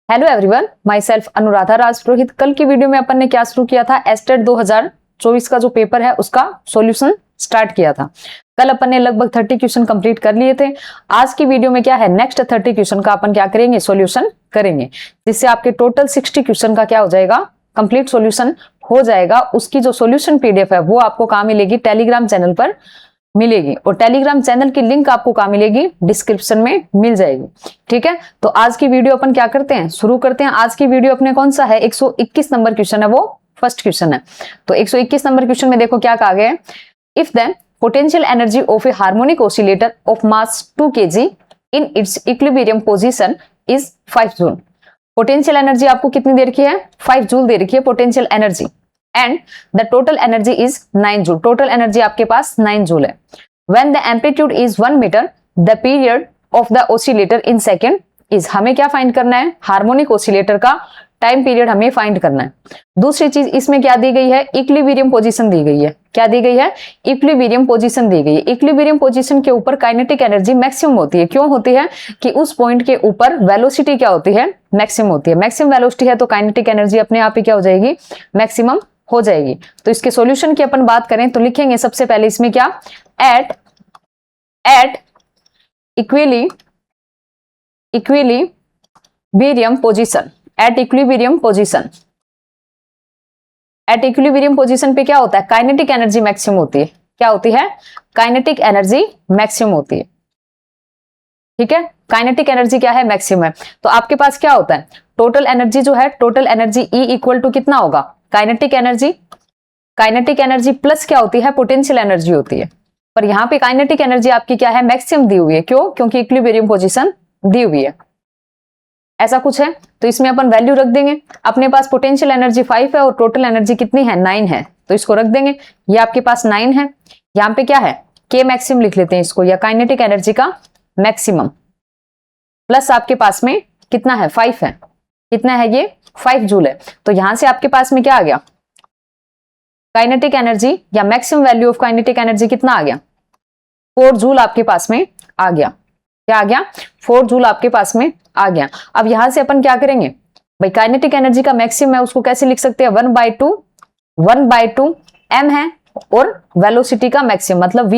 Hello everyone, my self Anuradha Rajpurohit. कल की video में अपन ने क्या शुरू किया था, एस्टेट 2024 का जो पेपर है उसका सॉल्यूशन स्टार्ट किया था। कल अपन ने लगभग 30 क्वेश्चन कंप्लीट कर लिए थे। आज की वीडियो में क्या है, नेक्स्ट 30 क्वेश्चन का अपन क्या करेंगे, सॉल्यूशन करेंगे, जिससे आपके टोटल 60 क्वेश्चन का क्या हो जाएगा, कंप्लीट सॉल्यूशन हो जाएगा। उसकी जो सॉल्यूशन पीडीएफ है वो आपको कहाँ मिलेगी, टेलीग्राम चैनल पर मिलेगी, और टेलीग्राम चैनल की लिंक आपको कहाँ मिलेगी, डिस्क्रिप्शन में मिल जाएगी। ठीक है, तो आज की वीडियो अपन क्या करते हैं, शुरू करते हैं। आज की वीडियो अपने कौन सा है, 121 नंबर क्वेश्चन है, वो फर्स्ट क्वेश्चन है। तो 121 नंबर क्वेश्चन में देखो क्या कहा गया है, if the potential energy of A harmonic oscillator of mass 2 kg in its equilibrium position is 5 joule. Potential energy आपको कितनी दे रखी है, 5 जूल दे रखी है potential energy, and the total energy is 9 joule. Total energy आपके पास 9 जूल है। When the amplitude is 1 metre, the period of the oscillator in second is. हमें क्या फाइंड करना है, हार्मोनिक ऑसिलेटर का टाइम पीरियड हमें फाइंड करना है। दूसरी चीज इसमें क्या दी गई है, इक्विलिब्रियम पोजीशन दी गई है। क्या दी गई है, इक्विलिब्रियम पोजीशन दी गई है। इक्विलिब्रियम पोजीशन के ऊपर काइनेटिक एनर्जी मैक्सिमम होती है। क्यों होती है कि उस पॉइंट के ऊपर वेलोसिटी क्या होती है, मैक्सिमम होती है। मैक्सिमम वेलोसिटी है तो काइनेटिक एनर्जी अपने आप ही क्या हो जाएगी, मैक्सिमम हो जाएगी। तो इसके सॉल्यूशन की अपन बात करें तो लिखेंगे सबसे पहले इसमें क्या, at equilibrium position, at equilibrium position. At equilibrium position पे क्या होता है, काइनेटिक एनर्जी मैक्सिमम होती है। क्या होती है, काइनेटिक एनर्जी मैक्सिमम होती है। ठीक है, काइनेटिक एनर्जी क्या है, मैक्सिमम है। तो आपके पास क्या होता है, टोटल एनर्जी जो है, total energy E equal to कितना होगा, kinetic energy. Kinetic energy plus क्या होती है, पोटेंशियल एनर्जी होती है। पर यहाँ पे काइनेटिक एनर्जी आपकी क्या है, मैक्सिमम दी हुई है। क्यों, क्योंकि इक्विलिब्रियम पोजीशन दी हुई है। ऐसा कुछ है तो इसमें अपन वैल्यू रख देंगे। अपने पास पोटेंशियल एनर्जी 5 है और टोटल एनर्जी कितनी है, 9 है, तो इसको रख देंगे। ये आपके पास 9 है, यहाँ पे क्या है, के मैक्सिमम लिख लेते हैं इसको, या काइनेटिक एनर्जी का मैक्सिमम, प्लस आपके पास में कितना है, 5 है। कितना है ये, 5 जूल है। तो यहां से आपके पास में क्या आ गया, काइनेटिक एनर्जी या maximum value of kinetic energy कितना आ गया, 4 जूल आपके पास में आ गया। क्या आ गया, 4 जूल आपके पास में आ गया। अब यहां से अपन क्या करेंगे भाई, काइनेटिक एनर्जी का मैक्सिमम है उसको कैसे लिख सकते हैं, 1/2 m है, और वेलोसिटी का मैक्सिमम मतलब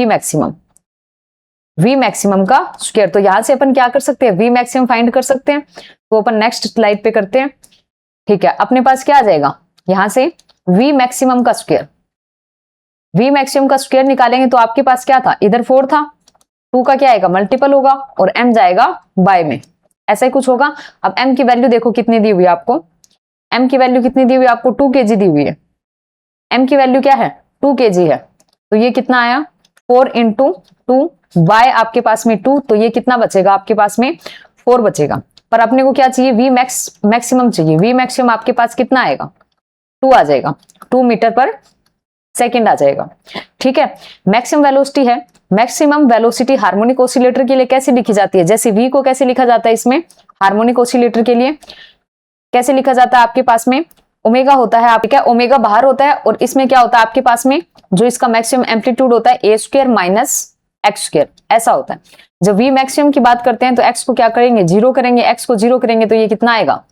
v मैक्सिमम का स्क्वायर। तो यहां से अपन क्या कर सकते हैं, v मैक्सिमम फाइंड कर सकते हैं। तो अपन नेक्स्ट स्लाइड पे करते हैं। ठीक है, अपने पास क्या आ जाएगा, यहां से v मैक्सिमम का स्क्वायर, v मैक्सिमम का स्क्वायर निकालेंगे तो आपके पास क्या था, इधर 4 था, 2 का क्या आएगा, मल्टीपल होगा, और m जाएगा बाय में, ऐसा ही कुछ होगा। अब m की वैल्यू देखो कितनी दी हुई है आपको, m की वैल्यू कितनी दी हुई है आपको, 2 kg दी हुई है। m की वैल्यू क्या है, 2 kg है, तो ये कितना आया, 4 × 2 बाय आपके पास में 2, तो ये कितना बचेगा आपके पास में, 4 बचेगा। पर अपने को क्या चाहिए, v मैक्सिमम चाहिए। v मैक्सिमम आपके पास कितना आएगा, 2 आ जाएगा, 2 मीटर पर सेकेंड आ जाएगा। ठीक है, मैक्सिमम वेलोसिटी है। मैक्सिमम वेलोसिटी हार्मोनिक ऑसिलेटर के लिए कैसे लिखी जाती है, जैसे v को कैसे लिखा जाता है, इसमें हार्मोनिक ऑसिलेटर के लिए कैसे लिखा जाता है, आपके पास में ओमेगा होता है। आप क्या, ओमेगा बाहर होता है, और इसमें क्या होता है आपके पास में, जो इसका मैक्सिमम एम्पलीट्यूड होता है a² - x², ऐसा होता है। जब v मैक्सिमम की बात करते हैं तो x को क्या करेंगे, 0 करेंगे, x को 0 करेंगे तो ये कितना आएगा,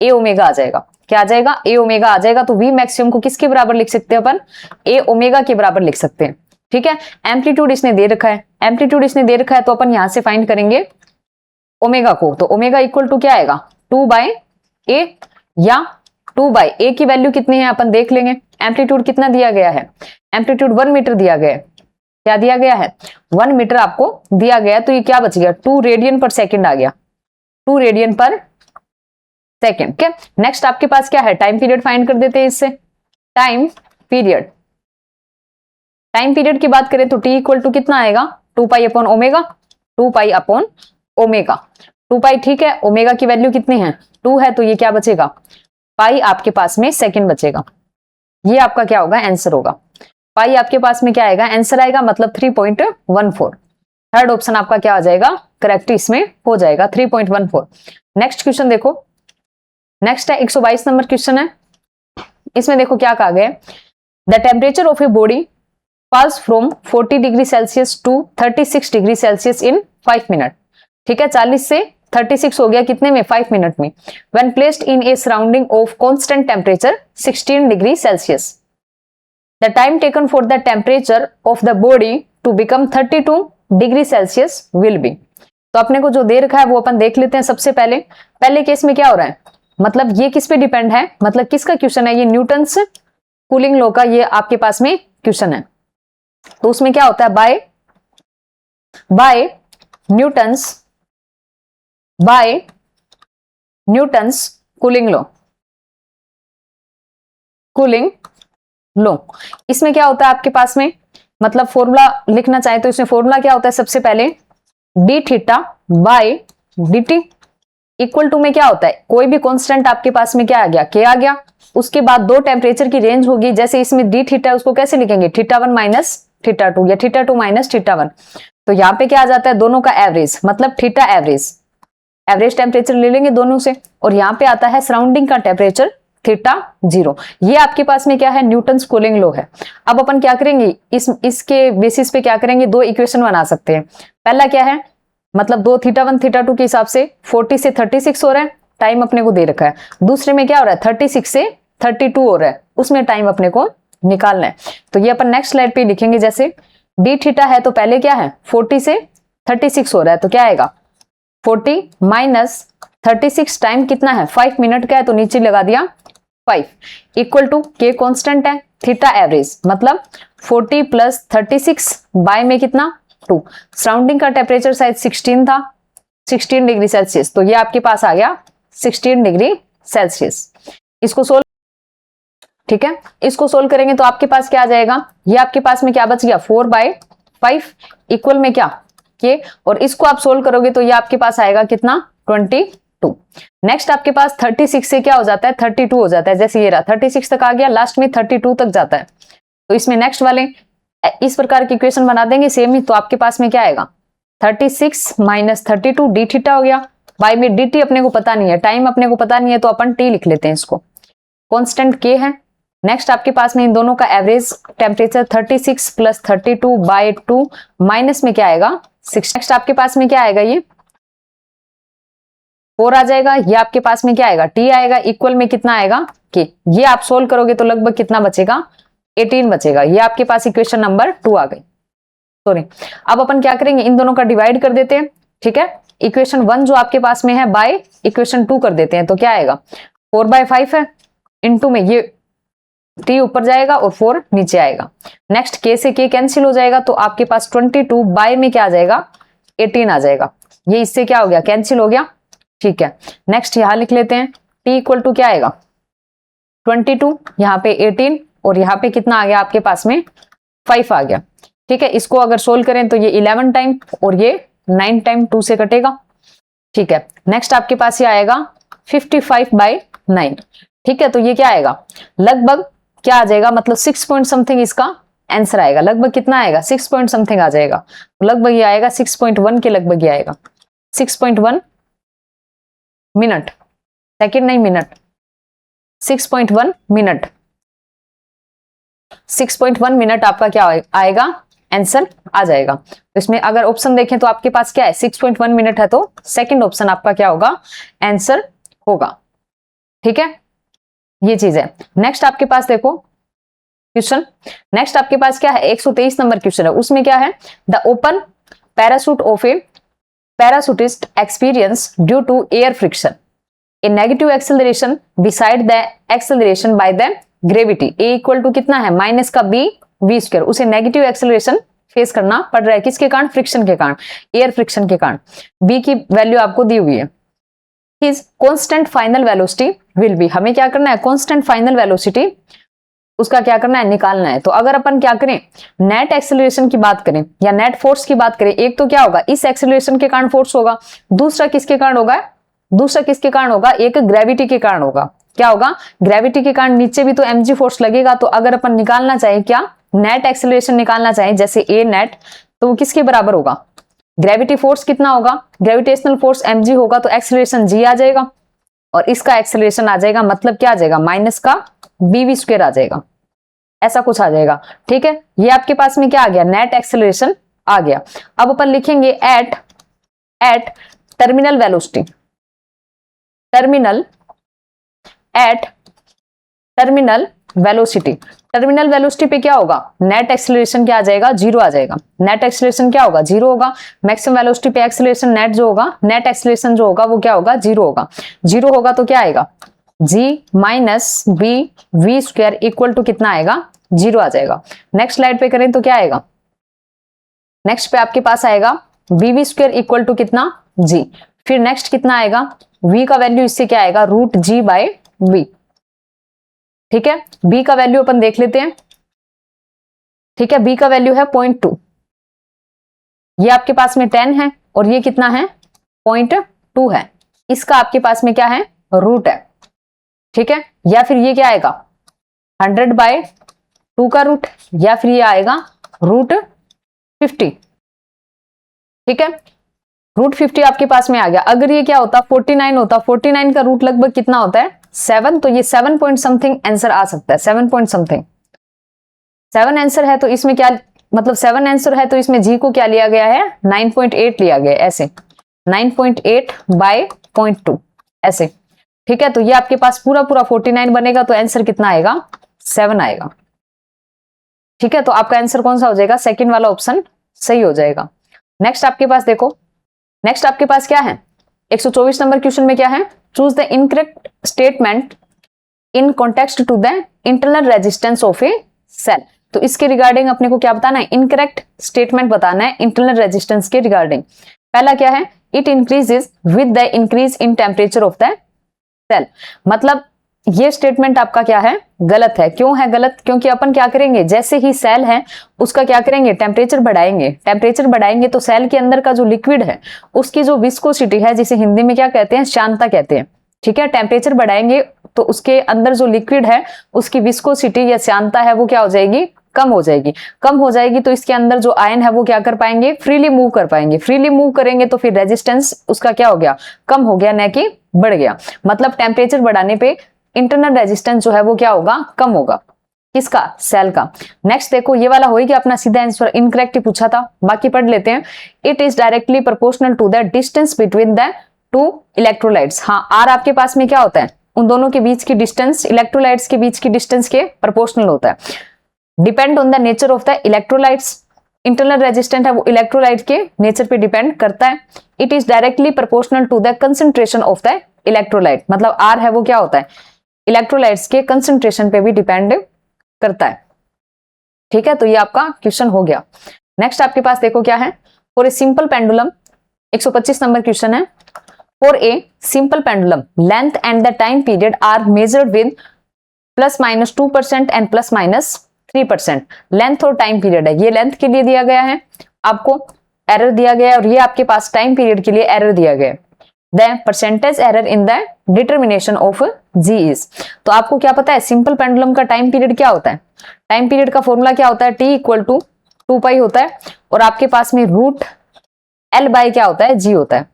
a ओमेगा आ जाएगा। क्या आ जाएगा, a ओमेगा आ जाएगा। तो v मैक्सिमम को किसके बराबर लिख सकते हैं अपन, a ओमेगा के बराबर लिख सकते हैं। ठीक है, एम्पलीट्यूड इसने दे रखा है, एम्पलीट्यूड इसने दे रखा है, तो अपन यहां से फाइंड करेंगे ओमेगा को। तो ओमेगा इक्वल टू क्या आएगा, 2/a, या 2/a की वैल्यू कितनी है अपन देख लेंगे। एम्पलीट्यूड कितना दिया गया है, एम्पलीट्यूड 1 मीटर दिया गया है। क्या दिया गया है, 1 मीटर आपको दिया गया है। तो ये क्या बच गया, 2 रेडियन पर सेकेंड आ गया, 2 रेडियन पर सेकेंड। क्या, नेक्स्ट आपके पास क्या है, टाइम पीरियड फाइंड कर देते हैं इससे। टाइम पीरियड की बात करें तो t इक्वल टू कितना आएगा, 2π/ओमेगा, 2π/ओमेगा, 2π। ठीक है, ओमेगा की वैल्यू कितनी है, 2 है, तो ये क्या बचेगा, पाई आपके पास में सेकंड बचेगा। ये आपका क्या होगा, आंसर होगा। पाई आपके पास में क्या आएगा, आंसर आएगा, मतलब 3.14। थर्ड ऑप्शन आपका क्या आ जाएगा, करेक्ट इसमें हो जाएगा, 3.14। नेक्स्ट क्वेश्चन देखो, नेक्स्ट है 122 नंबर क्वेश्चन है। इसमें देखो क्या कहा गया, the temperature of a body falls from 40 degree Celsius to 36 degree Celsius in 5 minute. ठीक है, 40 से 36 हो गया कितने में, 5 मिनट में। When placed in a surrounding of constant temperature 16 degree Celsius, the time taken for the temperature of the body to become 32 degree Celsius will be. तो अपने को जो दे रखा है वो अपन देख लेते हैं। सबसे पहले केस में क्या हो रहा है, मतलब ये किस पे डिपेंड है, मतलब किसका क्वेश्चन है, ये न्यूटन्स कूलिंग लॉ का ये आपके पास में क्वेश्चन है। तो उसमें क्या होता है, बाय न्यूटन्स कूलिंग लॉ। इसमें क्या होता है आपके पास में, मतलब फॉर्मूला लिखना चाहे तो इसमें फॉर्मूला क्या होता है, सबसे पहले d theta by d t equal to में क्या होता है, कोई भी कांस्टेंट आपके पास में क्या आ गया, के आ गया। उसके बाद दो टेम्परेचर की रेंज होगी, जैसे इसमें डी थीटा है उसको कैसे लिखेंगे, θ1 माइनस θ2 या θ2 माइनस θ1। तो यहाँ पे क्या आ जाता है, दोनों का एवरेज, मतलब थीटा एवरेज टेम्परेचर ले लेंगे दोनों से, और यहाँ पे आता है सराउंडिंग का टेम्परेचर θ0। ये आपके पास में क्या है, न्यूटन्स कूलिंग लॉ है। अब अपन क्या करेंगे, इसके बेसिस पे क्या करेंगे, दो इक्वेशन बना सकते हैं। पहला क्या है, मतलब दो θ1 θ2 के हिसाब से 40 से 36 हो रहा है, टाइम अपने को दे रखा है। दूसरे में क्या हो रहा है, 36 से 32 हो रहा है, उसमें टाइम अपने को निकालना है। तो ये अपन नेक्स्ट स्लाइड पे लिखेंगे, जैसे डी थीटा है तो पहले क्या है 40 से 36 हो रहा है, तो क्या आएगा 40 माइनस 36 टाइम कितना है 5 मिनट का है, तो नीचे लगा दिया 5 इक्वल टू के कांस्टेंट है, थीटा एवरेज मतलब 40 प्लस 36 बाय में कितना 2। सराउंडिंग का टेम्परेचर शायद 16 था, 16 डिग्री सेल्सियस, तो ये आपके पास आ गया 16 डिग्री सेल्सियस। इसको सोल्व, ठीक है, इसको सोल्व करेंगे तो आपके पास क्या आ जाएगा, ये आपके पास में क्या बच गया 4/5 इक्वल में क्या के, और इसको आप सोल्व करोगे तो ये आपके पास आएगा कितना 22। नेक्स्ट आपके पास 36 से क्या हो जाता है 32 हो जाता है, जैसे ये रहा 36 तक आ गया, लास्ट में 32 तक जाता है। तो इसमें नेक्स्ट वाले इस प्रकार की इक्वेशन बना देंगे सेम ही, तो आपके पास में क्या आएगा 36 माइनस 32 डी थीटा हो गया, बाय में डी टी अपने को पता नहीं है, टाइम अपने को पता नहीं है, तो अपन टी लिख लेते हैं, इसको कांस्टेंट के है। नेक्स्ट आपके पास में इन दोनों का एवरेज टेम्परेचर 36 प्लस 32/2 माइनस में क्या आएगा 6। नेक्स्ट आपके पास में क्या आएगा, ये 4 आ जाएगा, ये आपके पास में क्या आएगा टी आएगा, इक्वल में कितना आएगा के। ये आप सोल्व करोगे तो लगभग कितना बचेगा 18 बचेगा। ये आपके पास इक्वेशन नंबर 2 आ गई, सॉरी। अब अपन क्या करेंगे, इन दोनों का डिवाइड कर देते हैं, ठीक है। इक्वेशन 1 जो आपके पास में है बाय इक्वेशन 2 कर देते हैं, तो क्या आएगा 4/5 है, इनटू में ये टी ऊपर जाएगा और 4 नीचे आएगा। नेक्स्ट के से के कैंसिल हो जाएगा, तो आपके पास 22 बाय में क्या आ जाएगा 18 आ जाएगा। ये इससे क्या हो गया कैंसिल हो गया, ठीक है। नेक्स्ट यहां लिख लेते हैं, टी इक्वल टू क्या आएगा 22, यहाँ पे 18 और यहाँ पे कितना आ गया आपके पास में 5 आ गया, ठीक है। इसको अगर सोल्व करें तो ये 11 टाइम और ये 9 टाइम 2 से कटेगा, ठीक है। नेक्स्ट आपके पास ये आएगा 55/9, ठीक है। तो ये क्या आएगा लगभग क्या आ जाएगा, मतलब 6 पॉइंट समथिंग इसका आंसर आएगा। लगभग कितना आएगा 6 पॉइंट समथिंग आ जाएगा, तो लगभग ये आएगा 6.1 के लगभग ये आएगा 6.1 मिनट, सेकंड नहीं मिनट, 6.1 मिनट, 6.1 मिनट आपका क्या आएगा आंसर आ जाएगा। तो इसमें अगर ऑप्शन देखें तो आपके पास क्या है 6.1 मिनट है, तो सेकंड ऑप्शन आपका क्या होगा आंसर होगा, ठीक है। ये चीज है। नेक्स्ट आपके पास देखो क्वेश्चन, नेक्स्ट आपके पास क्या है 123 नंबर क्वेश्चन है। उसमें क्या है, the open parachute of a parachutist experience due to air friction a negative acceleration beside the acceleration by the gravity. A equal to कितना है माइनस का बी वी स्क्वायर, उसे नेगेटिव एक्सेलरेशन फेस करना पड़ रहा है, किसके कारण फ्रिक्शन के कारण, एयर फ्रिक्शन के कारण। बी की वैल्यू आपको दी हुई है, his constant final velocity will be. हमें क्या करना है कांस्टेंट फाइनल वेलोसिटी उसका क्या करना है निकालना है। तो अगर अपन क्या करें नेट एक्सेलरेशन की बात करें या नेट फोर्स की बात करें, एक तो क्या होगा इस एक्सेलरेशन के कारण फोर्स होगा, दूसरा किसके कारण होगा, दूसरा किसके कारण होगा, एक ग्रेविटी के कारण होगा। क्या होगा ग्रेविटी के कारण नीचे भी तो mg फोर्स लगेगा। तो अगर अपन निकालना चाहे क्या नेट एक्सेलरेशन निकालना चाहे जैसे ए नेट, तो वो किसके बराबर होगा, ग्रेविटी फोर्स कितना होगा, ग्रेविटेशनल फोर्स mg होगा, तो एक्सेलरेशन g आ जाएगा और इसका एक्सेलरेशन आ जाएगा, मतलब क्या आ जाएगा माइनस का bv स्क्वायर आ जाएगा, ऐसा कुछ आ जाएगा, ठीक है। ये आपके पास में क्या आ गया नेट एक्सेलरेशन आ गया। अब अपन लिखेंगे at terminal velocity, terminal at terminal velocity. Terminal velocity पे क्या होगा, नेट एक्सेलरेशन क्या आ जाएगा, जीरो आ जाएगा। नेट एक्सेलरेशन क्या होगा, जीरो होगा। मैक्सिमम वेलोसिटी पे एक्सेलरेशन नेट जो होगा, नेट एक्सेलरेशन जो होगा वो क्या होगा, जीरो होगा। जीरो होगा तो क्या आएगा, g minus b v square equal to कितना आएगा, जीरो आ जाएगा। नेक्स्ट स्लाइड पे करें तो क्या आएगा, नेक्स्ट पे आपके पास आएगा b v square equal to कितना, g। फिर नेक्स्ट कितना आएगा, v का वैल्यू इससे क्या आएगा, रूट जी बाय बी। ठीक है, b का वैल्यू अपन देख लेते हैं। ठीक है, b का वैल्यू है 0.2, ये आपके पास में 10 है और ये कितना है 0.2 है। इसका आपके पास में क्या है, रूट है। ठीक है, या फिर ये क्या आएगा 100/2 का रूट, या फिर ये आएगा रूट 50। ठीक है, रूट 50 आपके पास में आ गया। अगर ये क्या होता 49 होता, 49 का रूट लगभग कितना होता है 7, तो ये 7 पॉइंट समथिंग आंसर आ सकता है, 7 पॉइंट समथिंग। 7 आंसर है तो इसमें क्या मतलब 7 आंसर है तो इसमें जी को क्या लिया गया है, 9.8 लिया गया है, ऐसे 9.8/0.2 ऐसे। ठीक है, तो ये आपके पास पूरा 49 बनेगा तो आंसर कितना आएगा, 7 आएगा। ठीक है, तो आपका आंसर कौन सा हो जाएगा, सेकंड वाला ऑप्शन सही हो जाएगा। नेक्स्ट आपके पास देखो, नेक्स्ट आपके पास क्या है 124 नंबर क्वेश्चन में क्या है, choose the incorrect statement in context to the internal resistance of a cell. तो इसके रिगार्डिंग अपने को क्या बताना है, इनकरेक्ट स्टेटमेंट बताना है इंटरनल रेजिस्टेंस के रिगार्डिंग। पहला क्या है, it increases with the increase in temperature of the cell. मतलब ये स्टेटमेंट आपका क्या है, गलत है। क्यों है गलत, क्योंकि अपन क्या करेंगे, जैसे ही सेल है उसका क्या करेंगे, टेम्परेचर बढ़ाएंगे। टेम्परेचर बढ़ाएंगे तो सेल के अंदर का जो लिक्विड है उसकी जो विस्कोसिटी है, जिसे हिंदी में क्या कहते हैं, श्यानता कहते हैं। ठीक है, टेम्परेचर बढ़ाएंगे तो उसके अंदर जो लिक्विड है उसकी विस्कोसिटी या श्यानता है वो क्या हो जाएगी, कम हो जाएगी। कम हो जाएगी तो इसके अंदर जो आयन है वो क्या कर पाएंगे, फ्रीली मूव कर पाएंगे। फ्रीली मूव करेंगे तो फिर रेजिस्टेंस उसका क्या हो गया, कम हो गया, न कि बढ़ गया। मतलब टेम्परेचर बढ़ाने पे इंटरनल रेजिस्टेंस जो है वो क्या होगा, कम होगा। किसका, सेल का। नेक्स्ट देखो, ये वाला होएगा अपना सीधा आंसर, इनकरेक्ट ही पूछा था, बाकी पढ़ लेते हैं। It is directly proportional to the distance between the two electrolytes. हाँ, आर आपके पास में क्या होता है, उन दोनों के बीच की डिस्टेंस, इलेक्ट्रोलाइट्स के बीच की डिस्टेंस के प्रोपोर्शनल होता है। Depend on the nature of the electrolytes, internal resistant है वो इलेक्ट्रोलाइट के नेचर पे डिपेंड करता है। It is directly proportional to the concentration of the electrolyte. मतलब आर है वो क्या होता है, इलेक्ट्रोलाइट्स के कंसंट्रेशन पे भी डिपेंड करता है। ठीक है, तो ये आपका क्वेश्चन हो गया। नेक्स्ट आपके पास देखो क्या है, for a simple pendulum, 125 number question है। For a simple pendulum length and the time period are measured with +-2% and +-3%। Length और टाइम पीरियड है, ये लेंथ के लिए दिया गया है, आपको एरर दिया गया है, और ये आपके पास टाइम पीरियड के लिए एरर दिया गया है। The percentage error in the determination of g is. तो आपको क्या पता है, सिंपल पेंडुलम का टाइम पीरियड क्या होता है, टाइम पीरियड का फॉर्मूला क्या होता है, टी इक्वल टू 2π होता है, और आपके पास में रूट L बाय क्या होता है, जी होता है।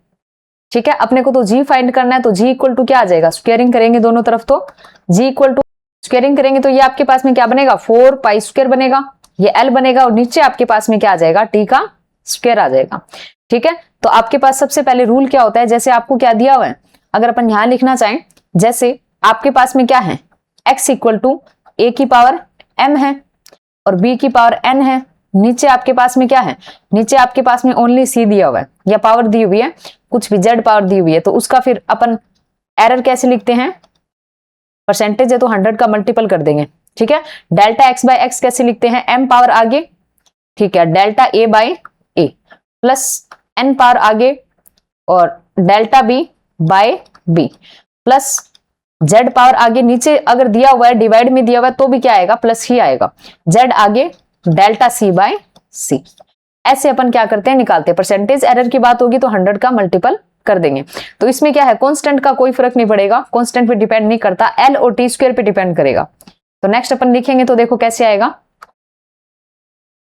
ठीक है, अपने को तो जी फाइंड करना है, तो जी इक्वल टू क्या आ जाएगा, स्क्वायरिंग करेंगे दोनों तरफ, तो जी इक्वल टू स्क्वायरिंग करेंगे तो ये आपके पास में क्या बनेगा, 4π² बनेगा, ये L बनेगा, और नीचे आपके पास में क्या आ जाएगा, टी का स्क्वायर आ जाएगा। ठीक है, तो आपके पास सबसे पहले रूल क्या होता है, जैसे आपको क्या दिया हुआ है, अगर अपन यहां लिखना चाहें, जैसे आपके पास में क्या है, x इक्वल टू a की पावर m है और b की पावर n है। नीचे आपके पास में क्या है, नीचे आपके पास में ओनली c दिया हुआ है या पावर दी हुई है, कुछ भी z पावर दी हुई है, तो उसका फिर अपन एरर कैसे लिखते हैं, परसेंटेज है तो 100 का मल्टीपल कर देंगे। ठीक है, डेल्टा x बाय x कैसे लिखते हैं, m पावर आगे, ठीक है, delta a by a plus n power आगे और delta b by b plus z power आगे, नीचे अगर दिया हुआ है डिवाइड में दिया हुआ है तो भी क्या आएगा, प्लस ही आएगा, z आगे डेल्टा c बाय c। ऐसे अपन क्या करते हैं, निकालते हैं। परसेंटेज एरर की बात होगी तो 100 का मल्टीपल कर देंगे। तो इसमें क्या है, कांस्टेंट का कोई फर्क नहीं पड़ेगा, कांस्टेंट पे डिपेंड नहीं करता, एल और टी स्क्वायर पे डिपेंड करेगा। तो नेक्स्ट अपन लिखेंगे तो देखो कैसे आएगा,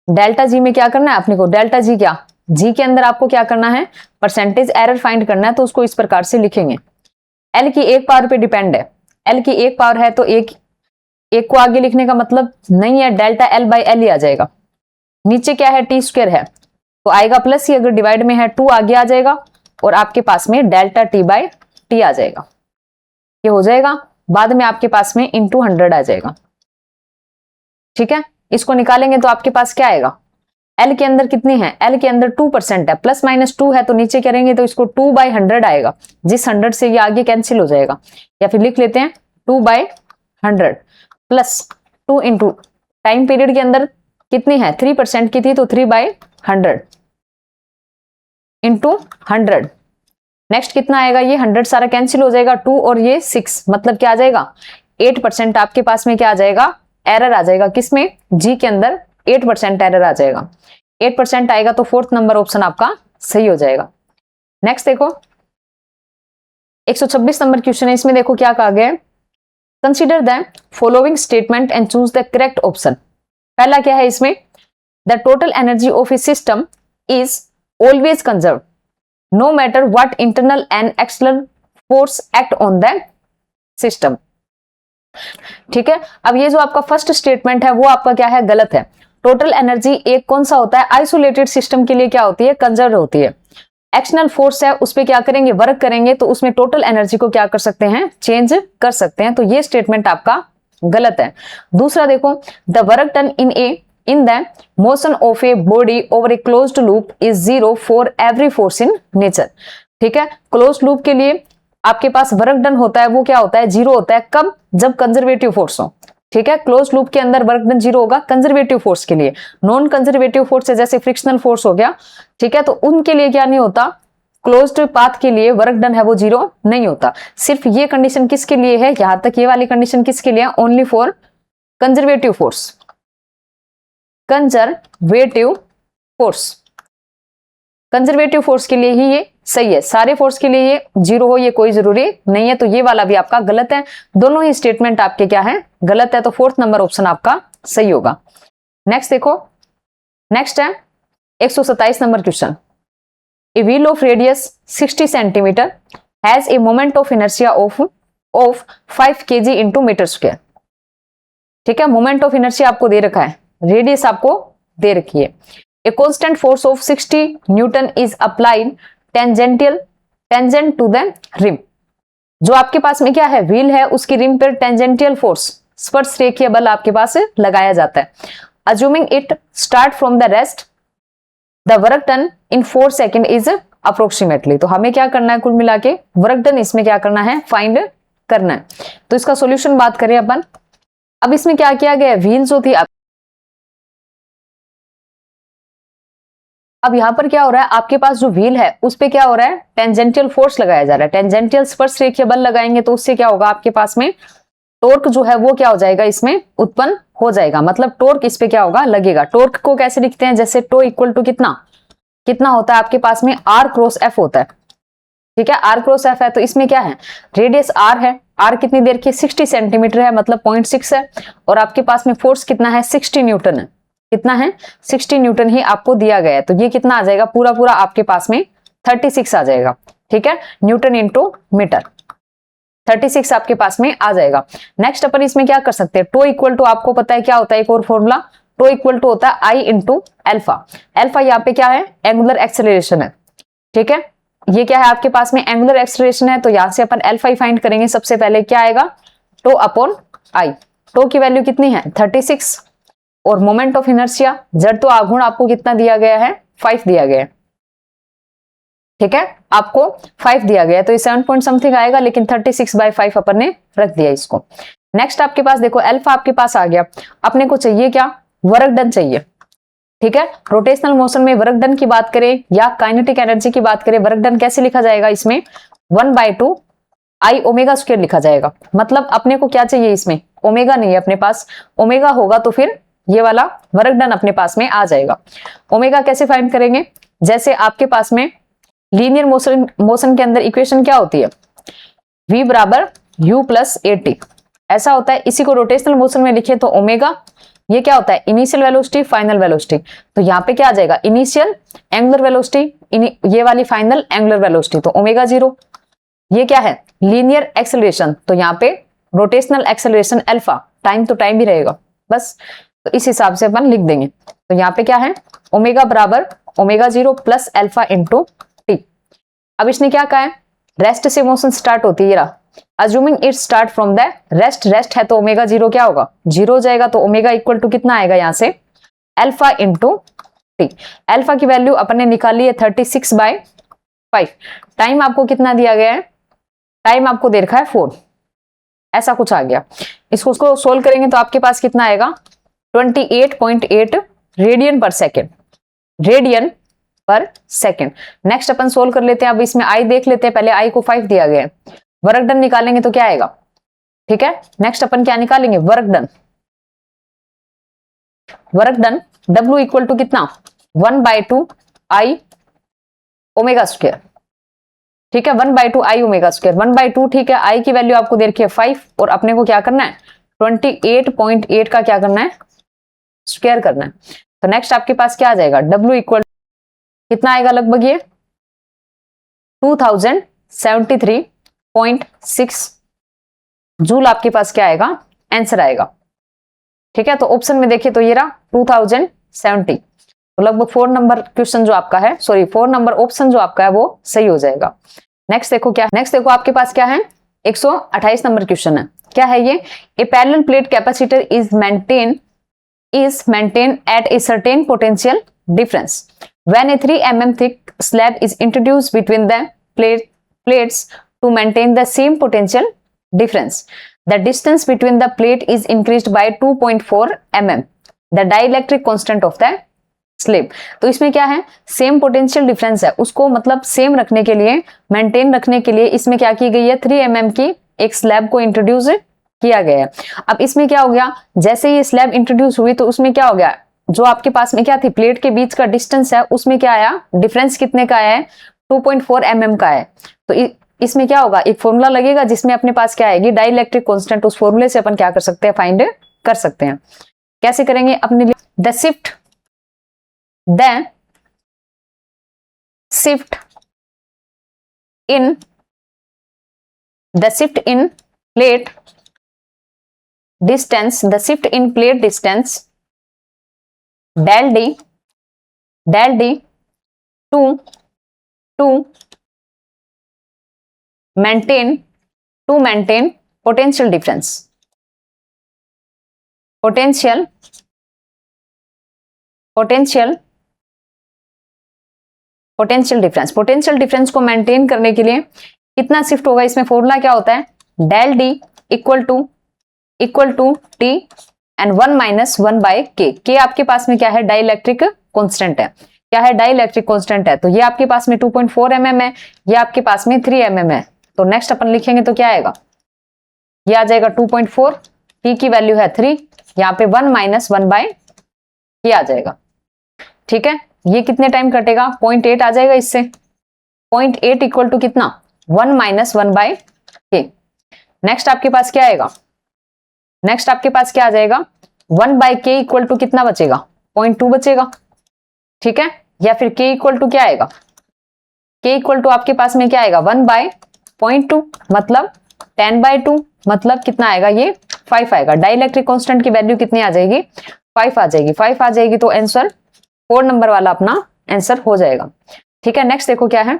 डेल्टा जी में क्या करना है अपने को, डेल्टा जी क्या, जी के अंदर आपको क्या करना है, परसेंटेज एरर फाइंड करना है, तो उसको इस प्रकार से लिखेंगे। एल की एक पावर पे डिपेंड है, एल की एक पावर है तो एक को आगे लिखने का मतलब नहीं है, डेल्टा एल बाय एल ही आ जाएगा। नीचे क्या है, टी स्क्वायर है तो आएगा प्लस ही, अगर डिवाइड में है 2 आगे आ जाएगा, और आपके पास में डेल्टा टी बाय टी आ जाएगा। ये हो जाएगा, बाद में आपके पास में इंटू 100 आ जाएगा। ठीक है, इसको निकालेंगे तो आपके पास क्या आएगा, एल के अंदर कितनी है, एल के अंदर 2% है, प्लस माइनस 2 है, तो नीचे करेंगे तो इसको 2/100 आएगा, जिस 100 से ये आगे कैंसिल हो जाएगा। या फिर लिख लेते हैं 2/100 प्लस 2 इंटू टाइम पीरियड के अंदर कितनी है, 3% की थी, तो 3/100 इंटू 100। नेक्स्ट कितना आएगा, ये 100 सारा कैंसिल हो जाएगा, 2 और ये 6, मतलब क्या आ जाएगा, 8% आपके पास में क्या आ जाएगा, एरर आ जाएगा। किसमें, जी के अंदर 8% एरर आ जाएगा। 8% आएगा तो 4th नंबर ऑप्शन आपका सही हो जाएगा। नेक्स्ट देखो 126 नंबर क्वेश्चन है, इसमें देखो क्या कहा गया है, consider the following statement and choose the correct option. पहला क्या है इसमें, the total energy of a system is always conserve no matter what internal and external force act on the system. ठीक है, अब ये जो आपका फर्स्ट स्टेटमेंट है वो आपका क्या है, गलत है। टोटल एनर्जी एक कौन सा होता है, आइसोलेटेड सिस्टम के लिए क्या होती है, कंजर्व होती है। एक्सटर्नल फोर्स है, उस पर क्या करेंगे, वर्क करेंगे, तो उसमें टोटल एनर्जी को क्या कर सकते हैं, चेंज कर सकते हैं। तो ये स्टेटमेंट आपका गलत है। दूसरा देखो, the work done in the motion of a body over a closed loop is 0 for every force in nature. ठीक है, क्लोज्ड लूप के लिए आपके पास वर्क डन होता है वो क्या होता है, 0 होता है। कब, जब कंजर्वेटिव फोर्स हो। ठीक है, क्लोज लूप के अंदर वर्क डन 0 होगा कंजर्वेटिव फोर्स के लिए। नॉन कंजर्वेटिव फोर्स है जैसे फ्रिक्शनल फोर्स हो गया, ठीक है, तो उनके लिए क्या नहीं होता, क्लोज्ड पाथ के लिए वर्क डन है वो 0 नहीं होता। सिर्फ ये कंडीशन किसके लिए है, यहां तक ये वाली कंडीशन किसके लिए, only for conservative force. Conservative force, conservative force के लिए ही ये सही है, सारे फोर्स के लिए ये 0 हो ये कोई जरूरी नहीं है। तो ये वाला भी आपका गलत है, दोनों ही स्टेटमेंट आपके क्या है, गलत है। तो 4th नंबर ऑप्शन आपका सही होगा। नेक्स्ट देखो, नेक्स्ट है 127 number question, a wheel of radius 60 centimetre has a moment of inertia of 5 kg into metre square. ठीक है, मोमेंट ऑफ इनर्शिया आपको दे रखा है, रेडियस आपको दे रखी है। A constant force of 60 Newton is applied tangent to the rim। जो आपके पास में क्या है, व्हील है, उसकी रिम पर टेंजेंटियल फोर्स, स्पर्श रेखीय बल आपके पास लगाया जाता है। Assuming it start from the rest, the work done in 4 seconds is approximately। तो हमें क्या करना है, कुल मिला के वर्क डन इसमें क्या करना है, फाइंड करना है। तो इसका सॉल्यूशन बात करें अपन। अब इसमें क्या किया गया, व्हील जो थी, अब यहां पर क्या हो रहा है, आपके पास जो व्हील है उस पे क्या हो रहा है, टेंजेंटियल फोर्स लगाया जा रहा है। टेंजेंटियल स्पर्श रेखीय बल लगाएंगे तो उससे क्या होगा, आपके पास में टॉर्क जो है वो क्या हो जाएगा, इसमें उत्पन्न हो जाएगा। मतलब टॉर्क इस पे क्या होगा, लगेगा। टॉर्क को कैसे लिखते हैं, जैसे टो इक्वल टू कितना होता है आपके पास में, R क्रॉस F होता है। ठीक है, R क्रॉस F है, तो इसमें क्या है, रेडियस R है, R कितनी देर की, 60 सेंटीमीटर है, मतलब 0.6 है, और आपके पास में फोर्स कितना है, 60 न्यूटन है। कितना है, 60 न्यूटन ही आपको दिया गया है। तो ये कितना आ जाएगा, पूरा आपके पास में 36 आ जाएगा। ठीक है, न्यूटन इंटू मीटर, 36 आपके पास में आ जाएगा। नेक्स्ट अपन इसमें क्या कर सकते हैं, टो इक्वल टू आपको पता है क्या होता है, एक और फॉर्मूला, टो इक्वल टू होता है आई इंटू एल्फा। एल्फा यहाँ पे क्या है, एंगुलर एक्सेलरेशन है। ठीक है, ये क्या है आपके पास में, एंगुलर एक्सेलरेशन है, तो यहां से अपन एल्फा ही फाइंड करेंगे। सबसे पहले क्या आएगा, टो अपॉन आई। टो की वैल्यू कितनी है, 36, और मोमेंट ऑफ इनर्शिया, जड़ तो आघूर्ण आपको कितना दिया गया है, 5 दिया गया है। ठीक है, आपको 5 दिया गया है, तो ये 7 पॉइंट समथिंग आएगा, लेकिन 36/5 अपन ने रख दिया इसको। नेक्स्ट आपके पास देखो, अल्फा आपके पास आ गया, अपने को चाहिए क्या, वर्क डन चाहिए। ठीक है, रोटेशनल मोशन में वर्क डन की बात करें या काइनेटिक एनर्जी की बात करें, वर्क डन कैसे लिखा जाएगा, इसमें 1/2 I ओमेगा स्क्वायर लिखा जाएगा। मतलब अपने को क्या चाहिए, इसमें ओमेगा नहीं है अपने पास, ओमेगा होगा तो फिर ये वाला वर्क डन अपने पास में आ जाएगा। ओमेगा कैसे फाइंड करेंगे, जैसे आपके पास में लीनियर मोशन के अंदर इक्वेशन क्या होती है, v बराबर u प्लस AT, ऐसा होता है। इसी को रोटेशनल मोशन में लिखे तो ओमेगा, ये क्या होता है, इनिशियल वेलोसिटी फाइनल वेलोसिटी। तो यहाँ पे क्या आ जाएगा, इनिशियल एंगुलर वेलोसिटी, ये वाली फाइनल एंगुलर वेलोसिटी, तो ओमेगा 0। ये क्या है, लीनियर एक्सेलरेशन, तो यहाँ पे रोटेशनल एक्सेलरेशन अल्फा, टाइम तो टाइम ही रहेगा बस, तो इस हिसाब से अपन लिख देंगे। तो यहाँ पे क्या है, ओमेगा बराबर omega 0 plus alpha into T. अब इसने क्या कहा है, रेस्ट से मोशन स्टार्ट होती है, assuming it start from the rest, rest है तो ओमेगा जीरो क्या होगा, जीरो हो जाएगा। तो ओमेगा इक्वल टू कितना आएगा यहाँ से, अल्फा इंटू टी। अल्फा की वैल्यू अपन ने निकाली है 36/5। टाइम आपको कितना दिया गया है, टाइम आपको दे रखा है 4, ऐसा कुछ आ गया। इसको सोल्व करेंगे तो आपके पास कितना आएगा, 28.8 रेडियन पर सेकेंड, रेडियन पर सेकेंड। नेक्स्ट अपन सोल्व कर लेते हैं। अब इसमें आई देख लेते हैं, पहले आई को 5 दिया गया है, वर्क डन निकालेंगे तो क्या आएगा, ठीक है। नेक्स्ट अपन क्या निकालेंगे, work done, work done W equal to कितना, 1/2 आई ओमेगा स्क्वायर, ठीक है, 1/2 आई ओमेगा स्क्वायर, 1/2, ठीक है। आई की वैल्यू आपको दे रखी है 5 और अपने को क्या करना है, 28.8 का क्या करना है, स्क्वायर करना है। तो नेक्स्ट आपके पास क्या आ जाएगा, W इक्वल कितना आएगा, लगभग ये 2073.6 जूल आपके पास क्या आएगा, आंसर आएगा, ठीक है। तो ऑप्शन में देखिए तो ये रहा 2070, तो लगभग 4 नंबर क्वेश्चन जो आपका है, सॉरी 4 नंबर ऑप्शन जो आपका है वो सही हो जाएगा। नेक्स्ट देखो क्या है, नेक्स्ट देखो आपके पास क्या है, 128 नंबर क्वेश्चन है। क्या है ये, a parallel plate capacitor is maintain at a certain potential difference when a 3 mm thick slab is introduced between the plates to maintain the same potential difference. The distance between the plate is increased by 2.4 mm. The dielectric constant of the slab. तो इसमें क्या है, same potential difference है, उसको मतलब same रखने के लिए, मेंटेन रखने के लिए इसमें क्या की गई है, 3 mm की एक स्लैब को इंट्रोड्यूस किया गया है। अब इसमें क्या हो गया, जैसे ये स्लैब इंट्रोड्यूस हुई तो उसमें क्या हो गया, जो आपके पास में क्या थी, प्लेट के बीच का डिस्टेंस है, उसमें क्या आया, डिफरेंस कितने का है, 2.4 mm का है। तो इसमें क्या होगा, एक फॉर्मूला लगेगा जिसमें अपने पास क्या आएगी, डाइलेक्ट्रिक कांस्टेंट। उस फॉर्मूले से अपन क्या कर सकते हैं, फाइंड कर सकते हैं। कैसे करेंगे, अपने लिए the shift in plate distance, the shift in plate distance del d to maintain potential difference, potential difference, potential difference को मेंटेन करने के लिए कितना शिफ्ट होगा, इसमें फॉर्मूला क्या होता है, del d equal to t and 1 minus 1/k। k आपके पास में क्या है, डाइलेक्ट्रिक कांस्टेंट है, क्या है, डाइलेक्ट्रिक कांस्टेंट है। तो ये आपके पास में 2.4 mm है, ये आपके पास में 3 mm है। तो नेक्स्ट अपन लिखेंगे तो क्या आएगा, ये आ जाएगा 2.4, t की वैल्यू है 3, यहाँ पे 1 माइनस 1/k आ जाएगा, ठीक है। ये कितने टाइम कटेगा, 0.8 आ जाएगा इससे, 0.8 इक्वल टू कितना, 1 माइनस 1/k। नेक्स्ट आपके पास क्या आएगा, नेक्स्ट आपके पास क्या आ जाएगा, 1/k इक्वल टू कितना बचेगा, 0.2 बचेगा, ठीक है। या फिर k इक्वल टू क्या आएगा, k इक्वल टू आपके पास में क्या आएगा, 1/0.2 मतलब 10/2 मतलब कितना आएगा, ये 5 आएगा। डाइलेक्ट्रिक कांस्टेंट की वैल्यू कितनी आ जाएगी, 5 आ जाएगी, 5 आ जाएगी। तो आंसर 4 नंबर वाला अपना आंसर हो जाएगा, ठीक है। नेक्स्ट देखो क्या है,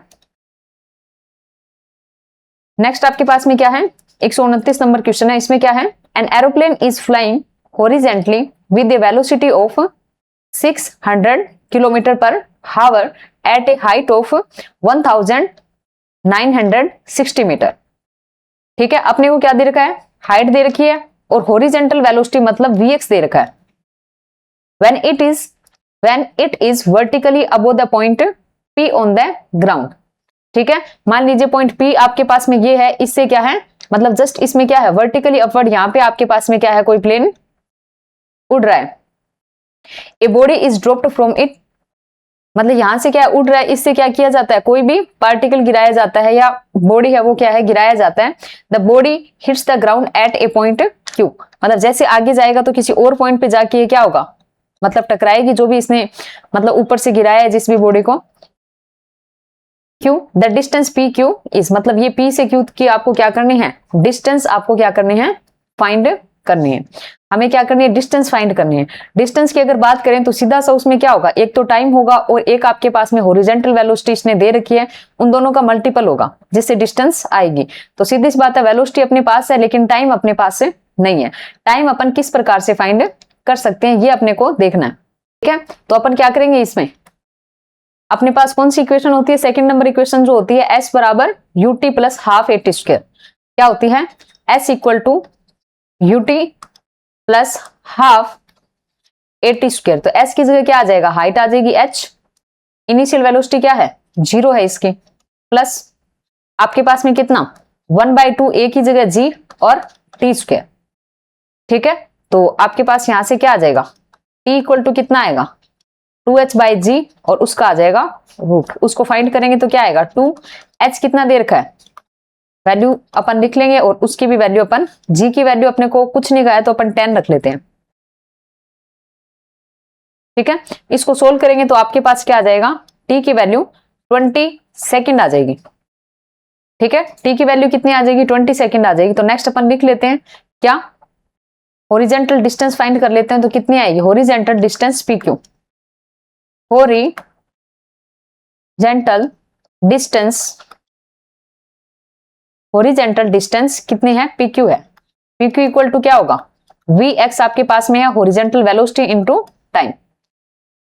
नेक्स्ट आपके पास में क्या है, 129 नंबर क्वेश्चन है। इसमें क्या है, an aeroplane is flying horizontally with a velocity of 600 km/h at a height of 1960 metre, ठीक है। अपने को क्या दे रखा है, हाइट दे रखी है और हॉरिजेंटल वेलोसिटी मतलब vx दे रखा है। when it is vertically above the point p on the ground, ठीक है। मान लीजिए पॉइंट P आपके पास में ये है, इससे क्या है, मतलब जस्ट इसमें क्या है, वर्टिकली अपवर्ड, यहाँ पे आपके पास में क्या है, कोई प्लेन उड़ रहा है। A body is dropped from it, मतलब यहां से क्या है, उड़ रहा है, इससे क्या किया जाता है, कोई भी पार्टिकल गिराया जाता है या बॉडी है वो क्या है, गिराया जाता है। The body hits the ground eight A point Q, मतलब जैसे आगे जाएगा तो किसी और पॉइंट पे जाके क्या होगा, मतलब टकराएगी, जो भी इसने मतलब ऊपर से गिराया है जिस भी बॉडी को। Q, the distance PQ is, मतलब ये P से Q की आपको क्या करनी है, डिस्टेंस आपको क्या करनी है, फाइंड करनी है। हमें क्या करनी है, डिस्टेंस फाइंड करनी है। डिस्टेंस की अगर बात करें तो सीधा सा उसमें क्या होगा, एक तो टाइम होगा और एक आपके पास में हॉरिजॉन्टल वेलोसिटी इसने दे रखी है, उन दोनों का मल्टीपल होगा जिससे डिस्टेंस आएगी। तो सीधी सी बात है, वेलोसिटी अपने पास है लेकिन टाइम अपने पास से नहीं है। टाइम अपन किस प्रकार से फाइंड कर सकते हैं ये अपने को देखना है, ठीक है। तो अपन क्या करेंगे, इसमें अपने पास कौन सी इक्वेशन होती है, सेकंड नंबर इक्वेशन जो होती है s बराबर ut plus half a t square, क्या होती है, s equal to ut plus half a t square. तो s की जगह क्या आ जाएगा, हाइट आ जाएगी h, इनिशियल वेलोसिटी क्या है, 0 है इसकी, प्लस आपके पास में कितना 1/2 a की जगह g और t स्क्वायर, ठीक है। तो आपके पास यहां से क्या आ जाएगा, t इक्वल टू कितना आएगा 2h/g और उसका आ जाएगा रूट, उसको फाइंड करेंगे तो क्या आएगा 2h कितना दे रखा है, वैल्यू अपन लिख लेंगे और उसकी भी वैल्यू अपन, g की वैल्यू अपने को कुछ नहीं गया तो अपन 10 रख लेते हैं, ठीक है। इसको सोल्व करेंगे तो आपके पास क्या आ जाएगा, t की वैल्यू 20 सेकेंड आ जाएगी, ठीक है। t की वैल्यू कितनी आ जाएगी, 20 सेकेंड आ जाएगी। तो नेक्स्ट अपन लिख लेते हैं क्या, हॉरिजॉन्टल डिस्टेंस फाइंड कर लेते हैं। तो कितनी आएगी, horizontal distance pq, horizontal distance कितनी है, pq है। pq इक्वल टू क्या होगा, vx आपके पास में है हॉरिजॉन्टल वेलोसिटी इनटू टाइम,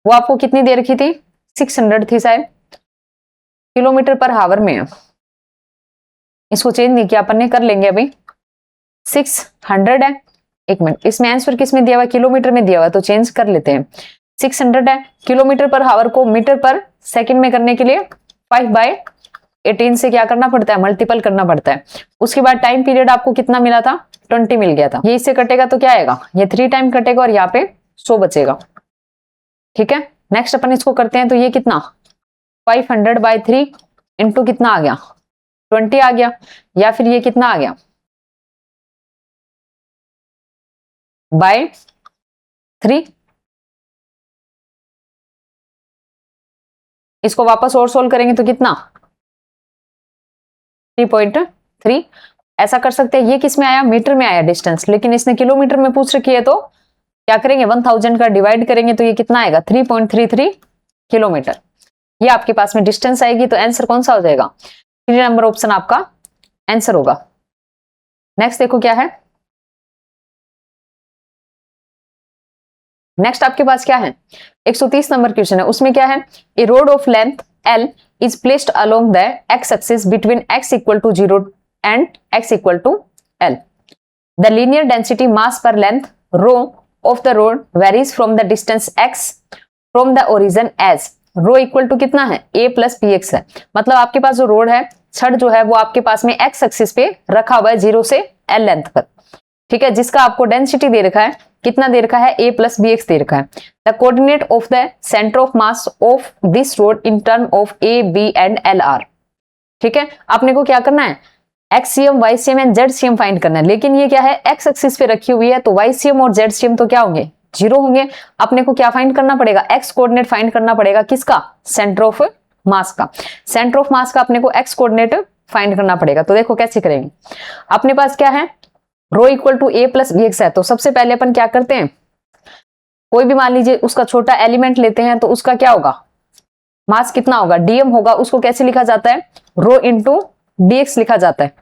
वो आपको कितनी दे रखी थी 600 थी शायद, किलोमीटर पर हावर में है। इसको चेंज नहीं किया अपन ने, कर लेंगे अभी, 600 है। एक मिनट, इसमें आंसर किस में दिया हुआ है, किलोमीटर में दिया हुआ है, तो चेंज कर लेते हैं। 600 है, किलोमीटर पर हावर को मीटर पर सेकंड में करने के लिए 5/18 से क्या करना पड़ता है, मल्टीपल करना पड़ता है। उसके बाद टाइम पीरियड आपको कितना मिला था, 20 मिल गया था। ये इससे कटेगा तो क्या आएगा, ये 3 टाइम कटेगा और यहाँ पे 100 बचेगा, ठीक है। नेक्स्ट अपन इसको करते हैं तो ये कितना 500/3 इंटू कितना आ गया 20 आ गया, या फिर ये कितना आ गया बाय 3। इसको वापस और सोल्व करेंगे तो कितना 3.3। ऐसा कर सकते हैं, ये किस में आया, मीटर में आया डिस्टेंस, लेकिन इसने किलोमीटर में पूछ रखी है तो क्या करेंगे 1000 का डिवाइड करेंगे तो ये कितना आएगा 3.33 किलोमीटर। ये आपके पास में डिस्टेंस आएगी। तो आंसर कौन सा हो जाएगा, 3 नंबर ऑप्शन आपका आंसर होगा। नेक्स्ट देखो क्या है, नेक्स्ट आपके पास क्या है 130 नंबर क्वेश्चन है। उसमें क्या है, a rod of length L is placed along the x axis between x equal to 0 and x equal to L. The linear density mass per length rho of the road varies from the distance x from the origin as rho equal to कितना है a plus px है। मतलब आपके पास जो road है, छड़ जो है वो आपके पास में x एक्सिस पे रखा हुआ है 0 से L लेंथ पर, ठीक है, जिसका आपको डेंसिटी दे रखा है, कितना दे रखा है a प्लस bx दे रखा है। The coordinate of the centre of mass of this rod in term of a b and l are, ठीक है। आपने को क्या करना है, XCM, YCM and ZCM find करना है, लेकिन ये क्या है x एक्सिस पे रखी हुई है, तो YCM और ZCM तो क्या होंगे 0 होंगे। अपने को क्या फाइंड करना पड़ेगा, x कोऑर्डिनेट फाइंड करना पड़ेगा, किसका, सेंटर ऑफ मास का। सेंटर ऑफ मास का अपने को x कोऑर्डिनेट फाइंड करना पड़ेगा। तो देखो कैसे करेंगे, अपने पास क्या है rho equal to a plus bx है। तो सबसे पहले अपन क्या करते हैं, कोई भी मान लीजिए उसका छोटा एलिमेंट लेते हैं, तो उसका क्या होगा, मास कितना होगा, dm होगा। उसको कैसे लिखा जाता है, रो इंटू dx लिखा जाता है।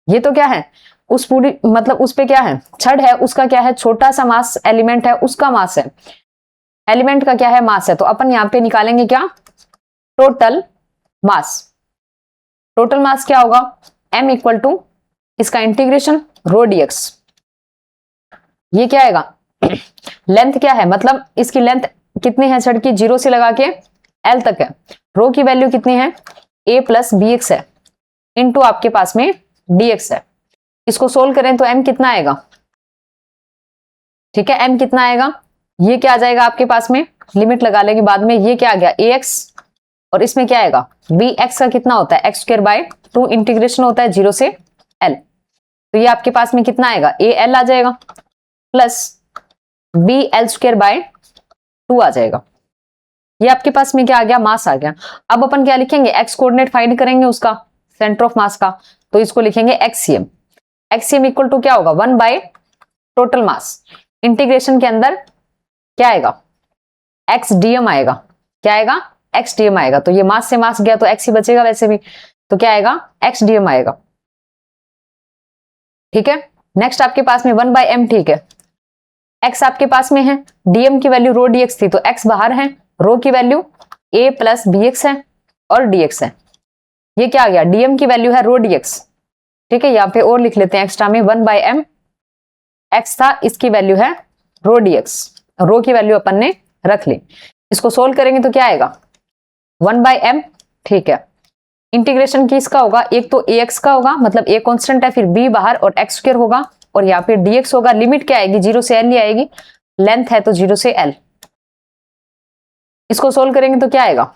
ये तो क्या है, उस पूरी मतलब उस पे क्या है, छड़ है, उसका क्या है, छोटा सा मास एलिमेंट है, उसका मास है, एलिमेंट का क्या है, मास है। तो अपन यहाँ पे निकालेंगे क्या, टोटल मास। टोटल मास क्या होगा, m इक्वल टू इसका इंटीग्रेशन रो dx। ये क्या आएगा, लेंथ क्या है, मतलब इसकी लेंथ कितनी है छड़ की, 0 से लगा के L तक है। रो की वैल्यू कितनी है, a प्लस bx है, इनटू आपके पास में dx है। इसको सोल्व करें तो m कितना आएगा, ठीक है, m कितना आएगा, ये क्या आ जाएगा आपके पास में, लिमिट लगा लेंगे बाद में। ये क्या आ गया ax, और इसमें क्या आएगा bx का कितना होता है x²/2 इंटीग्रेशन होता है 0 से L। तो ये आपके पास में कितना आएगा, al आ जाएगा प्लस bl²/2 आ जाएगा। ये आपके पास में क्या आ गया, मास आ गया। अब अपन क्या लिखेंगे, x कोऑर्डिनेट फाइंड करेंगे उसका, सेंटर ऑफ मास का। तो इसको लिखेंगे XCM। XCM इक्वल टू क्या होगा, 1 बाय टोटल मास। इंटीग्रेशन के अंदर क्या आएगा, एक्स डीएम आएगा। क्या आएगा, एक्स डीएम आएगा। तो ये मास से मास गया तो एक्स ही बचेगा वैसे भी, तो क्या आएगा, एक्स डीएम आएगा। ठीक है, नेक्स्ट आपके पास में 1/m, ठीक है, एक्स आपके पास में है, डीएम की वैल्यू रो डीएक्स थी तो एक्स बाहर है, रो की value a plus b x है और dx है। ये क्या आ गया, डीएम की वैल्यू है रो dx। ठीक है, यहाँ पे और लिख लेते हैं एक्स्ट्रा में 1/m, एक्स था, इसकी वैल्यू है रो dx, रो की वैल्यू अपन ने रख ली। इसको सोल्व करेंगे तो क्या आएगा, 1/m। ठीक है, इंटीग्रेशन किसका होगा, एक तो ax का होगा, मतलब a कांस्टेंट है, फिर b बाहर और x स्क्वायर होगा, और यहाँ पे dx होगा। लिमिट क्या आएगी, 0 से l ही आएगी, लेंथ है तो 0 से l। इसको सोल्व करेंगे तो क्या आएगा,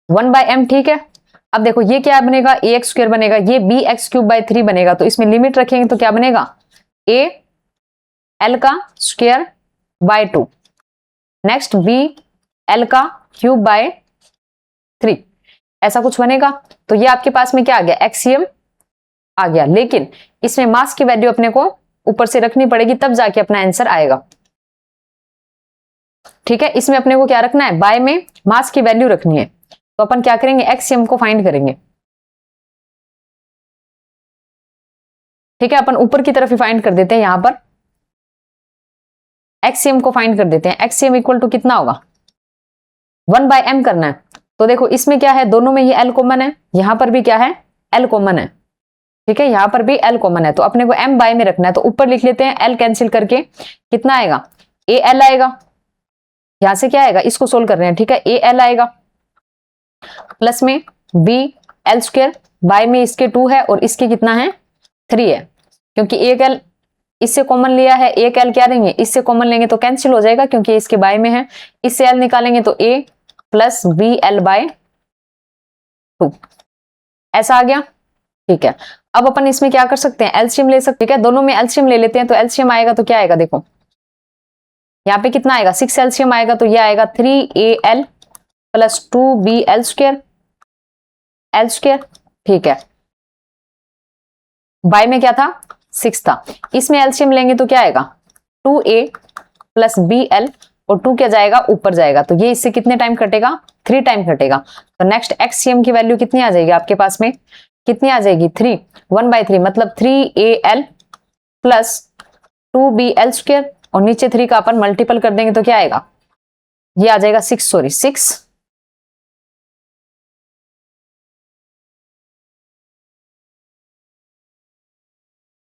1/m। ठीक है, अब देखो ये क्या बनेगा, ax स्क्वायर बनेगा, ये bx³/3 बनेगा, तो इसमें लिमिट रखेंगे तो क्या बनेगा, a l का square by 2, next b l का क्यूब/3, ऐसा कुछ बनेगा। तो ये आपके पास में क्या आ गया, एक्सियम आ गया, लेकिन इसमें मास की वैल्यू अपने को ऊपर से रखनी पड़ेगी, तब जाके अपना आंसर आएगा। ठीक है, इसमें अपने को क्या रखना है, बाय में मास की वैल्यू रखनी है, तो अपन क्या करेंगे, एक्सियम को फाइंड करेंगे। ठीक है, अपन ऊपर की तरफ ही फाइंड कर देते हैं, यहां पर एक्सियम को फाइंड कर देते हैं। एक्सियम इक्वल टू कितना होगा, 1/m करना है। तो देखो इसमें क्या है, दोनों में ही l कॉमन है, यहां पर भी क्या है, l कॉमन है। ठीक है, यहां पर भी l कॉमन है, तो अपने को m बाय में रखना है, तो ऊपर लिख लेते हैं, l कैंसिल करके कितना आएगा, al आएगा। यहां से क्या आएगा, इसको सोल्व कर रहे हैं। ठीक है, al आएगा, प्लस में b l स्क्वायर, बाय में इसके 2 है और इसके कितना है, 3 है, क्योंकि एक l इससे कॉमन लिया है, एक l क्या लेंगे, इससे कॉमन लेंगे तो कैंसिल हो जाएगा, क्योंकि इसके बाय में है। इससे l निकालेंगे तो a प्लस bl/2, ऐसा आ गया। ठीक है, अब अपन इसमें क्या कर सकते हैं, एलसीएम ले सकते हैं। ठीक है, दोनों में एलसीएम ले लेते हैं, तो एलसीएम आएगा तो क्या आएगा, देखो यहाँ पे कितना आएगा, 6 एलसीएम आएगा, तो ये आएगा 3al plus 2bl square, l square. ठीक है, बाय में क्या था, 6 था, इसमें एलसीएम लेंगे तो क्या आएगा, 2a प्लस bl, और 2 क्या जाएगा, ऊपर जाएगा, तो ये इससे कितने टाइम कटेगा, 3 टाइम कटेगा। तो नेक्स्ट एक्ससीएम की वैल्यू कितनी आ जाएगी आपके पास में, कितनी आ जाएगी, 3, 1/3, मतलब 3al प्लस 2bl स्क्वायर, और नीचे 3 का अपन मल्टीपल कर देंगे तो क्या आएगा, ये आ जाएगा 6,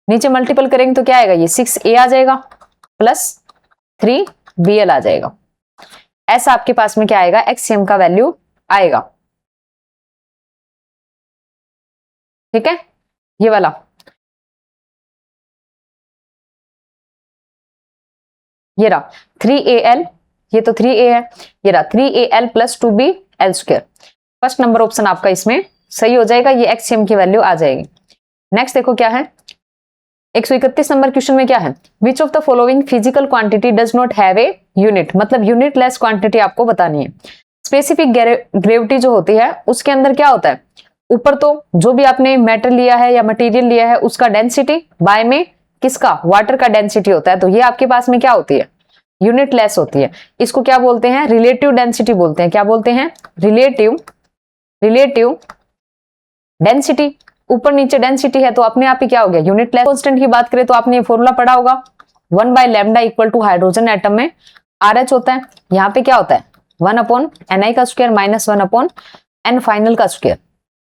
नीचे मल्टीपल करेंगे तो क्या आएगा, ये 6a आ जाएगा प्लस 3bl आ जाएगा। ऐसा आपके पास में क्या आएगा, एक्ससीएम का वैल्यू आएगा। ठीक है, ये वाला ये रहा 3al, ये तो 3a है, ये रहा 3al plus 2bl square. First number option आपका इसमें सही हो जाएगा, ये एक्ससीएम की वैल्यू आ जाएगी। नेक्स्ट देखो क्या है, 131 नंबर क्वेश्चन में क्या है, which of the following physical quantity does not have a unit, मतलब यूनिट लेस क्वांटिटी आपको बतानी है। स्पेसिफिक ग्रेविटी जो होती है उसके अंदर क्या होता है, ऊपर तो जो भी आपने मेटल लिया है या मटेरियल लिया है उसका डेंसिटी, बाय में किसका, वाटर का डेंसिटी होता है, तो ये आपके पास में क्या होती है, यूनिट लेस होती है। इसको क्या बोलते हैं, रिलेटिव डेंसिटी बोलते हैं। क्या बोलते हैं, रिलेटिव डेंसिटी। ऊपर नीचे डेंसिटी है तो अपने आप ही क्या हो गया, यूनिट लेस। कांस्टेंट की बात करें तो आपने ये फॉर्मूला पढ़ा होगा, 1/λ इक्वल टू हाइड्रोजन एटम में RH होता है, यहाँ पे क्या होता है 1/ni का स्क्वायर माइनस 1/n फाइनल का स्क्वायर।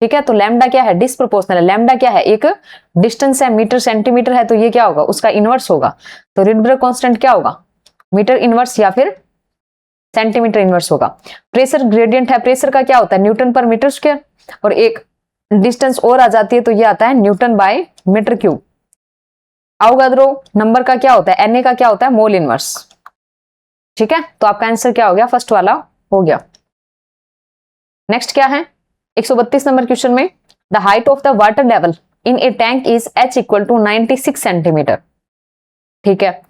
ठीक है, तो लैम्डा क्या है, डिस्प्रोपोर्शनल है। लैम्डा क्या है, एक डिस्टेंस है, मीटर सेंटीमीटर है, तो ये क्या होगा, उसका इनवर्स होगा। तो रिडबर्ग कांस्टेंट क्या होगा, मीटर इनवर्स या फिर सेंटीमीटर इनवर्स होगा। प्रेशर ग्रेडियंट है, प्रेशर का क्या होता है, न्यूटन पर मीटर स्क्वायर, और एक डिस्टेंस और आ जाती है तो ये आता है newton by metre cube. Avogadro number का क्या होता है, Na का क्या होता है, मोल इनवर्स। ठीक है, तो आपका आंसर क्या हो गया, फर्स्ट वाला हो गया। नेक्स्ट क्या है, 132 नंबर क्वेश्चन में, the height of the water level in a tank is h equal to 96 centimetre. ठीक है,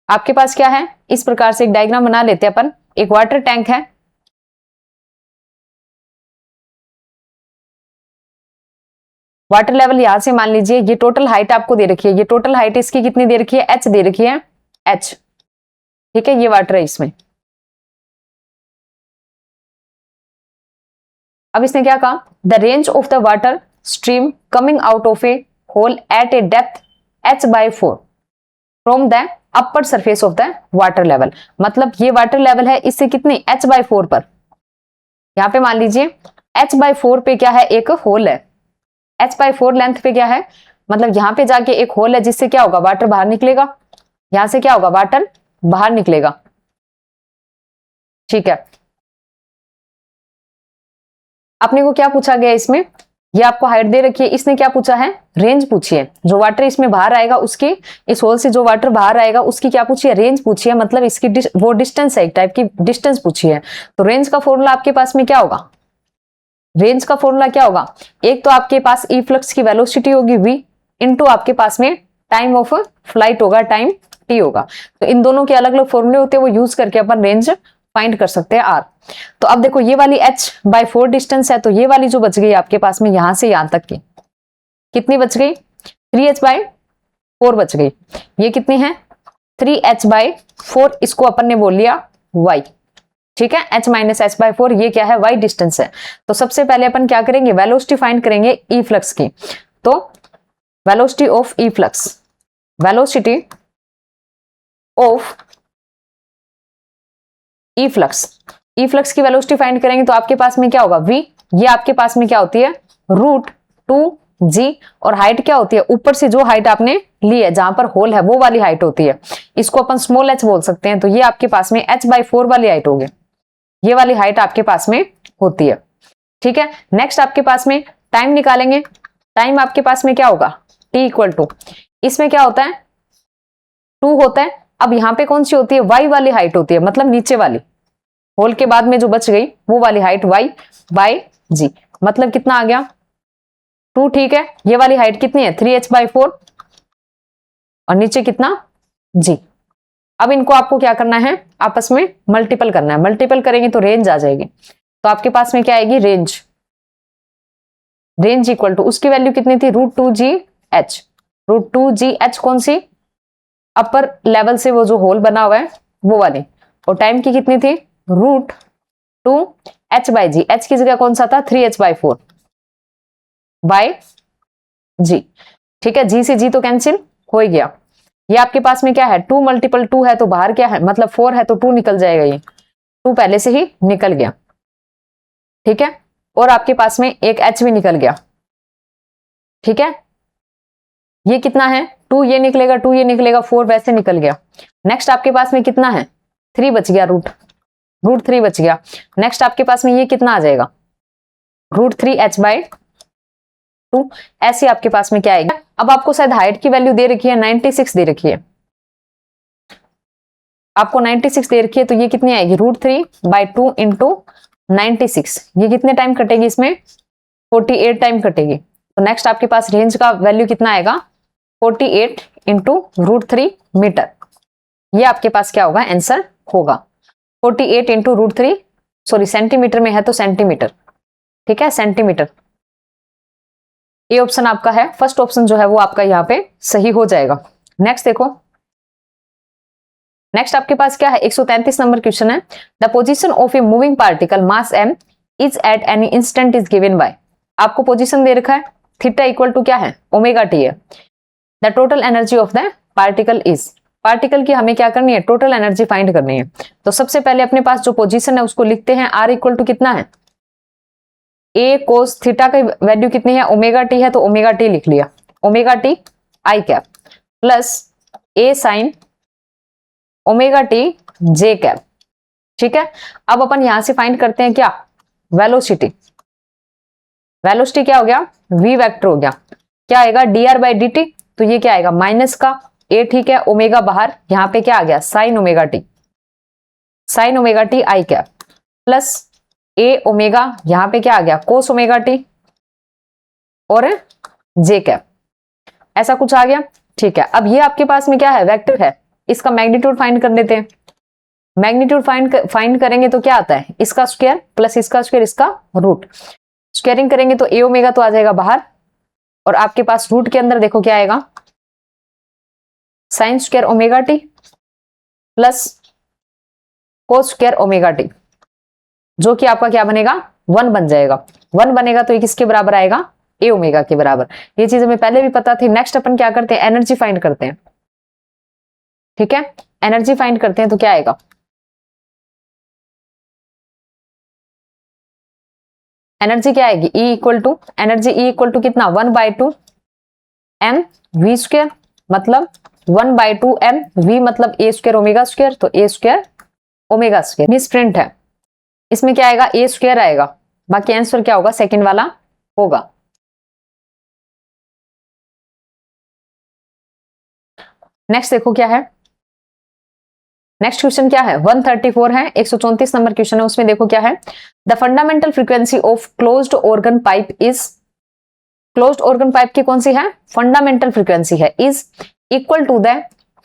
आपके पास क्या है, इस प्रकार से एक डायग्राम बना लेते हैं अपन। एक वाटर टैंक है, वाटर लेवल यहां से मान लीजिए, ये टोटल हाइट आपको दे रखी है, ये टोटल हाइट इसकी कितनी दे रखी है, h दे रखी है, h। ठीक है, ये वाटर है इसमें। अब इसने क्या कहा, the range of the water stream coming out of a hole at a depth h/4 from the upper surface of the water level. मतलब ये वाटर लेवल है इससे कितनी, h/4 पर। यहां पे मान लीजिए h/4 पे क्या है, एक होल है, h/4 लेंथ पे क्या है, मतलब यहां पे जाके एक होल है जिससे क्या होगा, वाटर बाहर निकलेगा। यहां से क्या होगा, वाटर बाहर निकलेगा। ठीक है, अपने को क्या पूछा गया इसमें, ये आपको हाइट दे रखी है, इसने क्या पूछा है, रेंज पूछी है। जो वाटर इसमें बाहर आएगा उसकी, इस होल से जो वाटर बाहर आएगा उसकी क्या पूछी है, रेंज पूछी है। मतलब इसकी वो डिस्टेंस है, एक टाइप की डिस्टेंस पूछी है। तो रेंज का फॉर्मूला आपके पास में क्या होगा, रेंज का फॉर्मूला क्या होगा, एक तो आपके पास ई फ्लक्स की वेलोसिटी होगी v इनटू आपके पास में टाइम ऑफ फ्लाइट होगा, टाइम t होगा। तो इन दोनों के अलग अलग फॉर्मूले होते हैं, वो यूज करके अपन रेंज फाइंड कर सकते हैं r। तो अब देखो ये वाली h/4 डिस्टेंस है, तो ये वाली जो बच गई आपके पास में यहां से यहां तक की कितनी बच गई, 3h/4 बच गई। ये कितनी है, 3h/4, इसको अपन ने बोल लिया y। ठीक है, h - h/4 ये क्या है, y डिस्टेंस है। तो सबसे पहले अपन क्या करेंगे, वेलोसिटी फाइंड करेंगे ई फ्लक्स की। तो velocity of E flux, velocity of E flux, E flux की वेलोसिटी फाइंड करेंगे तो आपके पास में क्या होगा, v। ये आपके पास में क्या होती है, √2g, और हाइट क्या होती है, ऊपर से जो हाइट आपने ली है जहां पर होल है वो वाली हाइट होती है, इसको अपन स्मॉल h बोल सकते हैं। तो ये आपके पास में h/4 वाली हाइट होगी, ये वाली हाइट आपके पास में होती है। ठीक है, नेक्स्ट आपके पास में टाइम निकालेंगे। टाइम आपके पास में क्या होगा, t = इसमें क्या होता है, 2 होता है। अब यहां पे कौन सी होती है, y वाली हाइट होती है, मतलब नीचे वाली होल के बाद में जो बच गई वो वाली हाइट y/g, मतलब कितना आ गया, 2। ठीक है, ये वाली हाइट कितनी है, 3h/4, और नीचे कितना, g। अब इनको आपको क्या करना है, आपस में मल्टीपल करना है। मल्टीपल करेंगे तो रेंज आ जाएगी। तो आपके पास में क्या आएगी, रेंज। रेंज इक्वल टू उसकी वैल्यू कितनी थी, √2gh। √2gh कौन सी, अपर लेवल से वो जो होल बना हुआ है वो वाली, और टाइम की कितनी थी, √2h/g। h की जगह कौन सा था, 3h/4 बाय g। ठीक है, g से g तो कैंसिल हो ही गया। ये आपके पास में क्या है, 2 × 2 है तो बाहर क्या है, मतलब 4 है तो 2 निकल जाएगा, ये 2 पहले से ही निकल गया। ठीक है, और आपके पास में एक h भी निकल गया। ठीक है, ये कितना है, 2 ये निकलेगा, 2 ये निकलेगा, 4 वैसे निकल गया। नेक्स्ट आपके पास में कितना है, 3 बच गया, √3 बच गया। नेक्स्ट आपके पास में ये कितना आ जाएगा, √3h/2। ऐसे आपके पास में क्या आएगा। अब आपको शायद हाइट की वैल्यू दे रखी है, 96 दे रखी है, आपको 96 दे रखी है, तो ये कितनी आएगी, √3/2 × 96। ये कितने टाइम कटेगी इसमें, 48 टाइम कटेगी। तो नेक्स्ट आपके पास रेंज का वैल्यू कितना आएगा, 48 × √3 मीटर। ये आपके पास क्या होगा, आंसर होगा 48 × √3, सॉरी सेंटीमीटर में है तो सेंटीमीटर। ठीक है, सेंटीमीटर। ये ऑप्शन आपका है, फर्स्ट ऑप्शन जो है वो आपका यहाँ पे सही हो जाएगा। नेक्स्ट देखो, नेक्स्ट आपके पास क्या है, 133 नंबर क्वेश्चन है। The position of a moving particle mass m is at any instant is given by. आपको पोजीशन दे रखा है, थीटा इक्वल टू क्या है, ω/t है। The total energy of the particle is, particle की हमें क्या करनी है, टोटल एनर्जी फाइंड करनी है। तो सबसे पहले अपने पास जो पोजीशन है उसको लिखते हैं, r = कितना है, a cos थीटा की वैल्यू कितनी है, ω/t है, तो ω/t लिख लिया, ω/t i cap plus a sin ω/t j cap. ठीक है, अब अपन यहां से फाइंड करते हैं क्या, वेलोसिटी। वेलोसिटी क्या हो गया, v वेक्टर हो गया, क्या आएगा, dr/dt। तो ये क्या आएगा, माइनस का a, ठीक है, ओमेगा बाहर, यहां पे क्या आ गया, sin ω/t, sin ω/t i cap plus a omega, यहां पे क्या आ गया, cos ω/t और j कैप, ऐसा कुछ आ गया। ठीक है, अब ये आपके पास में क्या है, वेक्टर है, इसका मैग्नीट्यूड फाइंड कर लेते हैं। मैग्नीट्यूड फाइंड करेंगे तो क्या आता है, इसका स्क्वायर प्लस इसका स्क्वायर, इसका रूट। स्क्वायरिंग करेंगे तो a ओमेगा तो आ जाएगा बाहर, और आपके पास रूट के अंदर देखो क्या आएगा, sin² ω/t plus cos square omega T, जो कि आपका क्या बनेगा 1 बन जाएगा। 1 बनेगा तो ये किसके बराबर आएगा, ए ओमेगा के बराबर। ये चीज हमें पहले भी पता थी। नेक्स्ट अपन क्या करते हैं, एनर्जी फाइंड करते हैं। ठीक है, एनर्जी फाइंड करते हैं तो क्या आएगा, एनर्जी क्या आएगी, एनर्जी ई इक्वल टू कितना 1/2 एम वी स्क्वायर, मतलब 1/2 एम वी मतलब ए स्क्वायर ओमेगा स्क्वायर, तो a square omega square. Misprint है, इसमें क्या आएगा ए स्क्वायर आएगा, बाकी आंसर क्या होगा सेकंड वाला होगा। नेक्स्ट देखो क्या है, नेक्स्ट क्वेश्चन क्या है 134 है, 134 नंबर क्वेश्चन है। उसमें देखो क्या है, the fundamental frequency of closed organ pipe is, closed organ pipe की कौन सी है, फंडामेंटल फ्रीक्वेंसी है, is equal to the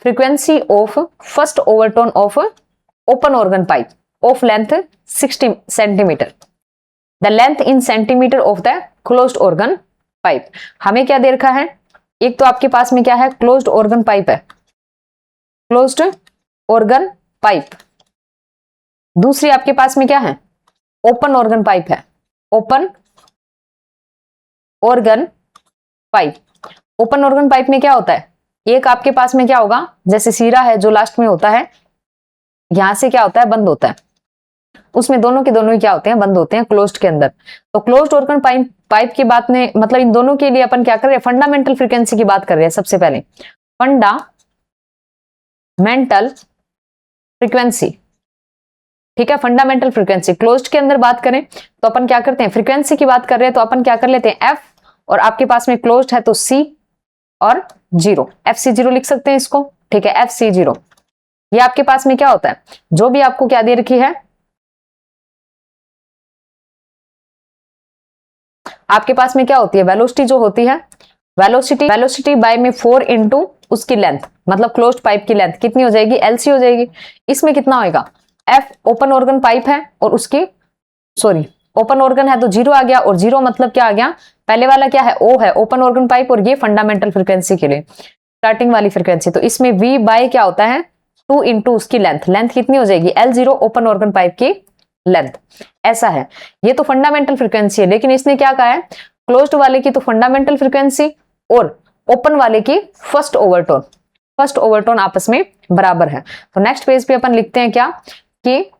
frequency of first overtone of open organ pipe of length 60 centimetre, the length in centimetre of the closed organ pipe. हमें क्या दे रखा है, एक तो आपके पास में क्या है क्लोज्ड ऑर्गन पाइप है, क्लोज्ड ऑर्गन पाइप, दूसरी आपके पास में क्या है ओपन ऑर्गन पाइप है, open organ pipe. Open organ pipe में क्या होता है, एक आपके पास में क्या होगा, जैसे सीरा है जो लास्ट में होता है, यहां से क्या होता है बंद होता है, उसमें दोनों के दोनों ही क्या होते हैं बंद होते हैं क्लोज्ड के अंदर। तो क्लोज्ड ऑर्गन पाइप की बात में मतलब इन दोनों के लिए अपन क्या कर रहे हैं, फंडामेंटल फ्रीक्वेंसी की बात कर रहे हैं। सबसे पहले फंडामेंटल फ्रीक्वेंसी, ठीक है, फंडामेंटल फ्रीक्वेंसी क्लोज्ड के अंदर बात करें तो अपन क्या करते हैं, फ्रीक्वेंसी की बात कर रहे हैं तो अपन क्या कर लेते हैं एफ, और आपके पास में क्लोज्ड है तो सी और 0, FC0 लिख सकते हैं इसको। ठीक है, FC0 ये आपके पास में क्या होता है, जो भी आपको क्या दे रखी है, आपके पास में क्या होती है वेलोसिटी जो होती है, वेलोसिटी बाय में 4 इंटू उसकी लेंथ, मतलब क्लोज्ड पाइप की लेंथ कितनी हो जाएगी, LC हो जाएगी। इसमें कितना होएगा, F ओपन ऑर्गन पाइप है और उसकी ओपन ऑर्गन है तो 0 आ गया, और 0 मतलब क्या आ गया, पहले वाला क्या है O है ओपन ऑर्गन पाइप, और ये फंडामेंटल फ्रीक्वेंसी के लिए स्टार्टिंग वाली फ्रीक्वेंसी। तो इसमें V बाय क्या होता है 2 इंटू उसकी लेंथ, लेंथ कितनी हो जाएगी L0 ओपन ऑर्गन पाइप की लेंथ, ऐसा है। ये तो फंडामेंटल फ्रीक्वेंसी है, लेकिन इसने क्या कहा है, क्लोज्ड वाले की तो फंडामेंटल फ्रीक्वेंसी और ओपन वाले की फर्स्ट ओवरटोन आपस में बराबर है। तो नेक्स्ट पेज पे अपन लिखते हैं क्या कि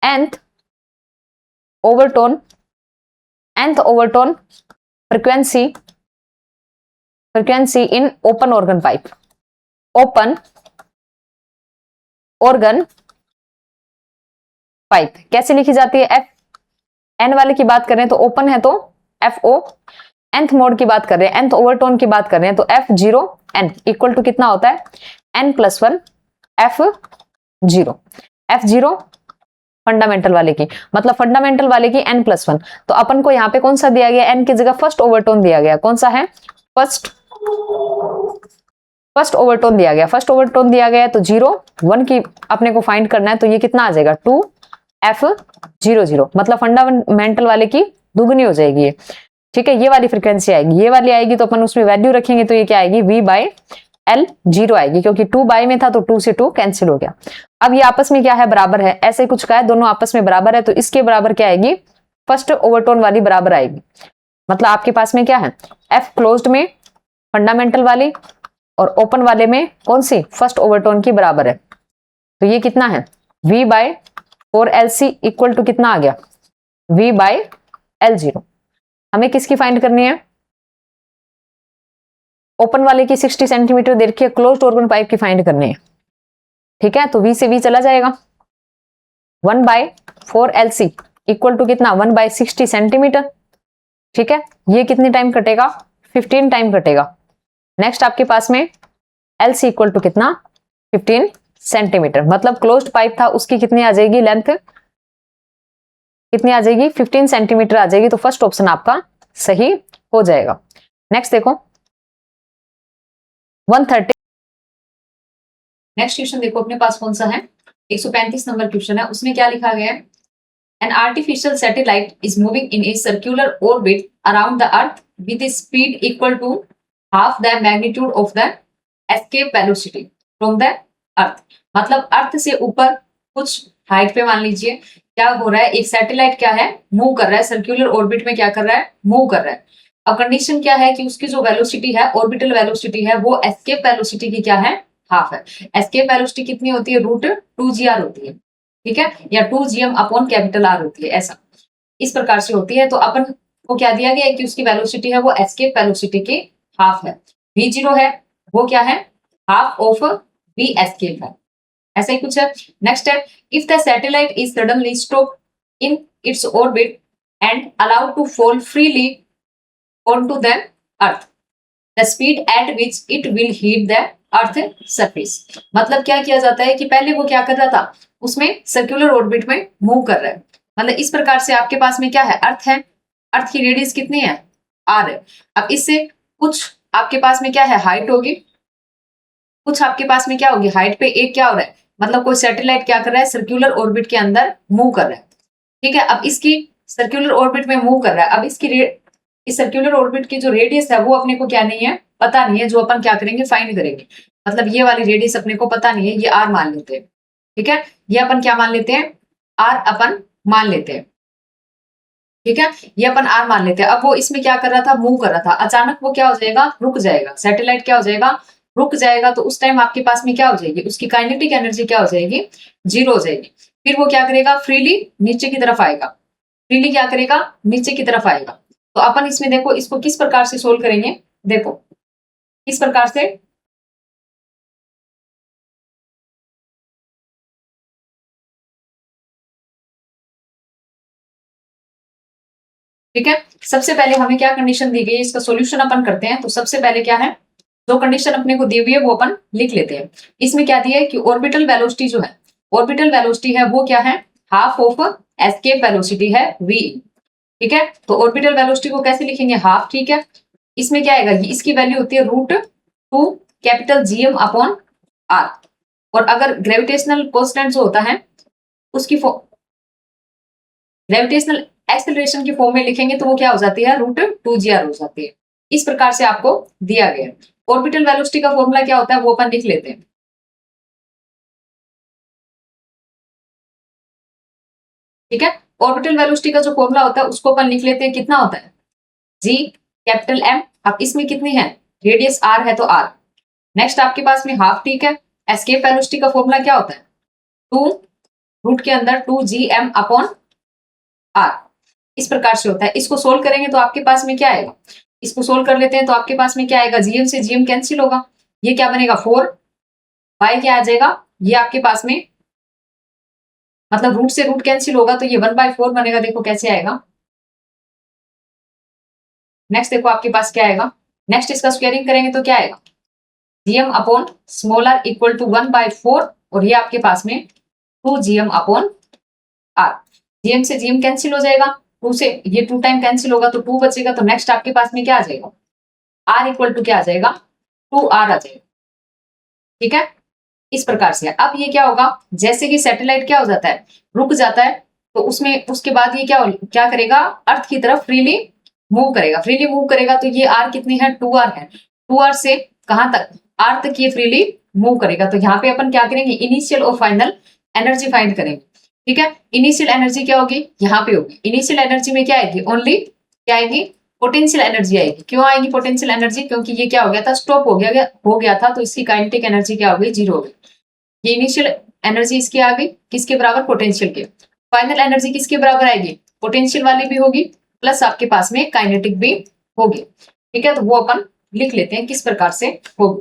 nth overtone frequency in open organ pipe, open organ pipe कैसे लिखी जाती है, एफ एन वाले की बात कर रहे हैं तो ओपन है तो FO, nth मोड की बात कर रहे हैं, nth ओवरटोन की बात कर रहे हैं तो F0n इक्वल टू कितना होता है n+1 F0 फंडामेंटल वाले की, मतलब फंडामेंटल वाले की n+1। तो अपन को यहाँ पे कौन सा दिया गया, n की जगह फर्स्ट ओवरटोन दिया गया, कौन सा है फर्स्ट ओवरटोन दिया गया, फर्स्ट ओवरटोन दिया गया तो 0 1 की अपने को फाइंड करना है, तो ये कितना आ जाएगा 2F00, मतलब फंडामेंटल वाले की दुगनी हो जाएगी ये। ठीक है, ये वाली फ्रीक्वेंसी आएगी, ये वाली आएगी तो अपन उसमें वैल्यू रखेंगे तो ये क्या आएगी V/L0 आएगी, क्योंकि 2 बाय में था तो 2 से 2 कैंसिल हो गया। अब ये आपस में क्या है बराबर है, ऐसे कुछ का है, दोनों आपस में बराबर है, तो इसके बराबर क्या आएगी, फर्स्ट ओवरटोन वाली बराबर आएगी। मतलब आपके पास में क्या है F क्लोज्ड में फंडामेंटल वाली और ओपन वाले में कौन सी फर्स्ट ओवरटोन की बराबर है। तो ये कितना है V/4LC इक्वल टू कितना आ गया V/L0। हमें किसकी फाइंड करनी है, ओपन वाले की 60 सेंटीमीटर दे रखी है, क्लोज्ड ऑर्गन पाइप की फाइंड करनी है। ठीक है, तो V से V चला जाएगा, 1/4LC इक्वल टू कितना 1/60 सेंटीमीटर। ठीक है, ये कितनी टाइम कटेगा 15 टाइम कटेगा। नेक्स्ट आपके पास में LC इक्वल टू कितना 15 सेंटीमीटर, मतलब क्लोज्ड पाइप था उसकी कितनी आ जाएगी लेंथ, कितनी आ जाएगी 15 सेंटीमीटर आ जाएगी। तो फर्स्ट ऑप्शन आपका सही हो जाएगा। नेक्स्ट देखो 130, नेक्स्ट क्वेश्चन देखो अपने पास कौन सा है, 135 नंबर क्वेश्चन है। उसमें क्या लिखा गया है, an artificial satellite is moving in a circular orbit around the earth with a speed equal to half the magnitude of the escape velocity from the earth. मतलब अर्थ से ऊपर कुछ हाइट पे मान लीजिए क्या हो रहा है, एक सैटेलाइट क्या है, मूव कर रहा है, सर्कुलर ऑर्बिट में क्या कर रहा है, मूव कर रहा है। अब कंडीशन क्या है कि उसकी जो वेलोसिटी है, ऑर्बिटल वेलोसिटी है, वो एस्केप वेलोसिटी की क्या है, हाफ है। एस्केप वेलोसिटी कितनी होती है, √2gr होती है, ठीक है, या 2gm अपॉन कैपिटल आर होती है, ऐसा इस प्रकार से होती है। तो अपन को क्या दिया गया है कि उसकी वेलोसिटी है वो एस्केप वेलोसिटी की हाफ है। v0 है वो क्या है, हाफ ऑफ v एस्केप है, ऐसा ही कुछ है। नेक्स्ट है, if the satellite is suddenly stop in its orbit and allowed to fall freely on to the earth, the speed at which it will hit the earth surface. मतलब क्या किया जाता है कि पहले वो क्या कर रहा था, उसमें सर्कुलर ऑर्बिट में मूव कर रहा है। मतलब इस प्रकार से आपके पास में क्या है, अर्थ है, अर्थ की रेडियस कितनी है, r है। अब इससे कुछ आपके पास में क्या है, हाइट होगी, कुछ आपके पास में क्या होगी, हाइट पे एक क्या हो रहा है, मतलब कोई सैटेलाइट क्या कर रहा है, सर्कुलर ऑर्बिट के अंदर मूव कर रहा है, ठीक है। अब इसकी सर्कुलर ऑर्बिट में मूव कर रहा है, अब इसकी इस सर्कुलर ऑर्बिट की जो रेडियस है वो अपने को क्या नहीं है, पता नहीं है, जो अपन क्या करेंगे, फाइंड करेंगे। मतलब ये वाली रेडियस अपने को पता नहीं है, ये r मान लेते हैं, ठीक है, ये अपन क्या मान लेते हैं, r अपन मान लेते हैं, ठीक है, ये अपन r मान लेते हैं। अब वो इसमें क्या कर रहा था, मूव कर रहा था, अचानक वो क्या हो जाएगा, रुक जाएगा, सैटेलाइट क्या हो जाएगा, रुक जाएगा। तो उस टाइम आपके पास में क्या हो जाएगी, उसकी काइनेटिक एनर्जी क्या हो जाएगी, 0 हो जाएगी। फिर वो क्या करेगा, फ्रीली नीचे की तरफ आएगा, फ्रीली क्या करेगा, नीचे की तरफ आएगा। तो अपन इसमें देखो, इसको किस प्रकार से सोल्व करेंगे, देखो इस प्रकार से, ठीक है। सबसे पहले हमें क्या कंडीशन दी गई है, इसका सॉल्यूशन अपन करते हैं। तो सबसे पहले क्या है, जो कंडीशन अपने को दी हुई है वो अपन लिख लेते हैं। इसमें क्या दिया है कि ऑर्बिटल वेलोसिटी जो है, ऑर्बिटल वेलोसिटी है वो क्या है, हाफ ऑफ एस्केप वेलोसिटी है v, ठीक है। तो ऑर्बिटल वेलोसिटी को कैसे लिखेंगे, हाफ, ठीक है। इसमें क्या आएगा, इसकी वैल्यू होती है √2 कैपिटल gm अपॉन r। और अगर ग्रेविटेशनल कांस्टेंट जो होता है उसकी ग्रेविटेशनल एक्सेलरेशन की फॉर्म में लिखेंगे तो वो क्या हो जाती है, √2gr हो जाती है। इस प्रकार से आपको दिया गया है। ऑर्बिटल वेलोसिटी का फॉर्मूला क्या होता है वो अपन लिख लेते हैं, ठीक है। ऑर्बिटल वेलोसिटी का जो फॉर्मूला होता है उसको अपन लिख लेते हैं, कितना होता है, g कैपिटल m। अब इसमें कितनी है, रेडियस r है तो r। नेक्स्ट आपके पास में हाफ, ठीक है। एस्केप वेलोसिटी का फॉर्मूला क्या होता है, 2 रूट के अंदर 2gm अपॉन r, इस प्रकार से होता है। इसको सोल्व करेंगे तो आपके पास में क्या आएगा, इसको सोल्व कर लेते हैं तो आपके पास में क्या आएगा, gm से gm कैंसिल होगा, ये क्या बनेगा 4, y क्या आ जाएगा, ये आपके पास में मतलब रूट से रूट कैंसिल होगा तो ये 1/4 बनेगा, देखो कैसे आएगा। नेक्स्ट देखो आपके पास क्या आएगा, नेक्स्ट इसका स्क्वायरिंग करेंगे तो क्या आएगा, gm upon small r equal to 1/4, और ये आपके पास में 2gm अपॉन r। gm से gm कैंसिल हो जाएगा, 2 से ये 2 टाइम कैंसिल होगा तो 2 बचेगा। तो नेक्स्ट आपके पास में क्या आ जाएगा, r इक्वल टू क्या आ जाएगा, 2r आ जाएगा, ठीक है। इस प्रकार से अब ये क्या होगा, जैसे कि सैटेलाइट क्या हो जाता है, रुक जाता है, तो उसमें उसके बाद ये क्या करेगा, अर्थ की तरफ फ्रीली मूव करेगा, फ्रीली मूव करेगा। तो ये r कितनी है, 2r है, 2r से कहां तक, r तक ये फ्रीली मूव करेगा। तो यहाँ पे अपन क्या करेंगे, इनिशियल और फाइनल एनर्जी फाइंड करेंगे, ठीक है। इनिशियल एनर्जी क्या होगी, यहाँ पे होगी। इनिशियल एनर्जी में क्या आएगी, ओनली क्या आएगी, पोटेंशियल एनर्जी आएगी। क्यों आएगी पोटेंशियल एनर्जी, क्योंकि ये क्या हो गया था, स्टॉप हो गया था, तो इसकी काइनेटिक एनर्जी क्या हो गई, 0 हो गई। ये इनिशियल एनर्जी इसकी आ गई, किसके बराबर, पोटेंशियल के। फाइनल एनर्जी किसके बराबर आएगी, पोटेंशियल वाली भी होगी प्लस आपके पास में काइनेटिक भी होगी, ठीक है। तो वो अपन लिख लेते हैं किस प्रकार से होगी,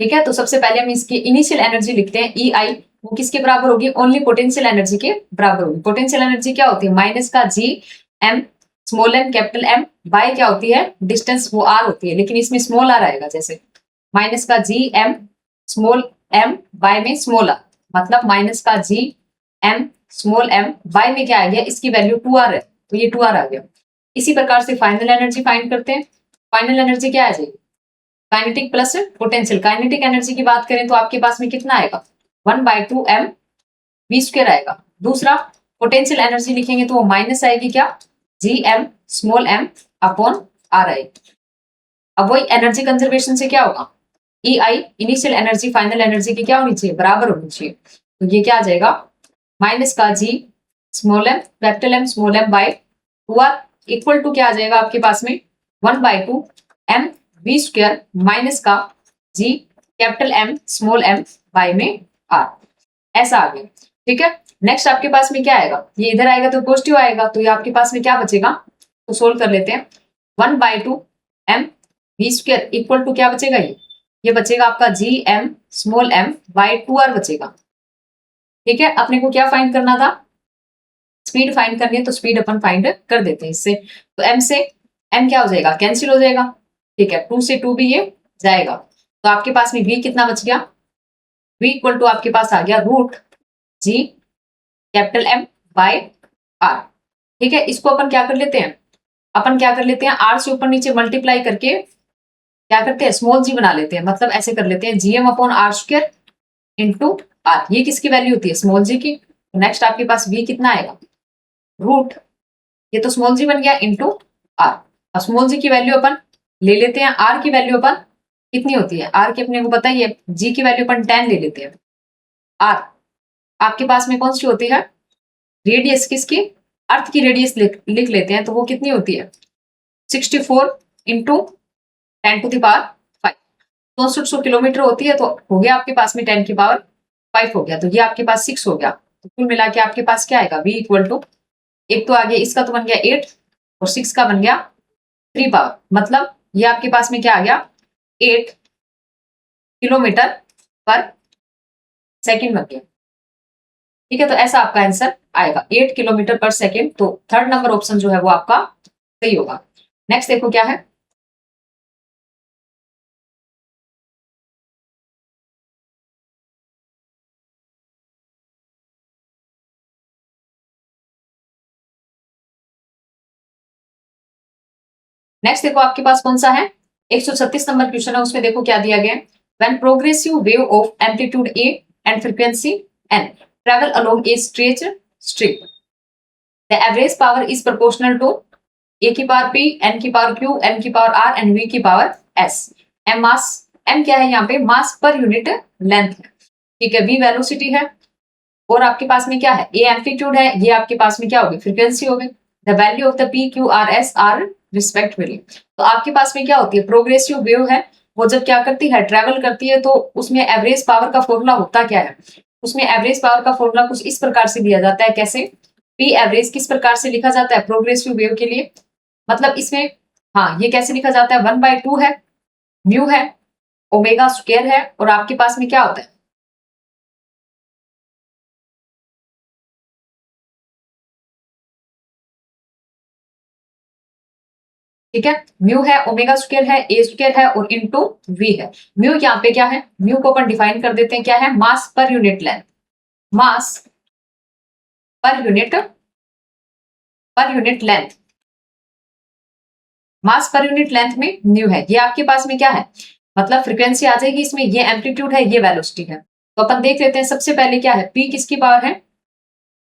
ठीक है। तो सबसे पहले हम इसकी इनिशियल एनर्जी लिखते हैं, EI, वो किसके बराबर होगी, ओनली पोटेंशियल एनर्जी के बराबर होगी। पोटेंशियल एनर्जी क्या होती है, माइनस का gm small m capital M by क्या होती है, डिस्टेंस, वो r होती है, लेकिन इसमें स्मॉल r आएगा, जैसे माइनस का gm स्मॉल m बाय में स्मॉल r, मतलब माइनस का gm स्मॉल m बाय में क्या आ गया, इसकी वैल्यू 2r है तो ये 2r आ गया। इसी प्रकार से फाइनल एनर्जी फाइंड करते हैं। फाइनल एनर्जी क्या आ जाएगी, kinetic plus potential. Kinetic energy की बात करें तो आपके पास में कितना आएगा, 1/2 m v² आएगा। दूसरा पोटेंशियल एनर्जी लिखेंगे तो वो माइनस आएगी, क्या, gm small m upon r आएगी। अब वही एनर्जी कंजर्वेशन से क्या होगा, E I initial energy final energy की क्या होनी चाहिए, बराबर होनी चाहिए। तो ये क्या आ जाएगा, माइनस का G small m capital M small m by 2r equal to क्या आ जाएगा आपके पास में 1/2 एम वी स्क्वायर माइनस का G capital M small m by में आर, ऐसा आ गया। ठीक है, नेक्स्ट आपके पास में क्या आएगा, ये इधर आएगा तो पॉजिटिव आएगा, तो ये आपके पास में क्या बचेगा, तो सोल्व कर लेते हैं। 1/2 m v square equal to क्या बचेगा, ये बचेगा आपका g m small m by 2r बचेगा। ठीक है, अपने को क्या फाइंड करना था, स्पीड फाइंड करनी है, तो स्पीड अपन फाइंड कर देते हैं इससे। तो m से m क्या हो जाएगा, कैंसिल हो जाएगा। ठीक है, 2 से 2 भी ये जाएगा, तो आपके पास में v कितना बच गया, v इक्वल टू आपके पास आ गया root G capital M bye r। ठीक है, इसको अपन क्या कर लेते हैं, अपन क्या कर लेते हैं, r से ऊपर नीचे मल्टीप्लाई करके क्या करते हैं, स्मॉल g बना लेते हैं, मतलब ऐसे कर लेते हैं gm upon r square into r। ये किसकी वैल्यू होती है, स्मॉल g की। नेक्स्ट आपके पास v कितना आएगा, रूट ये तो स्मॉल जी बन गया इंटू आर। अब स्मॉल जी की वैल्यू अपन ले लेते हैं, आर की वैल्यू अपन कितनी होती है, आर की अपने को पता ही है, जी की वैल्यू अपन 10 ले लेते हैं। आर आपके पास में कौन सी होती है, रेडियस किसकी, अर्थ की रेडियस लिख लेते हैं, तो वो कितनी होती है 64 इंटू 10⁵ 6400 किलोमीटर होती है। तो हो गया आपके पास में 10⁵ हो गया, तो ये आपके पास 6 हो गया। तो कुल मिला के आपके पास क्या आएगा, v इक्वल टू, एक तो आगे इसका तो बन गया 8 और 6 का बन गया 3 पावर, मतलब ये आपके पास में क्या आ गया 8 किलोमीटर पर सेकंड बन गया। ठीक है, तो ऐसा आपका आंसर आएगा 8 किलोमीटर पर सेकंड। तो थर्ड नंबर ऑप्शन जो है वो आपका सही होगा। नेक्स्ट देखो क्या है, नेक्स्ट देखो आपके पास कौन सा है, 136 नंबर क्वेश्चन है, उसमें देखो क्या दिया गया है। When progressive wave of amplitude A and frequency n travel along a straight strip, the average power is proportional to A की पावर पी एन की पावर क्यू एन की पावर आर एंड वी की power s. M mass, m क्या है यहाँ पे, मास per unit length है। ठीक है, वी वेलोसिटी है, और आपके पास में क्या है, ए एम्पलीट्यूड है, ये आपके पास में क्या होगी, फ्रीक्वेंसी होगी। The value of the P Q R S R respectively. तो आपके पास में क्या होती है, प्रोग्रेसिव वेव है, वो जब क्या करती है, ट्रेवल करती है, तो उसमें एवरेज पावर का फॉर्मूला होता क्या है, उसमें एवरेज पावर का फॉर्मूला कुछ इस प्रकार से दिया जाता है, कैसे, पी एवरेज किस प्रकार से लिखा जाता है प्रोग्रेसिव वेव के लिए, मतलब इसमें, हाँ ये कैसे लिखा जाता है, 1/2 है, म्यू है, ओमेगा स्क्वायर है, और आपके पास में क्या होता है, ठीक है, म्यू है, ओमेगा स्क्वायर है, ए स्क्वायर है, और इंटू वी है। म्यू यहाँ पे क्या है, म्यू को अपन डिफाइन कर देते हैं, क्या है, मास पर यूनिट लेंथ, मास पर यूनिट लेंथ, मास पर यूनिट लेंथ में म्यू है। ये आपके पास में क्या है, मतलब फ्रीक्वेंसी आ जाएगी इसमें, ये एम्पलीट्यूड है, ये वेलोसिटी है। तो अपन देख लेते हैं सबसे पहले क्या है, पी किसकी पावर है,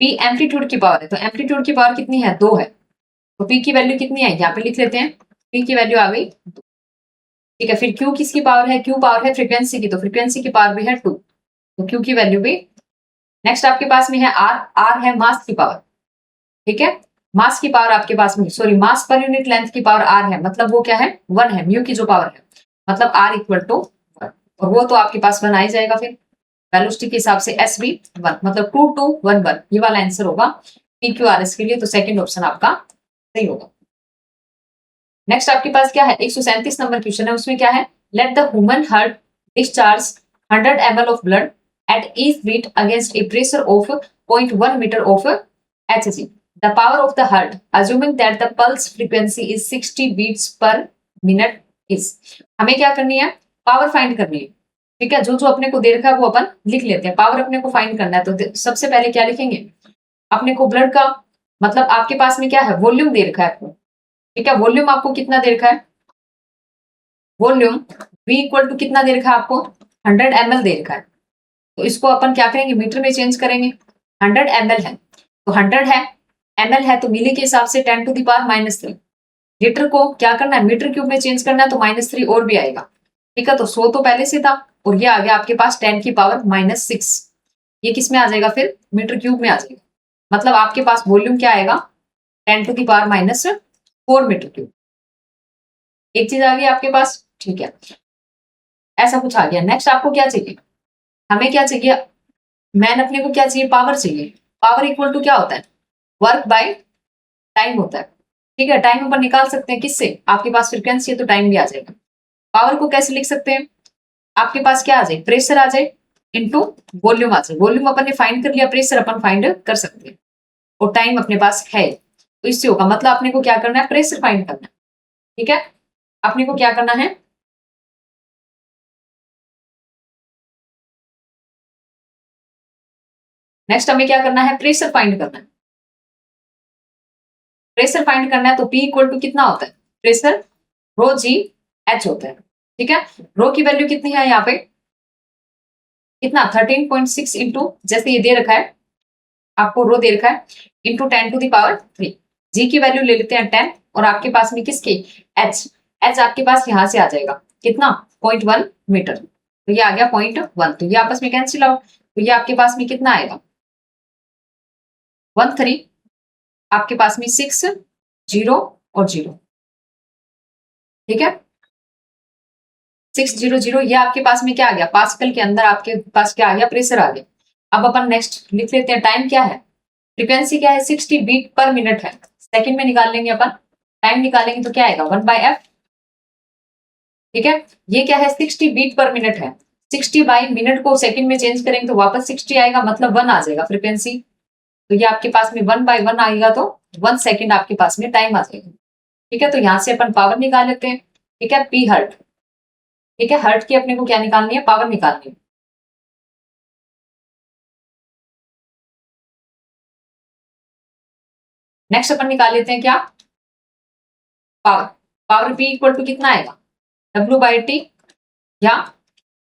पी एम्पलीट्यूड की पावर है, तो एम्पलीट्यूड की पावर कितनी है, 2 है, तो पी की वैल्यू कितनी है, यहाँ पे लिख लेते हैं, पी की वैल्यू आ गई। ठीक है, फिर क्यू किसकी पावर है, क्यू पावर है फ्रीक्वेंसी की, तो फ्रीक्वेंसी की पावर भी है 2, तो क्यू की वैल्यू भी। नेक्स्ट आपके पास में है आर, आर है मास की पावर। ठीक है, मास की पावर आपके पास में, sorry mass per unit length की पावर आर है, मतलब वो क्या है 1 है, म्यू की जो पावर है, मतलब आर इक्वल टू 1, और वो तो आपके पास 1 आ ही जाएगा। फिर वेलोसिटी के हिसाब से एस भी 1, मतलब 2 2 1 1, ये वाला आंसर होगा पी क्यू आर एस के लिए, तो सेकंड ऑप्शन आपका सही होगा। नेक्स्ट आपके पास क्या है, 137 नंबर क्वेश्चन है, उसमें क्या है, let the human heart discharge 100 ml of blood at each beat against a pressure of 0.1 metre of Hg. The power of the heart, assuming that the pulse frequency is 60 beats per minute is. हमें क्या करनी है, power find करनी है। ठीक है, जो जो अपने को दे रखा है वो अपन लिख लेते हैं, पावर अपने को फाइंड करना है, तो सबसे पहले क्या लिखेंगे, अपने को ब्लड का, मतलब आपके पास में क्या है, वॉल्यूम दे रखा है आपको। ठीक है, वॉल्यूम आपको कितना दे रखा है, वॉल्यूम V इक्वल टू कितना दे रखा है आपको, 100 ml दे रखा है, तो इसको अपन क्या करेंगे, मीटर में चेंज करेंगे। 100 ml है, तो 100 है, ml है, तो मिली के हिसाब से 10⁻³ लीटर को क्या करना है, मीटर क्यूब में चेंज करना है, तो -3 और भी आएगा। ठीक है, तो 100 तो पहले से था और ये आ गया आपके पास 10 की पावर -6। ये किस में आ जाएगा फिर? मीटर क्यूब में आ जाएगा। मतलब आपके पास वॉल्यूम क्या आएगा? 10 to the power -4 metre cube. एक चीज आ गई आपके पास, ठीक है, ऐसा कुछ आ गया। नेक्स्ट आपको क्या चाहिए? हमें क्या चाहिए? मैन अपने को क्या चाहिए? पावर चाहिए। पावर इक्वल टू क्या होता है? वर्क बाय टाइम होता है। ठीक है, टाइम अपन निकाल सकते हैं किससे? आपके पास फ्रीक्वेंसी है तो टाइम भी आ जाएगा। पावर को कैसे लिख सकते हैं? आपके पास क्या आ जाए? प्रेशर आ जाए इनटू वॉल्यूम आ जाए। वॉल्यूम अपन ने फाइंड कर लिया, प्रेशर अपन फाइंड कर सकते हैं और टाइम अपने पास है, तो इससे होगा। मतलब अपने को क्या करना है? प्रेशर फाइंड करना है। ठीक है, अपने को क्या करना है? नेक्स्ट हमें क्या करना है? प्रेशर फाइंड करना है। प्रेशर फाइंड करना है तो P इक्वल टू कितना होता है? प्रेशर रो जी एच होता है। ठीक है, रो की वैल्यू कितनी है यहाँ पे? कितना? 13.6 इंटू, जैसे ये दे रखा है आपको, रो दे रखा है, इंटू 10 टू दी पावर 3। जी की वैल्यू ले लेते हैं 10 और आपके पास में किसकी? एच। एच आपके पास यहां से आ जाएगा कितना? 0.1 मीटर। तो ये आ गया 0.1, तो ये आपस में कैंसिल आउट। तो ये आपके पास में कितना आएगा? 13, आपके पास में 6, 0 और 0। ठीक है, 600, ये आपके पास में क्या आ गया? पास्कल के अंदर आपके पास क्या आ गया? प्रेशर आ गया। अब अपन नेक्स्ट लिख लेते हैं, टाइम क्या है? फ्रीक्वेंसी क्या है? 60 बीट पर मिनट है। सेकंड में निकाल लेंगे अपन, टाइम निकालेंगे तो क्या आएगा? 1/f। ठीक है, ये क्या है? 60 बीट पर मिनट है। 60 बाई मिनट को सेकंड में चेंज करेंगे तो वापस 60 आएगा, मतलब 1 आ जाएगा फ्रीक्वेंसी। तो ये आपके पास में 1/1 आएगा, तो 1 सेकंड आपके पास में टाइम आ जाएगा। ठीक है, तो यहां से अपन पावर निकाल लेते हैं। ठीक है, पी हर्ट। ठीक है, हर्ट की अपने को क्या निकालनी है? पावर निकालनी है। नेक्स्ट अपन निकाल लेते हैं क्या? Power. Power P equal to कितना आएगा? W/T, या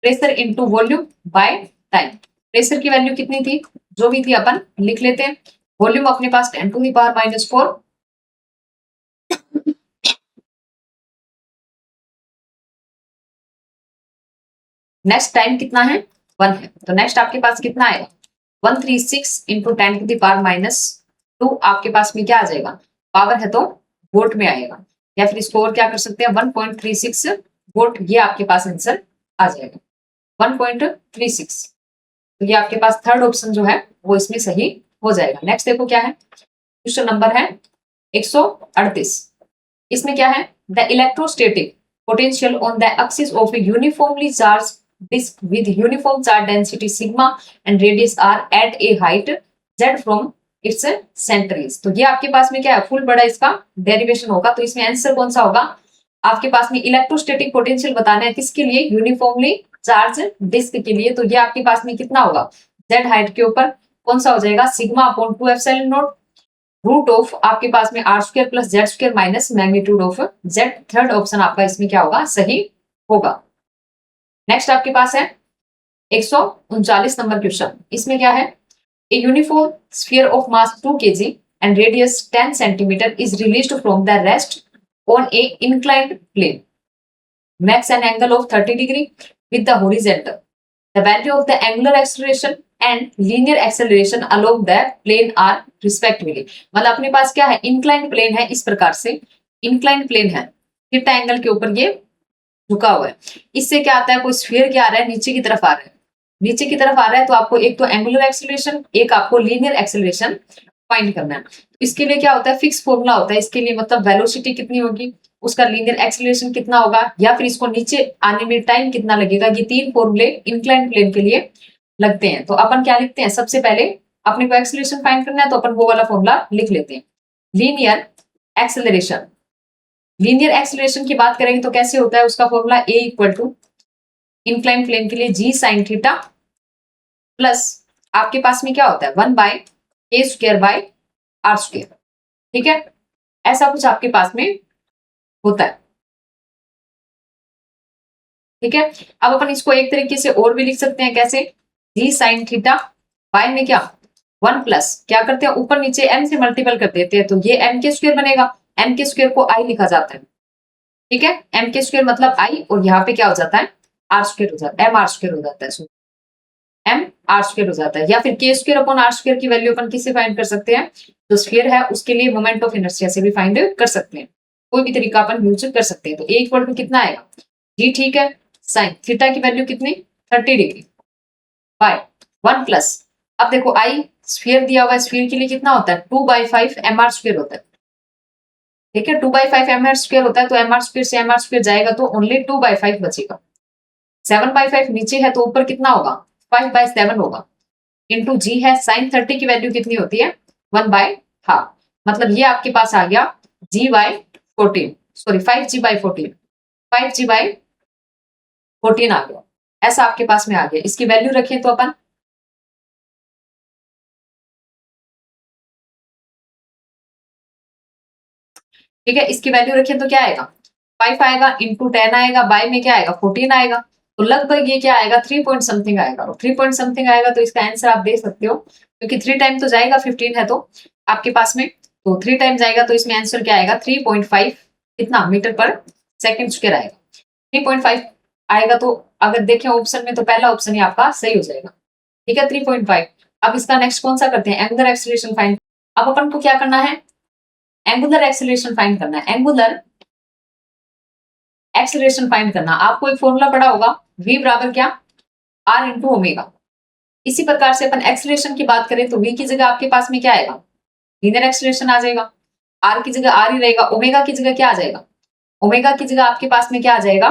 pressure into volume by time. Pressure की वैल्यू कितनी थी? जो भी थी अपन लिख लेते हैं। वॉल्यूम अपने पास 10 to the power -4। Next time कितना है? 1 है, तो नेक्स्ट आपके पास कितना आएगा? 136 इंटू 10 टू दी पावर -2। आपके पास में क्या आ जाएगा? पावर है तो वोल्ट में आएगा, या फिर इसको और क्या कर सकते हैं? 1.36 वोल्ट। ये आपके पास आंसर आ जाएगा 1.36। तो ये आपके पास थर्ड ऑप्शन जो है वो इसमें सही हो जाएगा। नेक्स्ट देखो क्या है, क्वेश्चन नंबर है 138। इसमें क्या है? The electrostatic potential on the axis of a uniformly charge disc with uniform charge density sigma and radius R at a height z from its centre is. तो ये आपके पास में क्या है? फुल बड़ा इसका डेरिवेशन होगा, तो इसमें आंसर कौन सा होगा? आपके पास में इलेक्ट्रोस्टैटिक पोटेंशियल बताना है किसके लिए? यूनिफॉर्मली चार्ज डिस्क के लिए। तो ये आपके पास में कितना होगा? z हाइट के ऊपर कौन सा हो जाएगा? Sigma upon 2 epsilon not root of आपके पास में r square plus z square minus magnitude of z. Third option आपका इसमें क्या होगा? सही होगा। नेक्स्ट आपके पास है 139 नंबर क्वेश्चन। इसमें क्या है? A uniform sphere of mass 2 kg and radius 10 centimeter is released from the rest on a inclined plane. Makes an angle of 30 degree with the horizontal. The value of the angular acceleration and linear acceleration along the plane are respectively. मतलब अपने पास क्या है? inclined plane है, इस प्रकार से inclined plane है, थीटा एंगल के ऊपर ये झुका हुआ है। इससे क्या आता है? कोई स्फीयर क्या आ रहा है? नीचे की तरफ आ रहा है। नीचे की तरफ आ रहा है तो आपको एक तो एंगुलर एक्सेलरेशन, एक आपको लीनियर एक्सेलरेशन फाइंड करना है। इसके लिए क्या होता है? फिक्स फॉर्मूला होता है इसके लिए, मतलब वेलोसिटी कितनी होगी, उसका लीनियर एक्सेलरेशन कितना होगा, या फिर इसको नीचे आने में टाइम कितना लगेगा। ये 3 फॉर्मूले इंक्लाइन प्लेन के लिए लगते हैं। तो अपन क्या लिखते हैं? सबसे पहले अपने को एक्सेलरेशन फाइंड करना है तो अपन वो वाला फॉर्मूला लिख लेते हैं, लीनियर एक्सेलरेशन। लीनियर एक्सेलरेशन की बात करेंगे तो कैसे होता है? उसका formula a equal to incline plane के लिए जी साइन थीटा प्लस आपके पास में क्या होता है? 1/a² ठीक है, ऐसा कुछ आपके पास में होता है। ठीक है, अब अपन इसको एक तरीके से और भी लिख सकते हैं, कैसे? जी साइन थीटा बाय में क्या 1 प्लस क्या करते हैं? ऊपर नीचे m से मल्टीपल कर देते हैं, तो ये m² बनेगा। m² को i लिखा जाता है। ठीक है, m² मतलब i, और यहाँ पे क्या हो जाता है? आर स्क्वायर हो जाता है, एम आर स्क्वायर हो जाता है, एम आर स्क्वायर हो जाता है। या फिर के स्क्वायर अपॉन आर स्क्वायर की वैल्यू अपन किससे फाइंड कर सकते हैं, जो स्फीयर है उसके लिए मोमेंट ऑफ इनर्शिया से भी फाइंड कर सकते हैं, कोई भी तरीका अपन यूज कर सकते हैं। तो एक वर्ड में कितना आएगा जी, ठीक है, साइन थीटा की वैल्यू कितनी 30 डिग्री बाय 1 प्लस, अब देखो आई स्फीयर दिया हुआ है, स्फीयर के लिए कितना होता है 2/5 एम आर स्क्वायर होता है, ठीक है 2/5 एम आर स्क्वायर होता है, तो एम आर स्क्वायर से एम आर स्क्वायर जाएगा तो ओनली 2/5 बचेगा। 7/5 नीचे है तो ऊपर कितना होगा 5/7 होगा, इंटू जी है, साइन 30 की वैल्यू कितनी होती है 1/2, मतलब ये आपके पास आ गया g/14, सॉरी 5g/14, 5g/14 आ गया, ऐसा आपके पास में आ गया। इसकी वैल्यू रखें तो अपन ठीक है, इसकी वैल्यू रखें तो क्या आएगा 5 आएगा, इंटू 10 आएगा, बाय में क्या आएगा 14 आएगा, तो लगभग ये क्या आएगा 3 पॉइंट समथिंग आएगा, और 3 पॉइंट समथिंग आएगा तो इसका आंसर आप दे सकते हो, क्योंकि 3 टाइम तो जाएगा 15 है तो आपके पास में, तो 3 टाइम जाएगा तो इसमें आंसर क्या आएगा 3.5 कितना मीटर पर सेकंड स्क्वायर आएगा, 3.5 आएगा। तो अगर देखें ऑप्शन में तो पहला ऑप्शन ही आपका सही हो जाएगा, ठीक है 3.5। अब इसका नेक्स्ट कौन सा करते हैं, एंगुलर एक्सीलरेशन फाइंड। अब अपन को क्या करना है, एंगुलर एक्सीलरेशन फाइंड करना है, एंगुलर एक्सीलरेशन फाइंड करना। आपको एक फॉर्मूला पड़ा होगा v बराबर क्या r इंटू ओमेगा। इसी प्रकार से अपन एक्सीलरेशन की बात करें तो v की जगह आपके पास में क्या आएगा लीनियर एक्सीलरेशन आ जाएगा, r की जगह r ही रहेगा, ओमेगा की जगह क्या आ जाएगा, ओमेगा की जगह आपके पास में क्या आ जाएगा,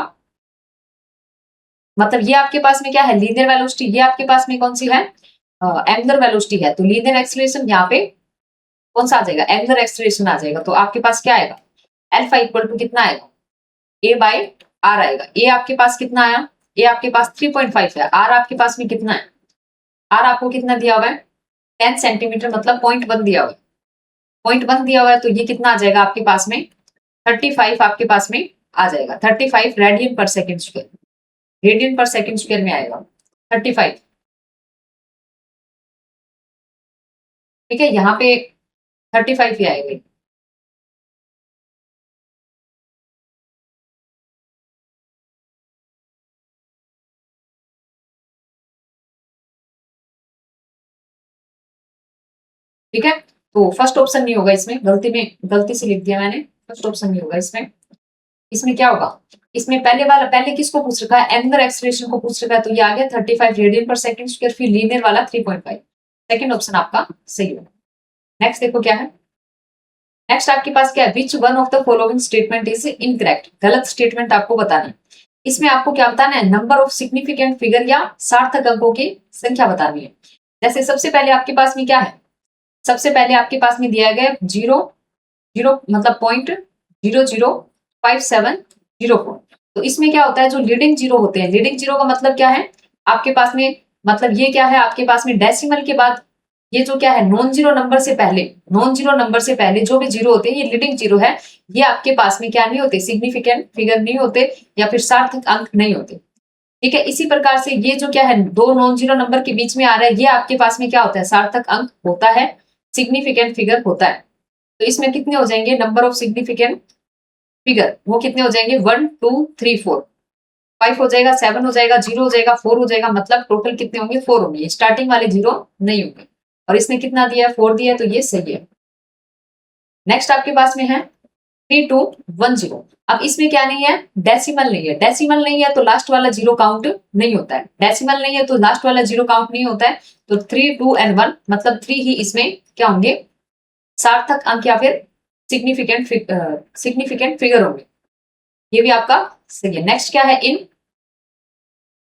मतलब ये आपके पास में क्या है लीनियर वेलोसिटी, ये आपके पास में कौन सी है एंगुलर वेलोसिटी है, तो लीनियर एक्सीलरेशन यहाँ पे कौन सा आ जाएगा एंगुलर एक्सीलरेशन आ जाएगा। तो आपके पास क्या आएगा अल्फा इक्वल टू कितना आएगा a/r आएगा। a आपके पास कितना आया, a आपके पास 3.5 है, r आपके पास में कितना है, r आपको कितना दिया हुआ है 10 सेंटीमीटर, मतलब 0.1 दिया हुआ है, 0.1 दिया हुआ है, तो ये कितना आ जाएगा आपके पास में 35 आपके पास में आ जाएगा, 35 रेडियन पर सेकेंड स्क्वायर, रेडियन पर सेकेंड स्क्वायर में आएगा 35, ठीक है यहाँ पे 35 ही आएगा। ठीक है, तो फर्स्ट ऑप्शन नहीं होगा इसमें, गलती से लिख दिया मैंने, फर्स्ट ऑप्शन नहीं होगा इसमें। इसमें क्या होगा, इसमें पहले वाला, पहले किसको पूछ रखा है एंगुलर एक्सीलरेशन को पूछ रखा है, तो ये आ गया 35 रेडियन पर सेकंड स्क्वायर, फिर लीनियर वाला 3.5, सेकंड ऑप्शन आपका सही होगा। नेक्स्ट देखो क्या है, नेक्स्ट आपके पास क्या है, which one of the following statement is incorrect, गलत स्टेटमेंट आपको बताना है। इसमें आपको क्या बताना है, नंबर ऑफ सिग्निफिकेंट फिगर या सार्थक अंकों की संख्या बतानी है। जैसे सबसे पहले आपके पास में क्या है, सबसे पहले आपके पास में दिया गया 0 मतलब 0.005704, तो इसमें क्या होता है जो लीडिंग जीरो होते हैं, लीडिंग जीरो का मतलब क्या है आपके पास में, मतलब ये क्या है आपके पास में डेसिमल के बाद ये जो क्या है नॉन जीरो नंबर से पहले, नॉन जीरो नंबर से पहले जो भी जीरो होते हैं ये लीडिंग जीरो है, ये आपके पास में क्या नहीं होते सिग्निफिकेंट फिगर नहीं होते या फिर सार्थक अंक नहीं होते, ठीक है। इसी प्रकार से ये जो क्या है दो नॉन जीरो नंबर के बीच में आ रहा है, ये आपके पास में क्या होता है सार्थक अंक होता है, सिग्निफिकेंट फिगर होता है। तो इसमें कितने हो जाएंगे नंबर ऑफ सिग्निफिकेंट फिगर, वो कितने हो जाएंगे 1 2 3 4, 5 हो जाएगा, 7 हो जाएगा, 0 हो जाएगा, 4 हो जाएगा, मतलब टोटल कितने होंगे 4 होंगे, स्टार्टिंग वाले 0 नहीं होंगे। और इसने कितना दिया है 4 दिया है, तो ये सही है। नेक्स्ट आपके पास में है 3210, अब इसमें क्या नहीं है डेसिमल नहीं है, डेसिमल नहीं है तो लास्ट वाला जीरो काउंट नहीं होता है, डेसिमल नहीं है तो लास्ट वाला जीरो काउंट नहीं होता है, तो 3 2 and 1 मतलब 3 ही इसमें क्या होंगे सार्थक अंक या फिर सिग्निफिकेंट फिगर होंगे, ये भी आपका सही है। नेक्स्ट क्या है इन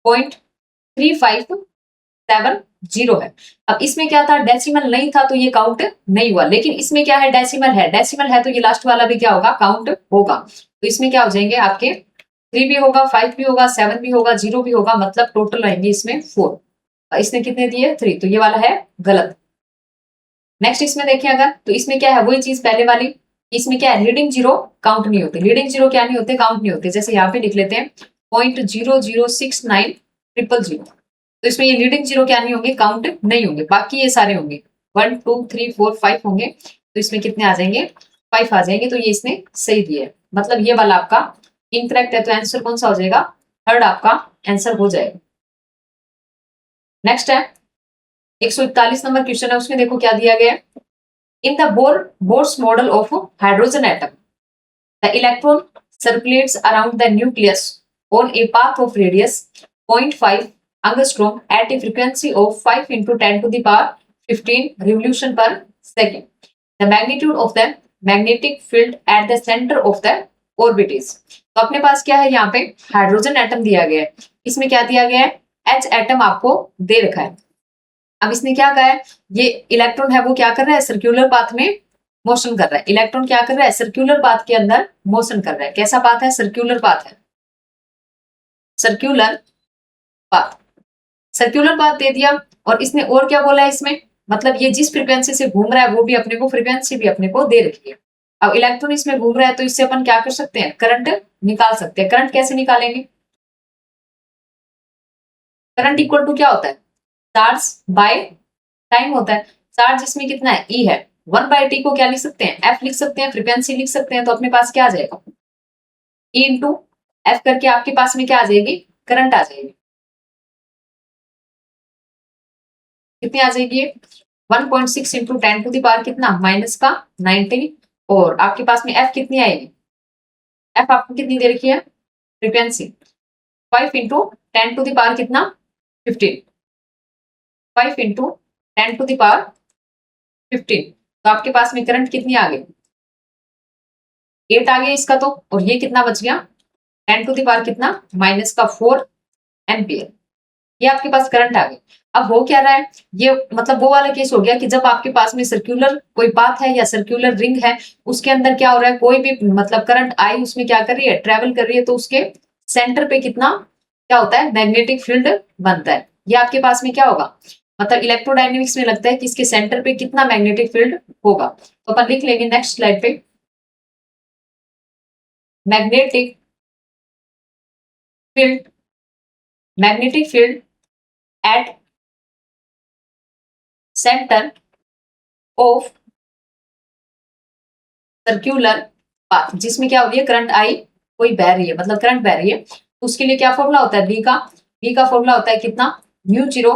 0.3570 है, अब इसमें क्या था डेसिमल नहीं था तो ये काउंट नहीं हुआ, लेकिन इसमें क्या है डेसिमल है तो ये लास्ट वाला भी क्या होगा काउंट होगा, तो इसमें क्या हो जाएंगे आपके 3 भी होगा, 5 भी होगा, 7 भी होगा, 0 भी होगा, मतलब टोटल रहेंगे इसमें 4, इसने कितने दिए 3, तो ये वाला है गलत। नेक्स्ट इसमें देखें अगर, तो इसमें क्या है वही चीज पहले वाली, इसमें क्या है लीडिंग जीरो काउंट नहीं होते, लीडिंग जीरो क्या नहीं होते काउंट नहीं होते, जैसे यहाँ पे लिख लेते हैं 0.0069000, तो इसमें ये लीडिंग जीरो क्या नहीं होंगे काउंट नहीं होंगे, बाकी ये सारे होंगे 1 2 3 4 5 होंगे, तो इसमें कितने आ जाएंगे 5 आ जाएंगे, तो ये इसने सही दिया है, मतलब ये वाला आपका इनकरेक्ट है, तो आंसर कौन सा हो जाएगा थर्ड आपका आंसर हो जाएगा। नेक्स्ट है 141 नंबर क्वेश्चन है, उसमें देखो क्या दिया गया है। In the Bohr's model of hydrogen atom the electron circulates around the nucleus on a path of radius 0.5 angstrom at a frequency of 5 into 10 to the power 15 revolution per second. The magnitude of the magnetic field at the center of the orbit is. तो अपने पास क्या है, यहाँ पे hydrogen atom दिया गया है, इसमें क्या दिया गया है, H एटम आपको दे रखा है। अब इसने क्या कहा है, ये इलेक्ट्रॉन है वो क्या कर रहा है, सर्क्यूलर पाथ में मोशन कर रहा है। इलेक्ट्रॉन क्या कर रहा है, सर्क्यूलर पाथ के अंदर मोशन कर रहा है। कैसा पाथ है, सर्क्यूलर पाथ है, सर्क्यूलर पाथ। सर्क्यूलर पाथ दे दिया और इसने और क्या बोला है इसमें, मतलब ये जिस फ्रीक्वेंसी से घूम रहा है वो भी अपने को फ्रीक्वेंसी भी अपने को दे रखी है। अब इलेक्ट्रॉन इसमें घूम रहा है तो इससे अपन क्या कर सकते हैं, करंट निकाल सकते हैं। करंट कैसे निकालेंगे, करंट इक्वल टू क्या होता है, चार्ज बाय टाइम होता है। चार्ज इसमें कितना है, ई है। 1/t को क्या लिख सकते हैं, एफ लिख सकते हैं, फ्रीक्वेंसी लिख सकते हैं। तो अपने पास क्या आ जाएगा, ई इंटू एफ करके आपके पास में क्या आ जाएगी, करंट आ जाएगी। कितनी आ जाएगी, 1.6 इंटू 10 टू द पावर कितना, माइनस का 90। और आपके पास में एफ कितनी आएगी, एफ आपको कितनी दे रखी है, frequency 5 into 10 to the power कितना, 15। 5 इंटू 10 टू द पावर 15। तो आपके पास में करंट कितनी आ गई, 8 आ गया इसका तो। और ये कितना बच गया, 10 टू द पावर कितना, माइनस का 4 एम्पियर। ये आपके पास करंट आ गई। अब हो क्या रहा है, ये मतलब वो वाला केस हो गया कि जब आपके पास में सर्क्यूलर कोई पाथ है या सर्क्यूलर रिंग है, उसके अंदर क्या हो रहा है, कोई भी मतलब करंट आई उसमें क्या कर रही है, ट्रेवल कर रही है, तो उसके सेंटर पे कितना क्या होता है, मैग्नेटिक फील्ड बनता है। ये आपके पास में क्या होगा, मतलब इलेक्ट्रोडायनेमिक्स में लगता है कि इसके सेंटर पे कितना मैग्नेटिक फील्ड होगा। तो अपन लिख लेंगे नेक्स्ट स्लाइड पे, magnetic field, magnetic field at centre of circular path, जिसमें क्या हो रही है, करंट आई कोई बह रही है, मतलब करंट बह रही है। तो उसके लिए क्या फॉर्मूला होता है, बी का फॉर्मूला होता है कितना, mu zero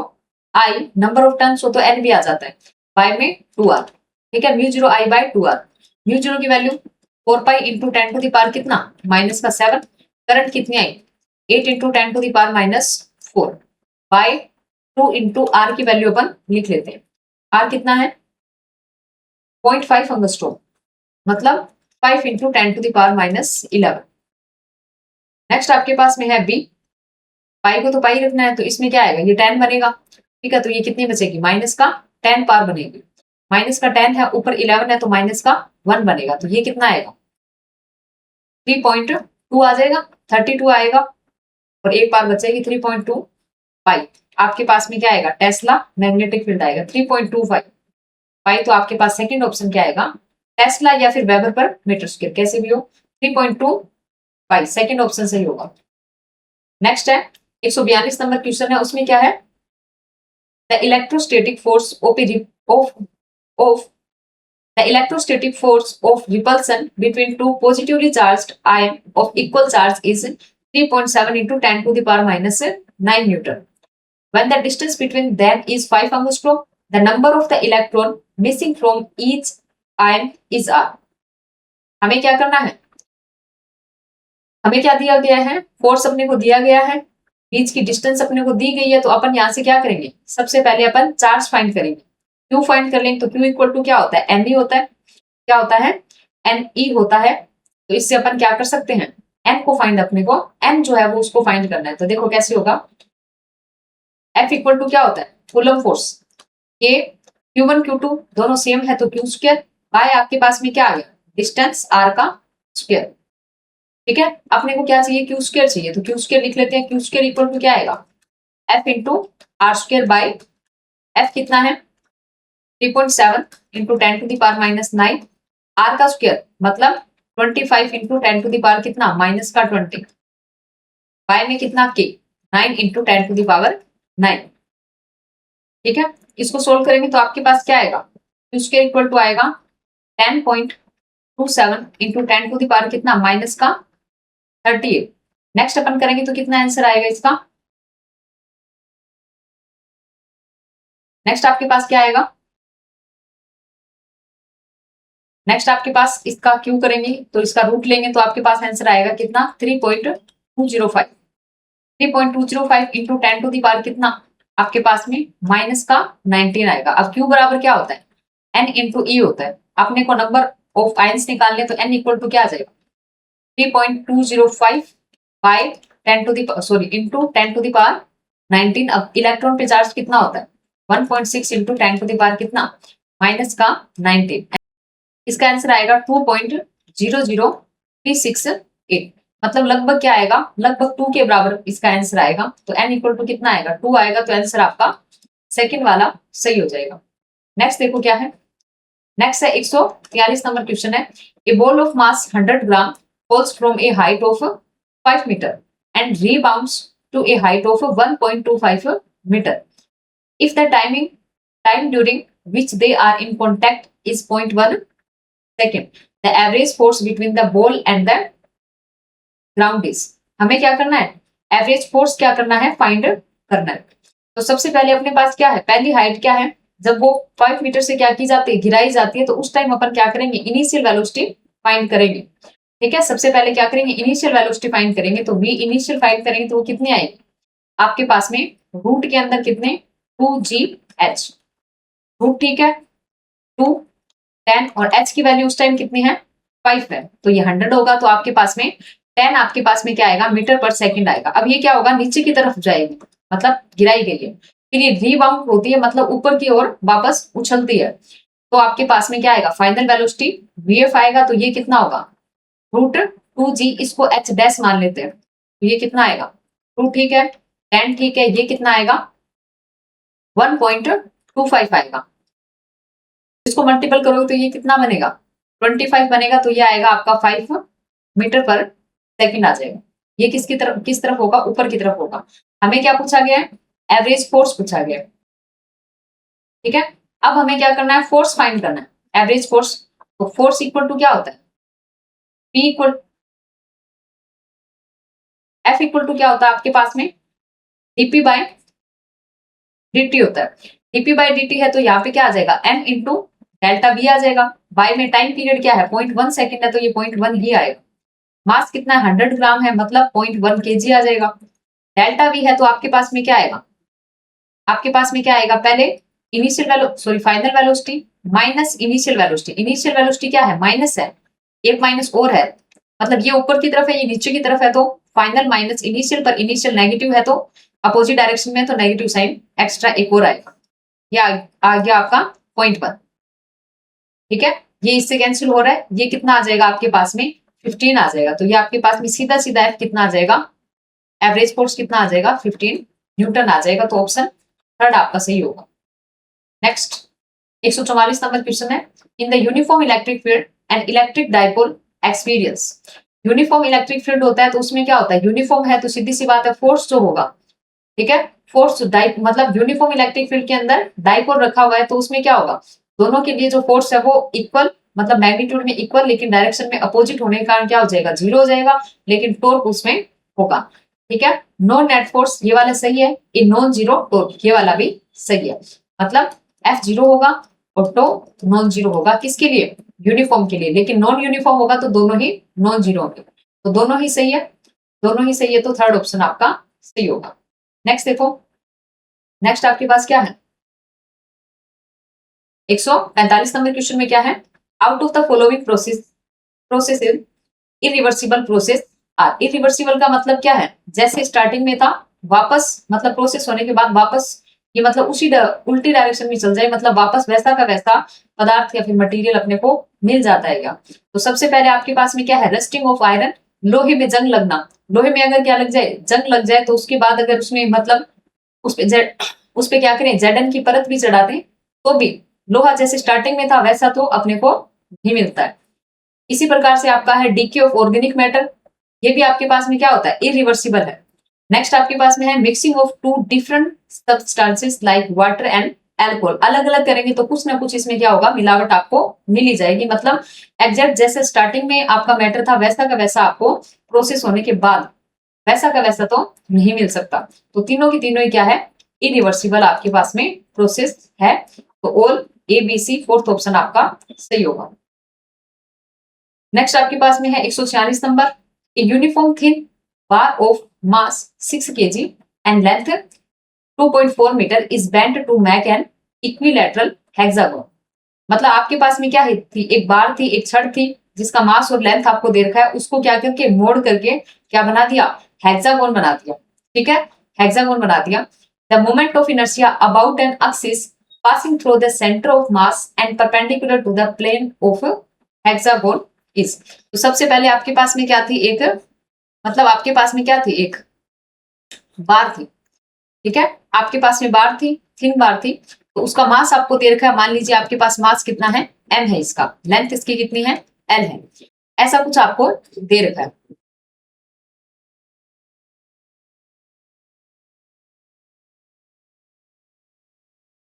I, number of turns हो तो एन भी आ जाता है, बाय में 2r। ठीक है, mu zero I by 2r। Mu zero की value 4 pi into 10 to the power कितना, माइनस का 7। करंट कितनी आई, 8 into 10 to the power minus 4 by 2 into r की वैल्यू अपन लिख लेते हैं। आर कितना है, 0.5 एंगस्ट्रॉम, मतलब 5 into 10 to the power minus 11। Next आपके पास में है बी, पाई को तो पाई रखना है, तो इसमें क्या आएगा, ये 10 बनेगा। ठीक है, तो ये कितनी बचेगी, माइनस का 10 पावर बनेगी। माइनस का 10 है, ऊपर 11 है, तो माइनस का 1 बनेगा। तो ये कितना आएगा, 3.2 आ जाएगा, 32 आएगा। और एक बार बचेगी 3.2 पाई। आपके पास में क्या आएगा, टेस्ला मैग्नेटिक फील्ड आएगा 3.25 पाई। तो आपके पास सेकंड ऑप्शन क्या आएगा, टेस्ला या फिर वेबर पर मीटर स्क्वायर, कैसे भी हो 3.2 पाई, सेकंड ऑप्शन सही होगा। नेक्स्ट है 142 नंबर क्वेश्चन है, उसमें क्या है, the electrostatic force the electrostatic force of repulsion between two positively charged ions of equal charge is 3.7 into 10 to the power minus 9 Newton. When the distance between them is 5 angstrom, the number of the electron missing from each ion is r. हमें क्या करना है, हमें क्या दिया गया है, force अपने को दिया गया है, बीच की डिस्टेंस अपने को दी गई है। तो अपन यहाँ से क्या करेंगे, सबसे पहले अपन चार्ज फाइंड करेंगे। क्यू फाइंड कर लेंगे, तो क्यू इक्वल टू क्या होता है, एन ई होता है। क्या होता है, एन ई होता है। तो इससे अपन क्या कर सकते हैं, एन को फाइंड, अपने को एन जो है वो उसको फाइंड करना है। तो देखो कैसे होगा, एफ इक्वल टू क्या होता है, कूलम फोर्स। ये Q1 Q2 दोनों सेम है, तो क्यू स्क्वायर बाय आपके पास में क्या आ गया, डिस्टेंस आर का स्क्वायर। ठीक है, अपने को क्या चाहिए, क्यू स्क्वायर चाहिए, तो क्यू स्क्वायर लिख लेते हैं। क्यू स्क्वायर इक्वल टू क्या आएगा, F into R square by, F कितना है 3.7 into 10 to the power minus 9, R का स्क्वायर मतलब 25 इंटू 10 टू द पावर कितना, माइनस का 20, बाय में कितना के 9 इंटू 10 टू द पावर 9। ठीक है, इसको सोल्व करेंगे तो आपके पास क्या आएगा, क्यू स्क्वायर इक्वल टू आएगा 10.27 इंटू 10 टू द पावर कितना, माइनस का 38। नेक्स्ट अपन करेंगे तो कितना आंसर आएगा इसका, नेक्स्ट आपके पास क्या आएगा, नेक्स्ट आपके पास इसका क्यू करेंगे तो इसका रूट लेंगे तो आपके पास आंसर आएगा कितना 3.205। 3.205 इंटू 10 कितना आपके पास में माइनस का 19 आएगा। अब क्यू बराबर क्या होता है, n इंटू ई होता है। अपने को नंबर ऑफ आयंस निकालने तो n इक्वल टू क्या आ जाएगा 3.205 बाय 10 इंटू 10 अब इलेक्ट्रॉन पे चार्ज कितना होता है 1.6 इंटू 10 कितना माइनस का 19। इसका आंसर आएगा 2.00368, मतलब लगभग क्या आएगा, लगभग 2 के बराबर इसका आंसर आएगा। तो n इक्वल टू कितना आएगा 2 आएगा, तो आंसर आपका सेकंड वाला सही हो जाएगा। नेक्स्ट देखो क्या है, नेक्स्ट है 143 नंबर क्वेश्चन है। A ball of mass 100 gram falls from a height of 5 metre and rebounds to a height of 1.25 metre if the time during which they are in contact is 0.1 second, the average force between the ball and the ground is। हमें क्या करना है, average force क्या करना है, find करना है। तो सबसे पहले अपने पास क्या है, पहली हाइट क्या है, जब वो 5 मीटर से क्या की जाती है, गिराई जाती है, तो उस टाइम अपन क्या करेंगे, इनिशियल वेलोसिटी फाइंड करेंगे। ठीक है, सबसे पहले क्या करेंगे, इनिशियल वेलोसिटी फाइंड करेंगे। तो वी इनिशियल फाइंड करेंगे तो वो कितनी आएगी आपके पास में, रूट के अंदर कितने 2gh, रूट ठीक है 2 10 और h की वैल्यू उस टाइम कितनी है 5 है, तो ये 100 होगा। तो आपके पास में 10 आपके पास में क्या आएगा मीटर पर सेकंड आएगा। अब ये क्या होगा, नीचे की तरफ जाएगी, मतलब गिराई गई है। फिर ये रीबाउंड होती है, मतलब ऊपर की ओर वापस उछलती है। तो आपके पास में क्या आएगा, फाइनल वेलोसिटी vf आएगा। तो ये कितना होगा रूट 2g, इसको h डैश मान लेते हैं। तो ये कितना आएगा 2 ठीक है 10 ठीक है, ये कितना आएगा 1.25 आएगा। इसको मल्टीपल करोगे तो ये कितना बनेगा 25 बनेगा। तो ये आएगा आपका 5 मीटर पर सेकंड आ जाएगा। ये किसकी तरफ, किस तरफ होगा, ऊपर की तरफ होगा। हमें क्या पूछा गया है, एवरेज फोर्स पूछा गया है। ठीक है, अब हमें क्या करना है, फोर्स फाइंड करना है, एवरेज फोर्स। तो फोर्स इक्वल टू क्या होता है, P equal F equal to क्या होता है आपके पास में dp बाय dt होता है। dp बाय dt है तो यहाँ पे क्या आ जाएगा m इंटू डेल्टा v आ जाएगा। बाय में टाइम पीरियड क्या है 0.1 सेकंड है, तो ये 0.1 ही आएगा। मास कितना है 100 ग्राम है, मतलब 0.1 kg आ जाएगा। डेल्टा v है तो आपके पास में क्या आएगा, आपके पास में क्या आएगा, पहले initial final velocity minus initial velocity. Initial velocity क्या है माइनस है, एक माइनस और है, मतलब ये ऊपर की तरफ है ये नीचे की तरफ है। तो फाइनल माइनस इनिशियल, पर इनिशियल नेगेटिव है तो अपोजिट डायरेक्शन में, तो नेगेटिव साइन एक्स्ट्रा एक और आएगा। ये आ गया आपका 0.1। ठीक है, ये इससे कैंसिल हो रहा है, ये कितना आ जाएगा आपके पास में 15 आ जाएगा। तो ये आपके पास में सीधा सीधा F कितना आ जाएगा, एवरेज फोर्स कितना आ जाएगा 15 न्यूटन आ जाएगा। तो ऑप्शन थर्ड आपका सही होगा। नेक्स्ट 144 नंबर क्वेश्चन है, in the uniform electric field and electric dipole experience. Uniform electric field होता है तो उसमें क्या होता है, यूनिफॉर्म है तो सीधी सी बात है फोर्स जो होगा, ठीक है, फोर्स मतलब यूनिफॉर्म इलेक्ट्रिक फील्ड के अंदर डाइपोल रखा हुआ है तो उसमें क्या होगा, दोनों के लिए जो फोर्स है वो इक्वल, मतलब मैग्नीट्यूड में इक्वल, लेकिन डायरेक्शन में अपोजिट होने के कारण क्या हो जाएगा, जीरो हो जाएगा, लेकिन टॉर्क उसमें होगा। ठीक है, नो नेट फोर्स ये वाला सही है, इन नॉन जीरो टॉर्क ये वाला भी सही है, मतलब F जीरो होगा और टो नॉन जीरो होगा, किसके लिए, यूनिफॉर्म के लिए। लेकिन नॉन यूनिफॉर्म होगा तो दोनों ही नॉन जीरो होंगे। तो दोनों ही सही है, दोनों ही सही है, तो थर्ड ऑप्शन आपका सही होगा। नेक्स्ट देखो, नेक्स्ट आपके पास क्या है 145 नंबर क्वेश्चन में क्या है, out of the following process irreversible process are. Irreversible का मतलब क्या है, जैसे स्टार्टिंग में था वापस, मतलब प्रोसेस होने के बाद वापस ये मतलब उसी उल्टी डायरेक्शन में चल जाए, मतलब वापस वैसा का वैसा पदार्थ या फिर मटेरियल अपने को मिल जाता है क्या। तो सबसे पहले आपके पास में क्या है, रस्टिंग ऑफ आयरन, लोहे में जंग लगना। लोहे में अगर क्या लग जाए, जंग लग जाए, तो उसके बाद अगर उसमें मतलब उस पे क्या करें, जेडन की परत भी चढ़ा दें तो भी लोहा जैसे स्टार्टिंग में था वैसा तो अपने को नहीं मिलता है। इसी प्रकार से आपका है डीके ऑफ ऑर्गेनिक मैटर, ये भी आपके पास में क्या होता है, इरिवर्सिबल है। नेक्स्ट आपके पास में है mixing of two different substances like water and alcohol. अलग अलग करेंगे तो कुछ ना कुछ इसमें क्या होगा, मिलावट आपको मिल ही जाएगी। मतलब एग्जैक्ट जैसे स्टार्टिंग में आपका मैटर था वैसा का वैसा आपको प्रोसेस होने के बाद वैसा का वैसा तो नहीं मिल सकता। तो तीनों की तीनों ही क्या है, इरिवर्सिबल आपके पास में प्रोसेस है। तो all A B C fourth option आपका सही होगा। नेक्स्ट आपके पास में है 146 number, a uniform thin bar of mass 6 kg and length 2.4 metre is bent to make an equilateral hexagon. मतलब आपके पास में क्या थी, एक बार थी, एक छड़ थी जिसका मास और लेंथ आपको दे रखा है, उसको क्या करके मोड़ करके क्या बना दिया, हेक्सागोन बना दिया। ठीक है, हेक्सागोन बना दिया। The moment of inertia about an axis passing through the centre of mass and perpendicular to the plane of hexagon is. तो सबसे पहले आपके पास में क्या थी, एक मतलब आपके पास में क्या थी, एक बार थी। ठीक है, आपके पास में बार थी, थिन बार थी। तो उसका मास आपको दे रखा है, मान लीजिए आपके पास मास कितना है, m है, इसका लेंथ इसकी कितनी है, l है, ऐसा कुछ आपको दे रखा है।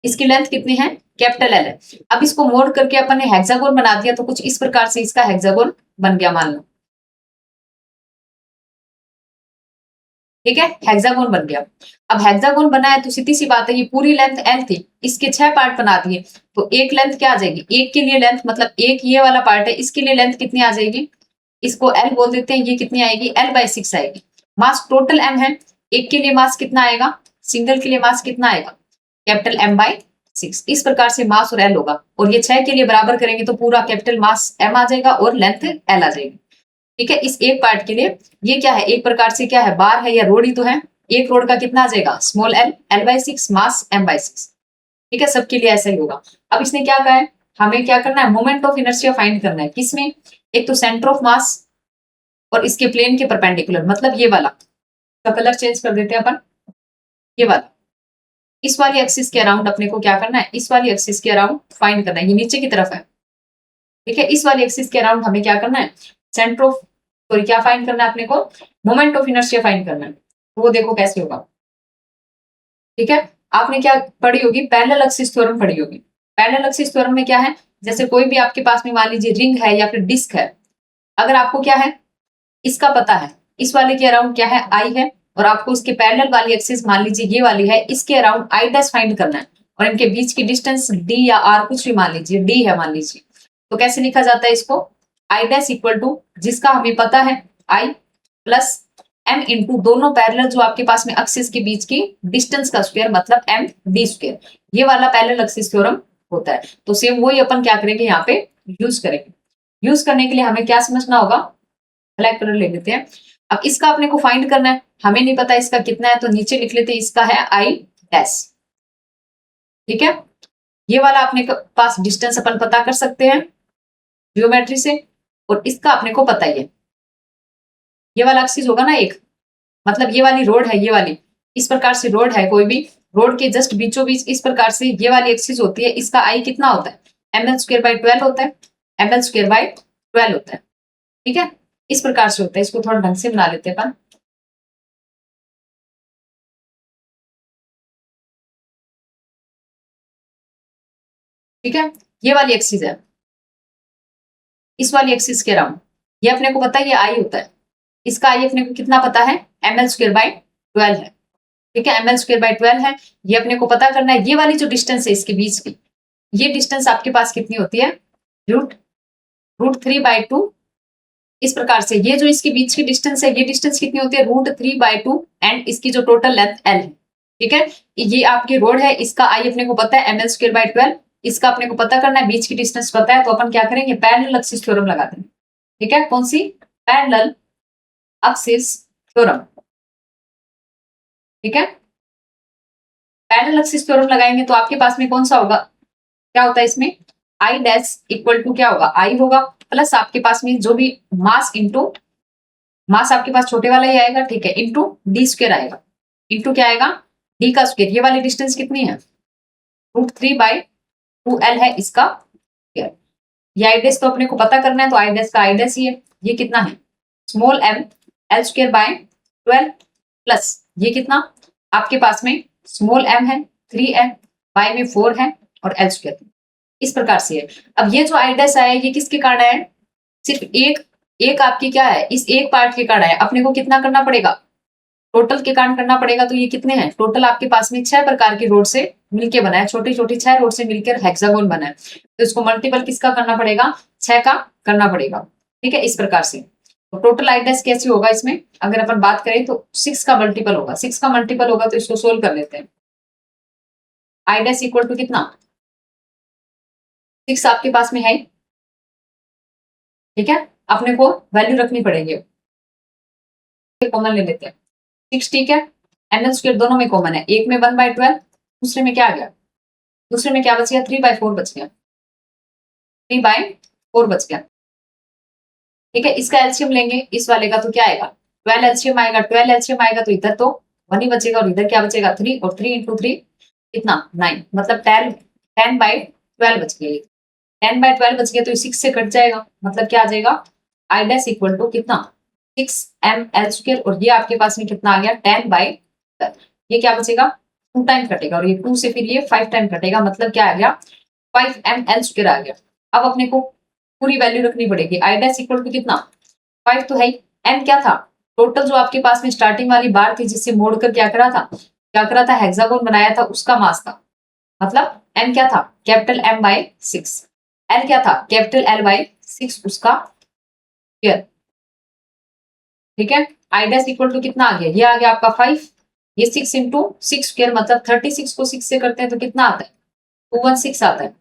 इसकी लेंथ कितनी है, कैपिटल L है। अब इसको मोड़ करके अपन ने हेक्सागोन बना दिया, तो कुछ इस प्रकार से इसका हेक्सागोन बन गया मान लो। ठीक है, हेक्सागोन बन गया। अब हेक्सागोन बना है तो सीधी सी बात है, ये पूरी लेंथ l थी, इसके 6 पार्ट बना दिए, तो एक लेंथ क्या आ जाएगी, एक के लिए लेंथ मतलब एक ये वाला पार्ट है, इसके लिए लेंथ कितनी आ जाएगी, इसको l बोल देते हैं, ये कितनी आएगी, l/6 आएगी। मास टोटल m है, एक के लिए मास कितना आएगा, सिंगल के लिए मास कितना आएगा, कैपिटल m/6। इस प्रकार से मास और l होगा, और ये 6 के लिए बराबर करेंगे तो पूरा कैपिटल मास m आ जाएगा और लेंथ l आ जाएगी। ठीक है, इस एक पार्ट के लिए ये क्या है, एक प्रकार से क्या है, बार है या रोड ही तो है। एक रोड का कितना आ जाएगा, स्मॉल l, l/6, मास m/6। ठीक है, सबके लिए ऐसा ही होगा। अब इसने क्या कहा है, हमें क्या करना है, मोमेंट ऑफ इनर्शिया फाइंड करना है। किसमें, एक तो सेंटर ऑफ मास और इसके प्लेन के परपेंडिकुलर, मतलब ये वाला का कलर चेंज कर देते हैं अपन, ये वाला, इस वाली एक्सिस के अराउंड अपने को क्या करना है, इस वाली एक्सिस के अराउंड फाइंड करना है, ये नीचे की तरफ है। ठीक है, इस वाली एक्सिस के अराउंड हमें क्या करना है, सेंटर ऑफ सॉरी क्या फाइंड करना है अपने को, मोमेंट ऑफ इनर्शिया फाइंड करना है। तो वो देखो कैसे होगा। ठीक है, आपने क्या पढ़ी होगी, पैरेलल एक्सिस थ्योरम पढ़ी होगी। पैरेलल एक्सिस थ्योरम में क्या है, जैसे कोई भी आपके पास में मान लीजिए रिंग है या फिर डिस्क है, अगर आपको क्या है, इसका पता है, इस वाले के अराउंड क्या है, आई है, और आपको उसके पैरेलल वाली एक्सिस मान लीजिए ये वाली है, इसके अराउंड आई डैश फाइंड करना है, और इनके बीच की डिस्टेंस डी या आर कुछ भी मान लीजिए, डी है मान लीजिए, तो कैसे लिखा जाता है इसको, आई डैश इक्वल टू जिसका हमें पता है आई प्लस m इंटू दोनों पैरेलल जो आपके पास में एक्सिस के बीच की डिस्टेंस का स्क्वायर, मतलब m d स्क्वायर। ये वाला पैरेलल एक्सिस थ्योरम होता है। तो सेम वही अपन क्या करेंगे, यहाँ पे यूज करेंगे। यूज करने के लिए हमें क्या समझना होगा, ब्लैक कलर ले लेते हैं। अब इसका अपने को फाइंड करना है, हमें नहीं पता इसका कितना है, तो नीचे लिख लेते हैं, इसका है आई डैश। ठीक है, ये वाला अपने पास डिस्टेंस अपन पता कर सकते हैं जियोमेट्री से, और इसका अपने को पता ही है, ये वाला एक्सिस होगा ना एक, मतलब ये वाली रोड है, ये वाली इस प्रकार से रोड है, कोई भी रोड के जस्ट बीचों बीच इस प्रकार से ये वाली एक्सिस होती है, इसका आई कितना होता है, ml²/12 होता है, ml²/12 होता है। ठीक है, इस प्रकार से होता है, इसको थोड़ा ढंग से बना लेते हैं अपन। ठीक है, ये वाली एक्सिस है, इस वाली एक्सिस के अराउंड ये अपने को पता है, ये आई होता है, इसका आई अपने को कितना पता है, ml²/12 है। ठीक है, ml²/12 है, ये अपने को पता करना है। ये वाली जो डिस्टेंस है इसके बीच की, ये डिस्टेंस आपके पास कितनी होती है, √3/2। इस प्रकार से ये जो इसके बीच की डिस्टेंस है, ये डिस्टेंस कितनी होती है, √3/2, एंड इसकी जो टोटल लेंथ l है। ठीक है, ये आपकी रोड है, इसका आई अपने को पता है ml²/12, इसका अपने को पता करना है, बीच की डिस्टेंस पता है, तो अपन क्या करेंगे, पैरेलल एक्सिस थ्योरम लगा देंगे। ठीक है, कौन सी, पैरेलल एक्सिस थ्योरम। ठीक है, पैरेलल एक्सिस थ्योरम लगाएंगे तो आपके पास में कौन सा होगा, क्या होता है इसमें, आई डैश इक्वल टू क्या होगा, आई होगा, प्लस आपके पास में जो भी मास इंटू मास आपके पास छोटे वाला ही आएगा, ठीक है, इंटू डी स्क्वायर आएगा, इंटू क्या आएगा, डी का स्क्वायर। ये वाली डिस्टेंस कितनी है, √3/2l है इसका स्क्वायर। ये आई डैश तो अपने को पता करना है, तो आई डैश का आई डैश ही है, ये कितना है, स्मॉल m l²/12 प्लस ये कितना आपके पास में स्मॉल m है 3m, y में 4 है, और l²। इस प्रकार से है। अब ये जो आई डैश आया ये किसके कारण है, सिर्फ एक आपकी क्या है, इस एक पार्ट के कारण है, अपने को कितना करना पड़ेगा, टोटल के काउंट करना पड़ेगा, तो ये कितने हैं टोटल आपके पास में 6 प्रकार की रोड से मिलके बना है, छोटी छोटी 6 रोड से मिलकर हेक्सागोन बना है। तो इसको मल्टीपल किसका करना पड़ेगा, 6 का करना पड़ेगा। ठीक है, इस प्रकार से। तो टोटल आइडेस कैसे होगा इसमें, अगर अपन बात करें तो 6 का मल्टीपल होगा, 6 का मल्टीपल होगा, तो इसको सोल्व कर लेते हैं। आइडेस इक्वल टू कितना, 6 आपके पास में है। ठीक है, अपने को वैल्यू रखनी पड़ेगी, कॉमन ले लेते हैं 6। ठीक है, ml स्क्वायर दोनों में कॉमन है, एक में 1/12, दूसरे में क्या आ गया, दूसरे में क्या बच गया 3/4 बच गया, 3/4 बच गया। ठीक है, इसका एलसीएम लेंगे इस वाले का, तो क्या आएगा 12 एलसीएम आएगा, 12 एलसीएम आएगा तो इधर तो 1 ही बचेगा, और इधर क्या बचेगा 3, और 3 × 3 कितना 9, मतलब 10/12 बच गया। 10/12 बच गया तो 6 से कट जाएगा, मतलब क्या आ जाएगा आइडेस इक्वल टू कितना 6ml स्क्वायर, और ये आपके पास में कितना आ गया 10/12। ये क्या बचेगा 2 टाइम कटेगा, और ये 2 से फिर ये 5 टाइम कटेगा, मतलब क्या आ गया 5ml स्क्वायर आ गया। अब अपने को पूरी वैल्यू रखनी पड़ेगी, आइडेस इक्वल टू कितना 5 तो है, m क्या था टोटल जो आपके पास में स्टार्टिंग वाली बार थी जिससे मोड़कर क्या करा था हेक्सागोन बनाया था, उसका मास था, मतलब m क्या था कैपिटल M/6, l क्या था कैपिटल L/6, उसका स्क्वायर। ठीक है, आइडेस इक्वल टू कितना आ गया, ये आ गया आपका 5, ये 6 × 6 स्क्वायर, मतलब 36 को 6 से करते हैं तो कितना आता है 216 आता है,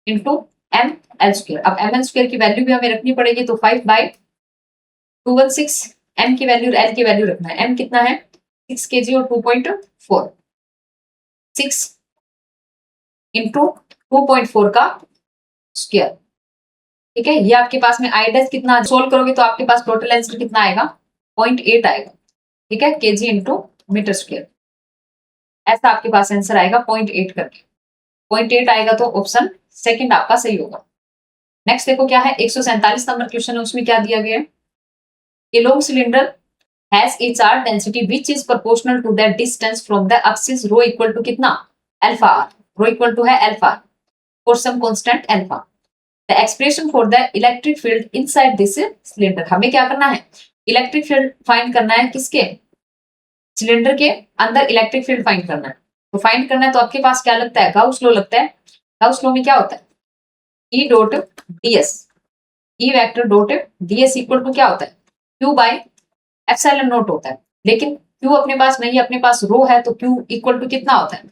इंटू ml स्क्वायर। अब ml स्क्वायर की वैल्यू भी हमें रखनी पड़ेगी, तो 5/216, m की वैल्यू l की वैल्यू रखना है, m कितना है 6 kg और 2.4, 6 × 2.4 का स्क्वायर। ठीक है, ये आपके पास में आइडेस कितना सोल्व करोगे तो आपके पास टोटल आंसर कितना आएगा 0.8 आएगा। ठीक है, केजी इंटू मीटर स्क्वायर, ऐसा आपके पास आंसर आएगा 0.8 करके, 0.8 आएगा तो ऑप्शन सेकंड आपका सही होगा। नेक्स्ट देखो क्या है 147 नंबर क्वेश्चन है, उसमें क्या दिया गया है, a long cylinder has a charge density which is proportional to the distance from the axis rho equal to कितना alpha r, rho equal to है alpha for some constant alpha. The expression for the electric field inside this cylinder, हमें क्या करना है electric field find करना है, किसके cylinder के अंदर इलेक्ट्रिक फील्ड फाइंड करना है। तो फाइंड करना है तो आपके पास क्या लगता है गाउस लॉ लगता है। गाउस लॉ में क्या होता है E dot ds, E vector dot ds equal to क्या होता है Q/ε0 होता है, लेकिन Q अपने पास नहीं है, अपने पास रो है, तो Q इक्वल टू कितना होता है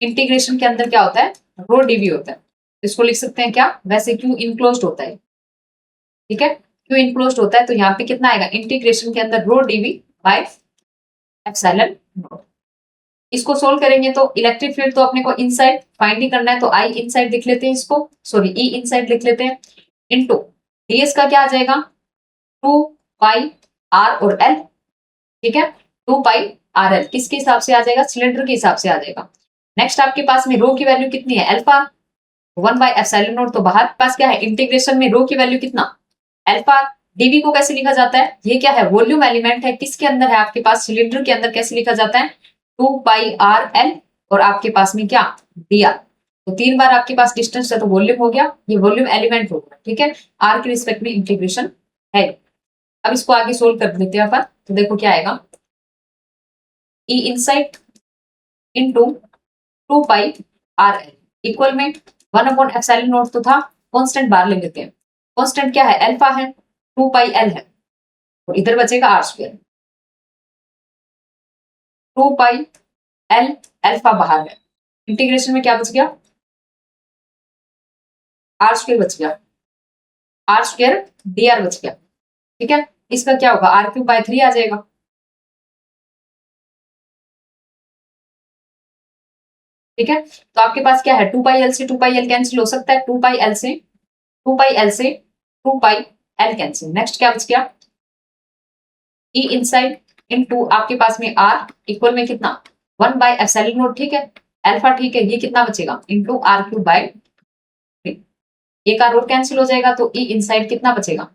इंटीग्रेशन के अंदर क्या होता है रो dv होता है, इसको लिख सकते हैं क्या वैसे Q इनक्लोज्ड होता है। ठीक है, Q इनक्लोज्ड होता है तो यहाँ पे कितना आएगा इंटीग्रेशन के अंदर रो dv/ε0। इसको सोल्व करेंगे तो इलेक्ट्रिक फील्ड तो अपने को इनसाइड फाइंड ही करना है, तो I इनसाइड लिख लेते हैं, इसको सॉरी E इनसाइड लिख लेते हैं, इनटू ds का क्या आ जाएगा 2πr और l। ठीक है, 2πrl किसके हिसाब से आ जाएगा सिलेंडर के हिसाब से आ जाएगा। नेक्स्ट आपके पास में रो की वैल्यू कितनी है अल्फा 1/ε0, तो बाहर पास क्या है इंटीग्रेशन में रो की वैल्यू कितना अल्फा। डीवी को कैसे लिखा जाता है, ये क्या है वॉल्यूम एलिमेंट है, किसके अंदर है आपके पास सिलेंडर के अंदर, कैसे लिखा जाता है 2πrl और आपके पास में क्या dr, तो 3 बार आपके पास डिस्टेंस है तो वॉल्यूम हो गया, ये वॉल्यूम एलिमेंट हो गया। ठीक है, r के रिस्पेक्ट में इंटीग्रेशन है। अब इसको आगे सोल्व कर देते हैं अपन, तो देखो क्या आएगा E inside into 2πrl equal में 1/ε0 तो था, कांस्टेंट बाहर ले लेते हैं, कांस्टेंट क्या है अल्फा है 2πl है, और इधर बचेगा r स्क्वायर, 2πl अल्फा बाहर है, इंटीग्रेशन में क्या बच गया r स्क्वायर बच गया, r स्क्वायर dr बच गया। ठीक है, इसका क्या होगा r³/3 आ जाएगा। ठीक है, तो आपके पास क्या है 2πl से 2πl कैंसिल हो सकता है, 2πl से 2πl कैंसिल। नेक्स्ट क्या बच गया E इनसाइड इनटू आपके पास में r इक्वल में कितना 1/ε0। ठीक है, अल्फा ठीक है, ये कितना बचेगा इंटू r³/3, एक रो कैंसिल हो जाएगा, तो E इनसाइड कितना बचेगा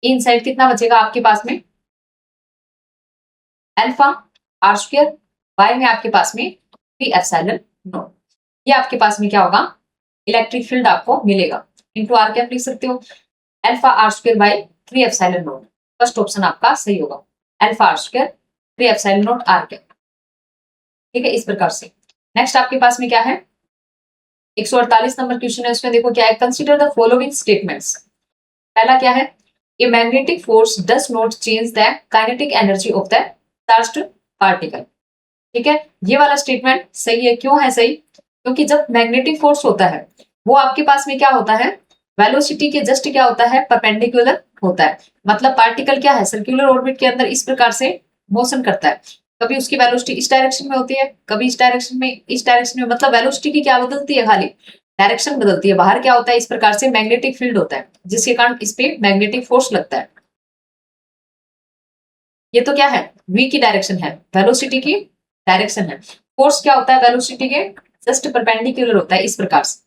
E इनसाइड कितना बचेगा आपके पास में अल्फा r², y में आपके पास में 3/ε0, ये आपके पास में क्या होगा इलेक्ट्रिक फील्ड आपको मिलेगा, इंटू r क्या लिख सकते हो अल्फा r² 3/ε0। फर्स्ट ऑप्शन आपका सही होगा alpha r²। 3 epsilon naught R cap. ठीक है, इस प्रकार से। नेक्स्ट आपके पास में क्या है, 148 नंबर क्वेश्चन है, उसमें देखो क्या है, कंसीडर द फॉलोइंग स्टेटमेंट्स। पहला क्या है, a magnetic force does not change the kinetic energy of the charged particle. ठीक है, ये वाला स्टेटमेंट सही है। क्यों है सही, क्योंकि जब मैग्नेटिक फोर्स होता है वो आपके पास में क्या होता है, वेलोसिटी के जस्ट क्या होता है, परपेंडिकुलर होता है। मतलब पार्टिकल क्या है, सर्कुलर ऑर्बिट के अंदर इस प्रकार से मोशन करता है। कभी उसकी वेलोसिटी इस डायरेक्शन में होती है, कभी इस डायरेक्शन में, इस डायरेक्शन में, मतलब वेलोसिटी की क्या बदलती है, खाली डायरेक्शन बदलती है। बाहर क्या होता है, इस प्रकार से मैग्नेटिक फील्ड होता है, जिसके कारण इस पे मैग्नेटिक फोर्स लगता है। ये तो क्या है, v की डायरेक्शन है, वेलोसिटी की डायरेक्शन है। फोर्स क्या होता है, वेलोसिटी के जस्ट परपेंडिकुलर होता है, इस प्रकार से।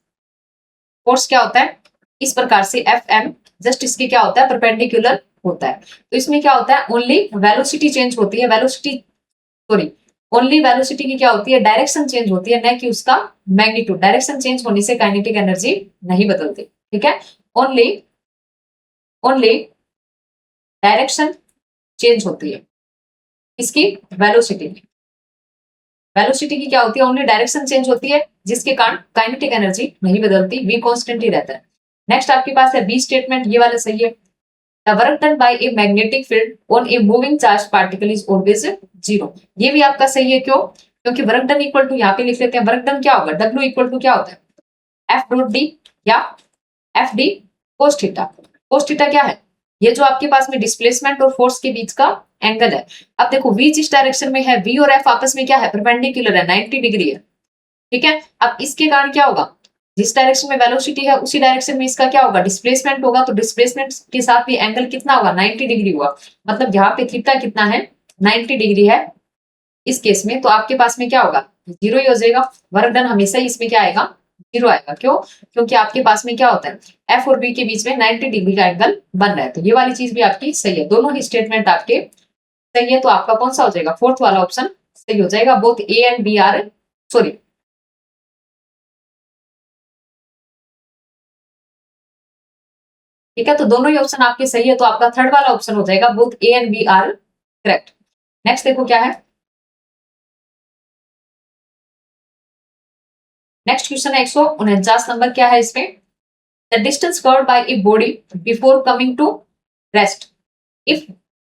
फोर्स क्या होता है, इस प्रकार से एफ एम जस्ट इसके क्या होता है, परपेंडिकुलर होता है। तो इसमें क्या होता है, ओनली वेलोसिटी चेंज होती है, वेलोसिटी सॉरी ओनली वेलोसिटी की क्या होती है, डायरेक्शन चेंज होती है, न कि उसका मैग्नीट्यूड। डायरेक्शन चेंज होने से काइनेटिक एनर्जी नहीं बदलती। ठीक है, ओनली ओनली डायरेक्शन चेंज होती है, इसकी वेलोसिटी की। वेलोसिटी की क्या होती है, ओनली डायरेक्शन चेंज होती है, जिसके कारण काइनेटिक एनर्जी नहीं बदलती, वी कांस्टेंट ही रहता है। नेक्स्ट आपके पास है बी स्टेटमेंट, ये वाला सही है। The work done by a magnetic field on a moving charge particle is always zero. ये भी आपका सही है। क्यों, क्योंकि वर्क डन इक्वल टू, यहाँ पे लिख लेते हैं, वर्क डन क्या होगा, डब्ल्यू इक्वल टू क्या होता है, एफ डॉट डी या F d cos theta. Cos theta क्या है, ये जो आपके पास में डिस्प्लेसमेंट और फोर्स के बीच का एंगल है। अब देखो v जिस डायरेक्शन में है, v और f आपस में क्या है, परपेंडिकुलर है, 90 डिग्री है। ठीक है, अब इसके कारण क्या होगा, जिस डायरेक्शन में वेलोसिटी है उसी डायरेक्शन में इसका क्या होगा, डिस्प्लेसमेंट होगा। तो डिस्प्लेसमेंट के साथ भी एंगल कितना होगा, 90 डिग्री होगा। मतलब यहाँ पे थीटा कितना है, 90 डिग्री है इस केस में। तो आपके पास में क्या होगा, जीरो ही हो जाएगा। वर्क डन हमेशा ही इसमें क्या आएगा, जीरो आएगा। क्यों, क्योंकि आपके पास में क्या होता है, एफ और बी के बीच में 90 डिग्री का एंगल बन रहा है। तो ये वाली चीज भी आपकी सही है, दोनों ही स्टेटमेंट आपके सही है। तो आपका कौन सा हो जाएगा, फोर्थ वाला ऑप्शन सही हो जाएगा। Both A and B are sorry, ठीक है, तो दोनों ही ऑप्शन आपके सही है। तो आपका थर्ड वाला ऑप्शन हो जाएगा, both A and B are correct. Next देखो क्या है, नेक्स्ट क्वेश्चन है 149 नंबर। क्या है इसमें, the distance covered by a body before coming to rest if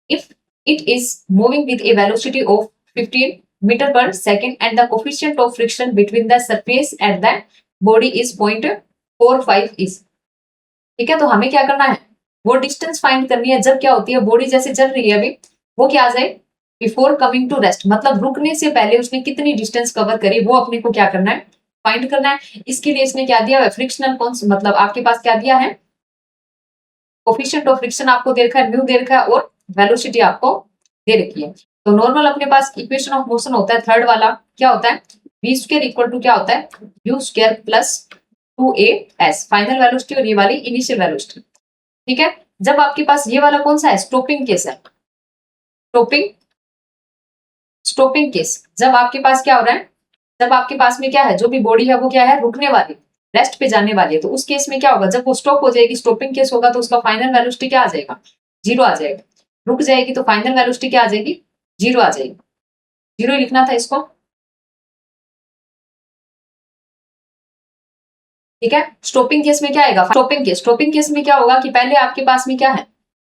if it is moving with a velocity of 15 meter per second and the coefficient of friction between the surface and the body is 0.45 is। ठीक है, तो हमें क्या करना है, वो distance find करनी है जब क्या होती है, बॉडी जैसे चल रही है अभी, वो क्या आ जाए, बिफोर कमिंग टू रेस्ट, मतलब रुकने से पहले उसने कितनी डिस्टेंस कवर करी, वो अपने को क्या करना है, फाइंड करना है। इसके लिए इसने क्या दिया है, फ्रिक्शनल मतलब आपके पास क्या दिया है, कोफिशिएंट ऑफ फ्रिक्शन आपको दे रखा है, म्यू दे रखा है, और वेलोसिटी आपको दे रखी है। तो नॉर्मल अपने पास इक्वेशन ऑफ मोशन होता है थर्ड वाला, क्या होता है, v स्क्वायर इक्वल टू क्या होता है, u square plus 2as final velocity और ये वाली इनिशियल वेलोसिटी। ठीक है, जब आपके पास ये वाला कौन सा है, स्टॉपिंग केस है, स्टॉपिंग स्टॉपिंग केस। जब आपके पास क्या हो रहा है, जब आपके पास में क्या है, जो भी बॉडी है वो क्या है, रुकने वाली, रेस्ट पे जाने वाली है। तो उस केस में क्या होगा, जब वो स्टॉप हो जाएगी, स्टॉपिंग केस होगा, तो उसका फाइनल वेलोसिटी क्या आ जाएगा, जीरो आ जाएगा। रुक जाएगी तो फाइनल वेलोसिटी क्या आ जाएगी, जीरो आ जाएगी। जीरो लिखना था इसको। ठीक है, स्टॉपिंग केस में क्या आएगा, स्टॉपिंग केस में क्या होगा कि पहले आपके पास में क्या है,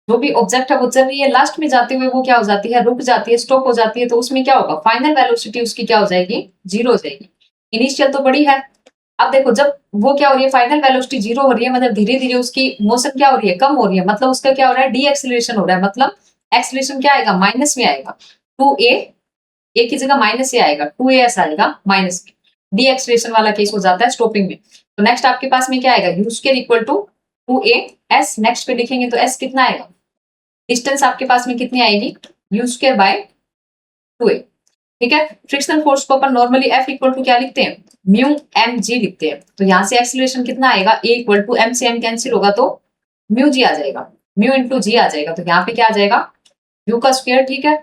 जो भी ऑब्जेक्ट है वो चल रही है, लास्ट में जाते हुए वो क्या हो जाती है, रुक जाती है, स्टॉप हो जाती है। तो उसमें क्या होगा, फाइनल वेलोसिटी उसकी क्या हो जाएगी, जीरो हो जाएगी। इनिशियल तो बड़ी है। अब देखो जब वो क्या हो रही है, फाइनल वेलोसिटी जीरो हो रही है, मतलब धीरे धीरे उसकी मोशन क्या हो रही है, कम हो रही है। मतलब उसका क्या हो रहा है, डी एक्सिलेशन हो रहा है। मतलब एक्सिलेशन क्या आएगा, माइनस में आएगा। 2a, ए की जगह माइनस ए आएगा, 2as आएगा माइनस में। डी एक्सिलेशन वाला केस हो जाता है स्टॉपिंग में। तो नेक्स्ट आपके पास में क्या आएगा, u square equal to 2as। Next पे लिखेंगे तो s कितना आएगा, डिस्टेंस आपके पास में कितनी आएगी, यू स्क्वायर बाय 2a। ठीक है, फ्रिक्शनल फोर्स को अपन नॉर्मली F इक्वल टू क्या लिखते हैं, म्यू एम जी लिखते हैं। तो यहाँ से एक्सीलरेशन कितना आएगा, A इक्वल टू एम से एम कैंसिल होगा तो म्यू जी आ जाएगा, म्यू इंटू जी आ जाएगा। तो यहाँ पे क्या आ जाएगा, म्यू का स्क्वायर, ठीक है,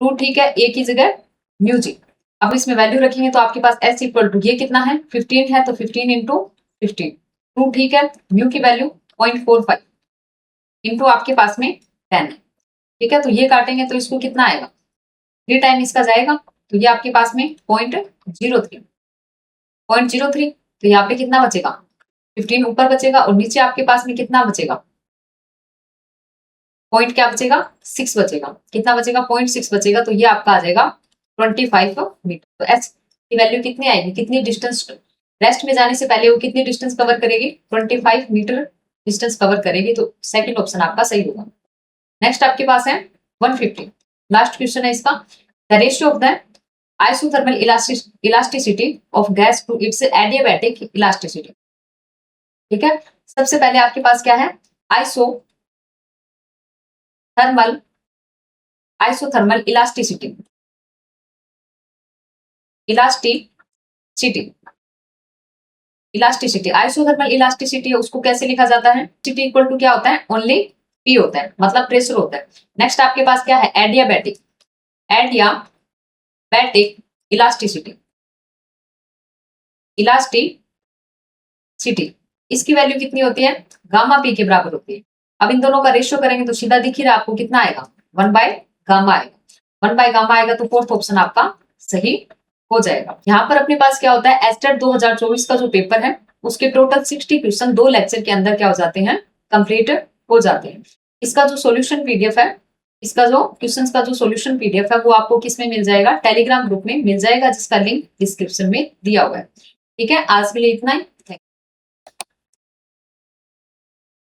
2, ठीक है, A की जगह म्यू जी। अब इसमें वैल्यू रखेंगे तो आपके पास S इक्वल टू ये कितना है, 15 है, तो 15 इंटू 15, 2, ठीक है, म्यू की वैल्यू 0.45 इंटू आपके पास में 10 है। ठीक है, तो ये काटेंगे तो इसको कितना आएगा, 3 टाइम इसका जाएगा तो ये आपके पास में 0.03 तो यहाँ पे कितना बचेगा 15 ऊपर बचेगा और नीचे आपके पास में कितना बचेगा पॉइंट क्या बचेगा 6 बचेगा। कितना बचेगा 0.6 बचेगा तो ये आपका आ जाएगा 25 मीटर। तो एच की वैल्यू कितनी आएगी, कितनी डिस्टेंस रेस्ट में जाने से पहले वो कितनी डिस्टेंस कवर करेगी 25 मीटर डिस्टेंस कवर करेगी। तो सेकंड ऑप्शन आपका सही होगा। नेक्स्ट आपके पास है 150, लास्ट क्वेश्चन है इसका। The ratio of the isothermal elasticity of gas to its adiabatic elasticity। ठीक है, सबसे पहले आपके पास क्या है आइसोथर्मल इलास्टिसिटी आइसोथर्मल इलास्टिसिटी उसको कैसे लिखा जाता है, टी इक्वल टू क्या होता है ओनली पी होता है, मतलब प्रेशर होता है। नेक्स्ट आपके पास क्या है एडियाबैटिक इलास्टिसिटी इसकी वैल्यू कितनी होती है गामा पी के बराबर होती है। अब इन दोनों का रेशियो करेंगे तो सीधा दिख ही रहा आपको कितना आएगा 1/गामा आएगा। 1/गामा आएगा तो फोर्थ ऑप्शन आपका सही हो जाएगा। यहाँ पर अपने पास क्या होता है एस्टेट 2024 का जो पेपर है उसके टोटल 60 क्वेश्चन 2 लेक्चर के अंदर क्या हो जाते हैं कंप्लीट हो जाते हैं। इसका जो सॉल्यूशन पीडीएफ है, इसका जो क्वेश्चंस का जो सॉल्यूशन पीडीएफ है वो आपको किस में मिल जाएगा टेलीग्राम ग्रुप में मिल जाएगा, जिसका लिंक डिस्क्रिप्शन में दिया हुआ है। ठीक है, आज के लिए इतना ही।